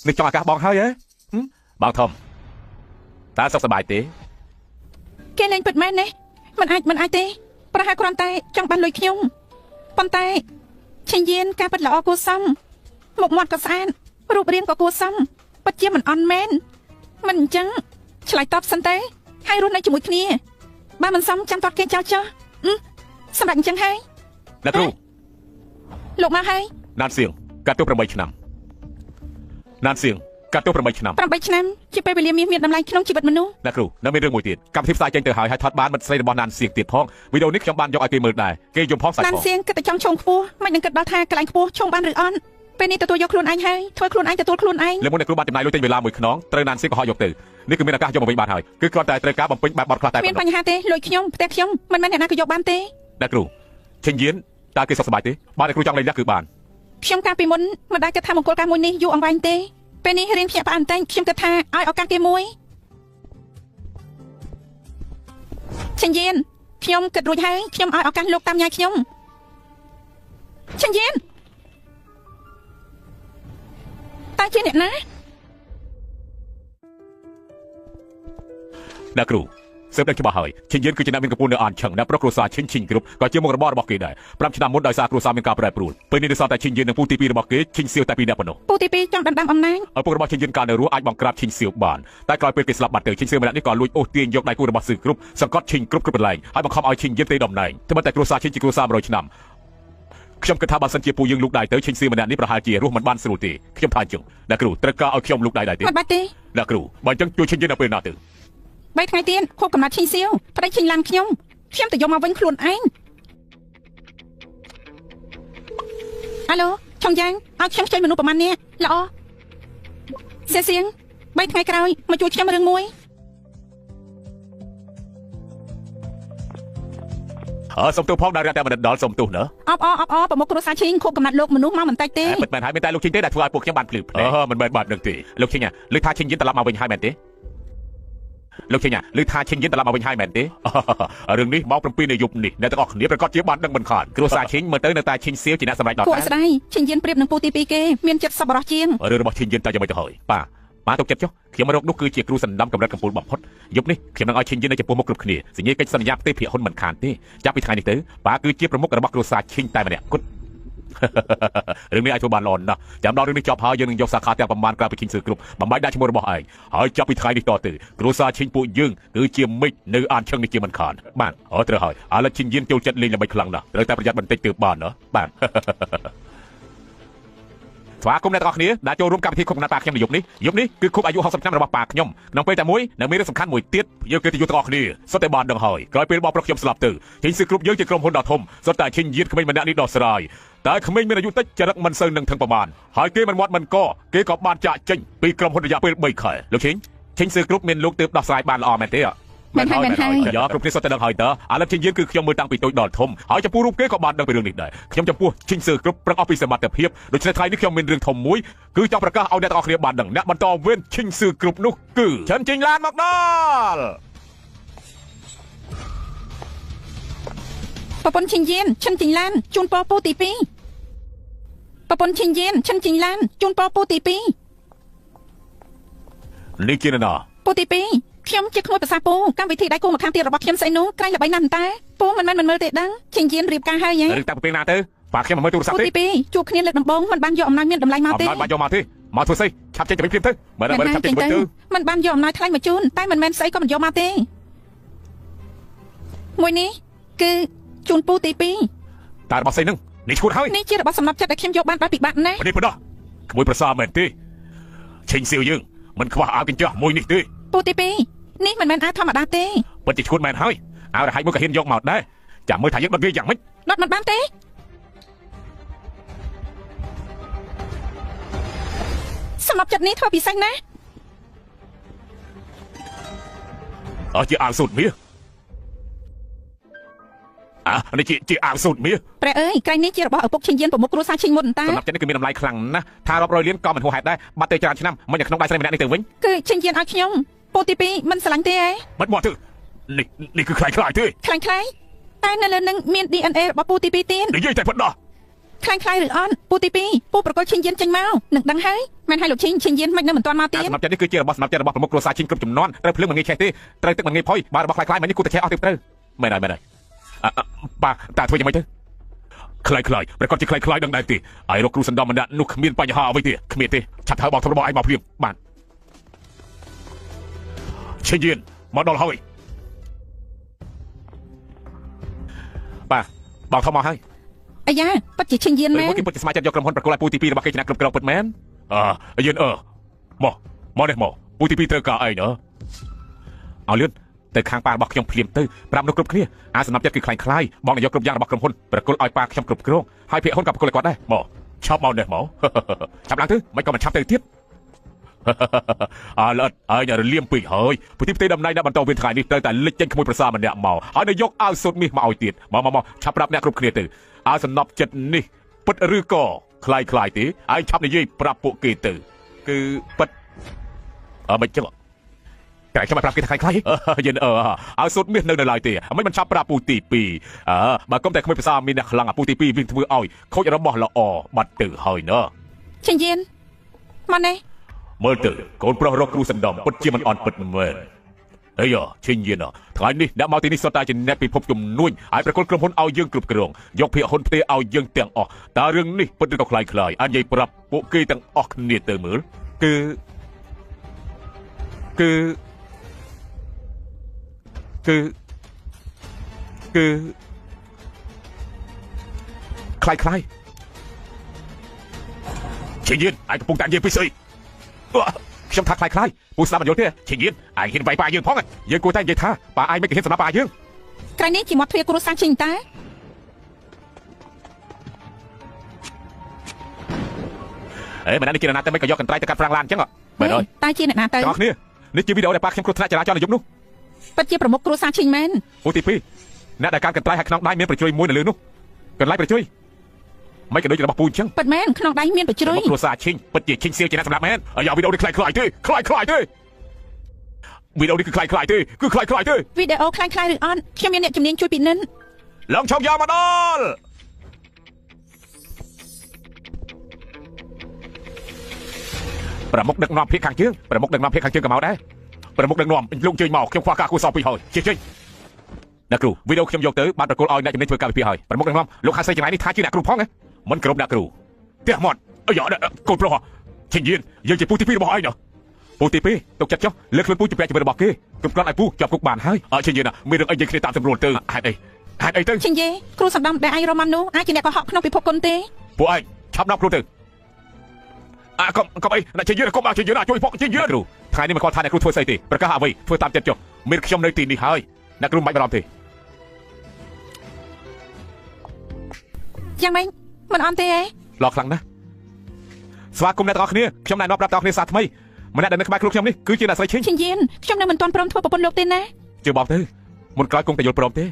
នេះចង់ឱកាសបងហើយហ៎បងធំតើសុខសប្បាយទេ គេលេងពិតមែនណាមិនអាចទេប្រហែលគ្រាន់តែចង់បានលុយខ្ញុំប៉ុន្តែឈិញយានការពិតល្អគួរសមមុខមាត់ក៏ស្អាតរូបរាងក៏គួរសមពិតជាមិនអន់មែនមិនអញ្ចឹងឆ្លើយតបសិនទេហើយរស់នៅជាមួយគ្នាបើមិនសមចាំតតគេចោលចោះសម្រាប់អញ្ចឹងហើយ អ្នកគ្រូ លោកមកហើយ ណានសៀងកាត់ទោស8ឆ្នាំណានសៀងកាត់ទោស8ឆ្នាំ 8ឆ្នាំជាពេលវេលាមានតម្លៃក្នុងជីវិតមនុស្ស អ្នកគ្រូនៅមានរឿងមួយទៀតកម្មវិធីផ្សាយចេញទៅហើយថតបានមិត្តស្រីរបស់ណានសៀងទៀតផងវីដេអូនេះខ្ញុំបានយកឲ្យគេមើលដែរគេយំផងសាច់ ណាន ផង សៀងគិតតែចង់ឈោងខ្ពស់មិននឹងគិតដល់ថាកន្លែងខ្ពស់ឈោងបានឬអត់ពេលនេះទទួលយកខ្លួនឯងហើយធ្វើខ្លួនឯងទទួលខ្លួនឯង លើមុនអ្នកគ្រូបានចំណាយលុយទិញវេលាមួយខ្នងត្រូវណានសៀងក៏ហោះយកទៅនេះគឺមានឱកាសយកមកវិញបានហើយគឺគ្រាន់តែត្រូវការបំពេញបែបបត់ខ្លះតែប៉ុ មាន ណ្ណោះ បញ្ហាទេលុយខ្ញុំផ្ទះខ្ញុំមិនមែនអ្នកណាក៏យកបានទេ អ្នកគ្រូឈិញយានតើគេសុខសប្បាយទេបើអ្នកគ្រូចង់លេងលះគឺបាន ខ្ញុំកាលពីមុនមិនដែលគិតថាមង្គលការមួយនេះយូរអង្វែងទេពេលនេះរៀងភ្ញាក់ផ្អើលតែខ្ញុំគិតថាឲ្យឱកាសគេមួយឈិញយានខ្ញុំគិតរួចហើយខ្ញុំឲ្យឱកាសលោកតាមញ៉ាយខ្ញុំឈិញយានតើជាអ្នកណា អ្នកគ្រូសើបដឹងច្បាស់ហើយឈិញយានគឺជាអ្នកមានកម្ពុជានៅអានឆឹងអ្នកប្រុសគ្រួសារឈិញឈិញគ្រប់ក៏ជាមុខរបររបស់គេដែរ5ឆ្នាំមុនដោយសារគ្រួសារមានការប្រែប្រួលពេលនេះដោយសារតែឈិញយាននិងពូទី2របស់គេឈិញសៀវតែ2នាក់ប៉ុណ្ណោះ ពូទី2ចង់ដណ្ដើមអំណាច ឪពុករបស់ឈិញយានកាលនៅរស់អាចបង្ក្រាបឈិញសៀវបានតែក្រោយពេលគេស្លាប់បាត់ទៅឈិញសៀវម្នាក់នេះក៏លួចអូសទាញយកដៃគូរបស់សឺគ្រប់សង្កត់ឈិញគ្រប់កន្លែងហើយបង្ខំឲ្យឈិញយានទេតំណែងតែគ្រួសារឈិញជាគ្រួសារ100ឆ្នាំខ្ញុំគិតថាបើសិនជាពូយើងលូកដៃទៅឈិញសៀវម្នាក់នេះប្រហែលជារស់មិនបានស្រួលទេខ្ញុំថាអញ្ចឹងអ្នកគ្រូត្រូវការឲ្យខ្ញុំលូកដៃដែរទេ មិនបាច់ទេ អ្នកគ្រូបើអញ្ចឹងជួយឈិញយាននៅពេលណាទៅ 3ថ្ងៃទៀតខួបកំណត់ឈិញសៀវប្តីឈិញឡានខ្ញុំទៅយកមកវិញខ្លួនឯងអាឡូឆុងយ៉ាងឲ្យខ្ញុំជួយមនុស្សប្រមាណនេះល្អសៀង3ថ្ងៃក្រោយមកជួយខ្ញុំរឿងមួយ សុំទោសផងដែលតែមិនដល់សុំទោសណា អបប្រមុខគ្រួសារឈិញខូបកំណត់លោកមនុស្សមកមិនតិចទេ មិនមែនហើយមានតែលោកឈិញទេដែលធ្វើឲ្យពួកខ្ញុំបានភ្លឺភ្នែកមិនមែនបែបនឹងទេលោកឈិញលើថាឈិញយានត្រឡប់មកវិញហើយមែនទេលោកឈិញលើថាឈិញយានត្រឡប់មកវិញហើយមែនទេរឿងនេះមក7នាយប់នេះអ្នកទាំងអស់គ្នាប្រកាសជាបានដឹងមិនខានគ្រួសារឈិញមើលទៅនៅតែឈិញសៀវជាអ្នកសម្រេចដល់ គួរស្ដាយឈិញយានប្រៀបនឹងពូទី2គេមានចិត្តសប្បុរសជាង រឿងរបស់ឈិញយានតែយ៉ាងម៉េចទៅហើយប៉ាទុកចិត្តចុះខ្ញុំរកនោះគឺជាគ្រូសណ្ដាំកម្រិតកំពូលបំផុតយប់នេះខ្ញុំនឹងឲ្យឈិញយាននៅចំពោះមុខគ្រប់គ្នាសញ្ញាកិច្ចសន្យាផ្ទៃភាគហ៊ុនមិនខានទេចាប់ពីថ្ងៃនេះទៅប៉ាគឺជាប្រមុខរបស់គ្រួសារឈិញតែម្នាក់គត់ រឿងនេះអាចធ្វើបានល្អណាស់ចាំដល់រឿងនេះចប់ហើយយើងនឹងយកសាខាទាំងប្រមាណក្រៅពីឈិញសឺគ្រប់បំបីដាក់ឈ្មោះរបស់ឯងហើយចាប់ពីថ្ងៃនេះតទៅគ្រួសារឈិញពួកយើងគឺជាមិត្តនៅអានឆឹងនេះជាមិនខានបាទត្រូវហើយឥឡូវឈិញយានចូលចិត្តលេងល្បីខ្លាំងណាស់ត្រូវតែប្រយ័ត្នបន្តិចទើបបានណាបាទ ស្វាគមន៍អ្នកទាំងអស់គ្នាដែលចូលរួមកម្មវិធីខុបកំណត់ប៉ាខ្ញុំនៅយប់នេះគឺខុបអាយុ60ឆ្នាំរបស់ប៉ាខ្ញុំក្នុងពេលតែមួយនៅមានរឿងសំខាន់មួយទៀតយើងគេទៅយុទ្ធទាំងអស់គ្នាសុទ្ធតែបានដឹងហើយក្រោយពេលបងប្រុសខ្ញុំស្លាប់ទៅឈិញសឺគ្រប់យើងជាក្រុមហ៊ុនដ៏ធំសុទ្ធតែឈិញយានក្មេងម្នាក់នេះដោះស្រាយតែក្មេងមានអាយុតិចចរិតមិនសូវនឹងថឹងប្រមាណហើយគេមិនមាត់មិនកគេក៏បានចាក់ចេញពីក្រុមហ៊ុនរយៈពេល3ខែលោកឈិញសឺគ្រប់មានលោកទើបដោះស្រាយបានល្អមែនទេ មិនហើយយកគ្រប់គ្នាសុទ្ធតែដឹងហើយតើឥឡូវឈិញយានគឺខ្ញុំមើលតាំងពីតូចដល់ធំហើយចំពោះរូបគេក៏បានដឹងពីរឿងនេះដែរខ្ញុំចំពោះឈិញសឺគ្រប់ប្រឹងអស់ពីសមត្ថភាពដូច្នេះថ្ងៃនេះខ្ញុំមានរឿងធំមួយគឺចង់ប្រកាសឲ្យអ្នកទាំងអស់គ្នាបានដឹងអ្នកបន្តវេនឈិញសឺគ្រប់នោះគឺចិនចេញឡានមកដល់ ប្រពន្ធឈិញយានឈិនចេញឡានជូនពរពូទី2ប្រពន្ធឈិញយានឈិនចេញឡានជូនពរពូទី2 នេះជាណា ពូទី2 ខ្ញុំជាក្មួយភាសាពូកម្មវិធីដៃគូមកខាងទៀតរបស់ខ្ញុំស្អីនោះក្រែងល្បីណាស់តែពូមិនមែនមិនមើលទេដឹងឈិញយានរៀបការហើយហ៎ ឬតាំងពីពេលណាទៅបាទខ្ញុំមិនមើលទូរស័ព្ទ ពូ ទេ ទី2ជួបគ្នាលើកដំបូងមិនបានយកអំណោយមានតម្លៃមកទេ អំណោយបានយកមកទេមកធ្វើស្អីឆាប់ចេញទៅវិញភ្លាមទៅបើឆាប់ចេញទៅវិញទៅ មិនបានយកអំណោយថ្លៃមកជូនតែមិនមែនស្អីក៏មិនយកមកទេមួយនេះគឺជូនពូទី2 តើរបស់ស្អីនឹងនេះឈួតហើយ នេះជារបស់សំណប់ចិត្តដែលខ្ញុំយកបានបែបពិបាកណាស់ នេះប៉ុណ្ណោះក្មួយប្រសាមែនទេឆេងសៀវយើងមិនខ្វះអាវកញ្ចក់មួយនេះទេ ពូទី2នេះមិនមែនអាវធម្មតាទេ ពិតជាឈួតមែនហើយអាវរហ័យមួយក៏ហ៊ានយកមកដែរចាំមើលថាយើងដុតវាយ៉ាងម៉េច ដុតមិនបានទេសំណប់ចិត្តនេះធ្វើពិសេសណាស់ អើជាអាវសូត្រមាសនេះជាអាវសូត្រមាស ព្រះអើយក្រែងនេះជារបស់ឪពុកឈិញយានប្រមុខគ្រួសារឈិញមុនតា សម្រាប់ចិត្តនេះគឺមានតម្លៃខ្លាំងណាស់ថារាប់រយលានក៏មិនហួសហេតុដែរបាត់ទៅច្រើនឆ្នាំមិននៅក្នុងដៃស្រីម្នាក់នេះទៅវិញ គឺឈិញយានឲ្យខ្ញុំពូទី2មិនស្រឡាញ់ទេហ៎ មិនមកទៅនេះគឺខ្លាយទេ ខ្លាំងតែនៅលើនឹងមាន DNA របស់ពូទី2ទៀត និយាយតែប៉ុណ្ណោះ ខ្លាំងឬអត់ពូទី2ពូប្រកល់ឈិញយានចេញមកនឹងដឹងហើយមិនឲ្យលោកឈិញយានមិននៅមិនទាន់មកទៀត សម្រាប់ចិត្តនេះគឺជារបស់សម្រាប់ចិត្តរបស់ប្រមុខគ្រួសារឈិញគ្រប់ចំនួនត្រូវភ្លើងមិនងាយឆេះទេត្រូវទឹកមិនងាយផុយបាទរបស់ខ្លាយៗមិននេះគូតែឆេះអស់ទៅត្រូវមែនហើយបាទតាធ្វើយ៉ាងម៉េចទៅខ្លាយប្រកាសជាខ្លាយដឹងដែរទេហើយរកគ្រូសណ្ដំម្នាក់នោះគ្មានបញ្ហាអ្វីទេគ្មានទេឆាប់ទៅបងធំរបស់ឯងមកព្រាមបាទឈិញយានមកដល់ហើយបាទបងធំមកហើយ អាយ៉ាពិតជាឈិញយានមែន គេពិតជាស្ម័គ្រចិត្តយកក្រុមហ៊ុនប្រកួតឲ្យពូទី2របស់គេជាអ្នកគ្រប់គ្រងពិតមែនយានមកនេះមកពូទី2ត្រូវការអីណាឲ្យលឿនទៅខាងប៉ារបស់ខ្ញុំភ្លាមទៅប្រាប់នោះគ្រប់គ្នាអាសំណប់ចិត្តគឺខ្លាយបងនឹងយកគ្រប់យ៉ាងរបស់ក្រុមហ៊ុនប្រកួតឲ្យប៉ាខ្ញុំគ្រប់គ្រងហើយភាគហ៊ុនក៏ប្រកួតឲ្យគាត់ដែរមកឆាប់មកនេះមកឆាប់ឡើងទៅមិនក៏មិនឆាប់ទៅទៀតលិតហើយរលៀមពេកហើយពូទីផ្ទៃតំណែងដាក់បន្តវេនថ្ងៃនេះត្រូវតែលិចចេញក្មួយប្រសាម្នាក់មកហើយនៅយកអាវសុតមាសមកឲ្យទៀតមកឆាប់ប្រាប់អ្នកគ្រប់គ្នាទៅអាសំណប់ចិត្តនេះពិតឬក៏ខ្លាយទេហើយឆាប់និយាយប្រាប់ពួកគេទៅគឺពិតមិនចឹងតែខ្ញុំប្រាប់គេថាខ្លាយយិនឲ្យសុតមាសនៅឡើយទេមិនឆាប់ប្រាប់ពូទី2បើកុំតែក្មួយប្រសាមានអ្នកខ្លាំងពូទី2វិញធ្វើឲ្យខូចរបស់ល្អបាត់ទៅហើយណា ឈិញយានមកនេះ មើលទៅកូនប្រុសរកគ្រូសណ្ដំពិតជាមិនអន់ពិតមែនអីឈិញយានថ្ងៃនេះអ្នកមកទីនេះសុទ្ធតែជាអ្នកពិភពជំនួយឲ្យប្រកួតក្រុមហ៊ុនឲ្យយើងគ្រប់គ្រងយកភាគហ៊ុនផ្ទេឲ្យយើងទាំងអស់តើរឿងនេះពិតឬក៏ខ្លាយអាចនិយាយប្រាប់ពួកគេទាំងអស់គ្នាទៅមើលគឺខ្លាយឈិញយានឯងកំពុងតែនិយាយពីស្អី ខ្ញុំថាខ្លាយពូស្ដាប់មិនយល់ទេឈិញយានឯងហ៊ានវាយប៉ាយើងផងយើងគួរតែនិយាយថាប៉ាឯងមិនហ៊ានសម្រាប់ប៉ាយើង ក្រែងនេះជាមាត់ទ្វារគ្រួសារឈិញតាមិននេះជាអ្នកណាទៅមិនក៏យកកន្ត្រៃទៅកាត់ប្រាំងឡានអញ្ចឹងមែនហើយ តែជាអ្នកណាទៅ ទាំងអស់គ្នានេះជាវីដេអូដែលប៉ាខ្ញុំគ្រោះថ្នាក់ចរាចរណ៍នៅយប់នោះ ពិតជាប្រមុខគ្រួសារឈិញមែន ពូទី2អ្នកដែលកាត់កន្ត្រៃហើយខ្នងដៃមានប្រជួយមួយនៅលើនោះកន្លែងប្រជួយមិនក៏ដូចរបស់ពូអញ្ចឹង ពិតមែនក្នុងដៃមានប្រជួយ គ្រួសារឈិញពិតជាឈិញសៀវជាអ្នកសម្រាប់មែនអាវីដេអូនេះខ្លាយទេវីដេអូនេះគឺខ្លាយទេគឺខ្លាយទេ វីដេអូខ្លាំងឬអត់ខ្ញុំមានអ្នកជំនាញជួយពីនិន ឡើងឆោកយ៉ាមកដល់ប្រមុខដឹកនាំភាគខាងជើងក៏មកដែរប្រមុខដឹកនាំលោកជើញមកខ្ញុំខ្វះការគួរសមពីហើយជិះអ្នកគ្រូវីដេអូខ្ញុំយកទៅបានប្រកល់ឲ្យអ្នកជំនាញធ្វើការវិភាគហើយប្រមុខដឹកនាំលោកខាងស្រីចំណាយនេះថាជាអ្នកគ្រូផងមិនគ្រប់អ្នកគ្រូផ្ទះមាត់អាយ៉ាកូនប្រុសឈិញយានយើងជាពូទី2របស់ឯងពូទី2ទុកចិត្តចុះលើកខ្លួនពូជាពាក់ជីវិតរបស់គេគ្រប់គ្រាន់ឲ្យពូជាប់គុកបានហើយឈិញយានមានរឿងអីនិយាយគ្នាតាមសម្រួលទៅហេតុអីទៅ ឈិញយេគ្រូសំដំដែលឯងរមនោះអាចជាអ្នកកុហកក្នុងពិភពគុណទេ ពួកឯងឆាប់ដល់គ្រូទៅកុំអីអ្នកជិញយានកុំជិញយានជួយផងជិញយានគ្រូថ្ងៃនេះមិនគាត់ថាអ្នកគ្រូធ្វើស្អីទេប្រកាសអ្វីធ្វើតាមចិត្តចុះមានខ្ញុំនៅទីនេះហើយអ្នកគ្រូមិនបាច់បារម្ភទេ យ៉ាងម៉េចមិនអន់ទេហ៎ ឡោខ្លាំងណាស់ស្វាគមន៍អ្នកទាំងអស់គ្នាខ្ញុំណែនាំប្រាប់ទាំងអស់គ្នាសារថ្មីម្នាក់ដែលនៅក្បែរគ្រូខ្ញុំនេះគឺជាអ្នកស្រីឈិញ ឈិញយានខ្ញុំនៅមិនទាន់ព្រមធ្វើប្រពន្ធលោកទេណា ជឿបោកទៅមុនក្រោយគង់តែយល់ព្រមទេ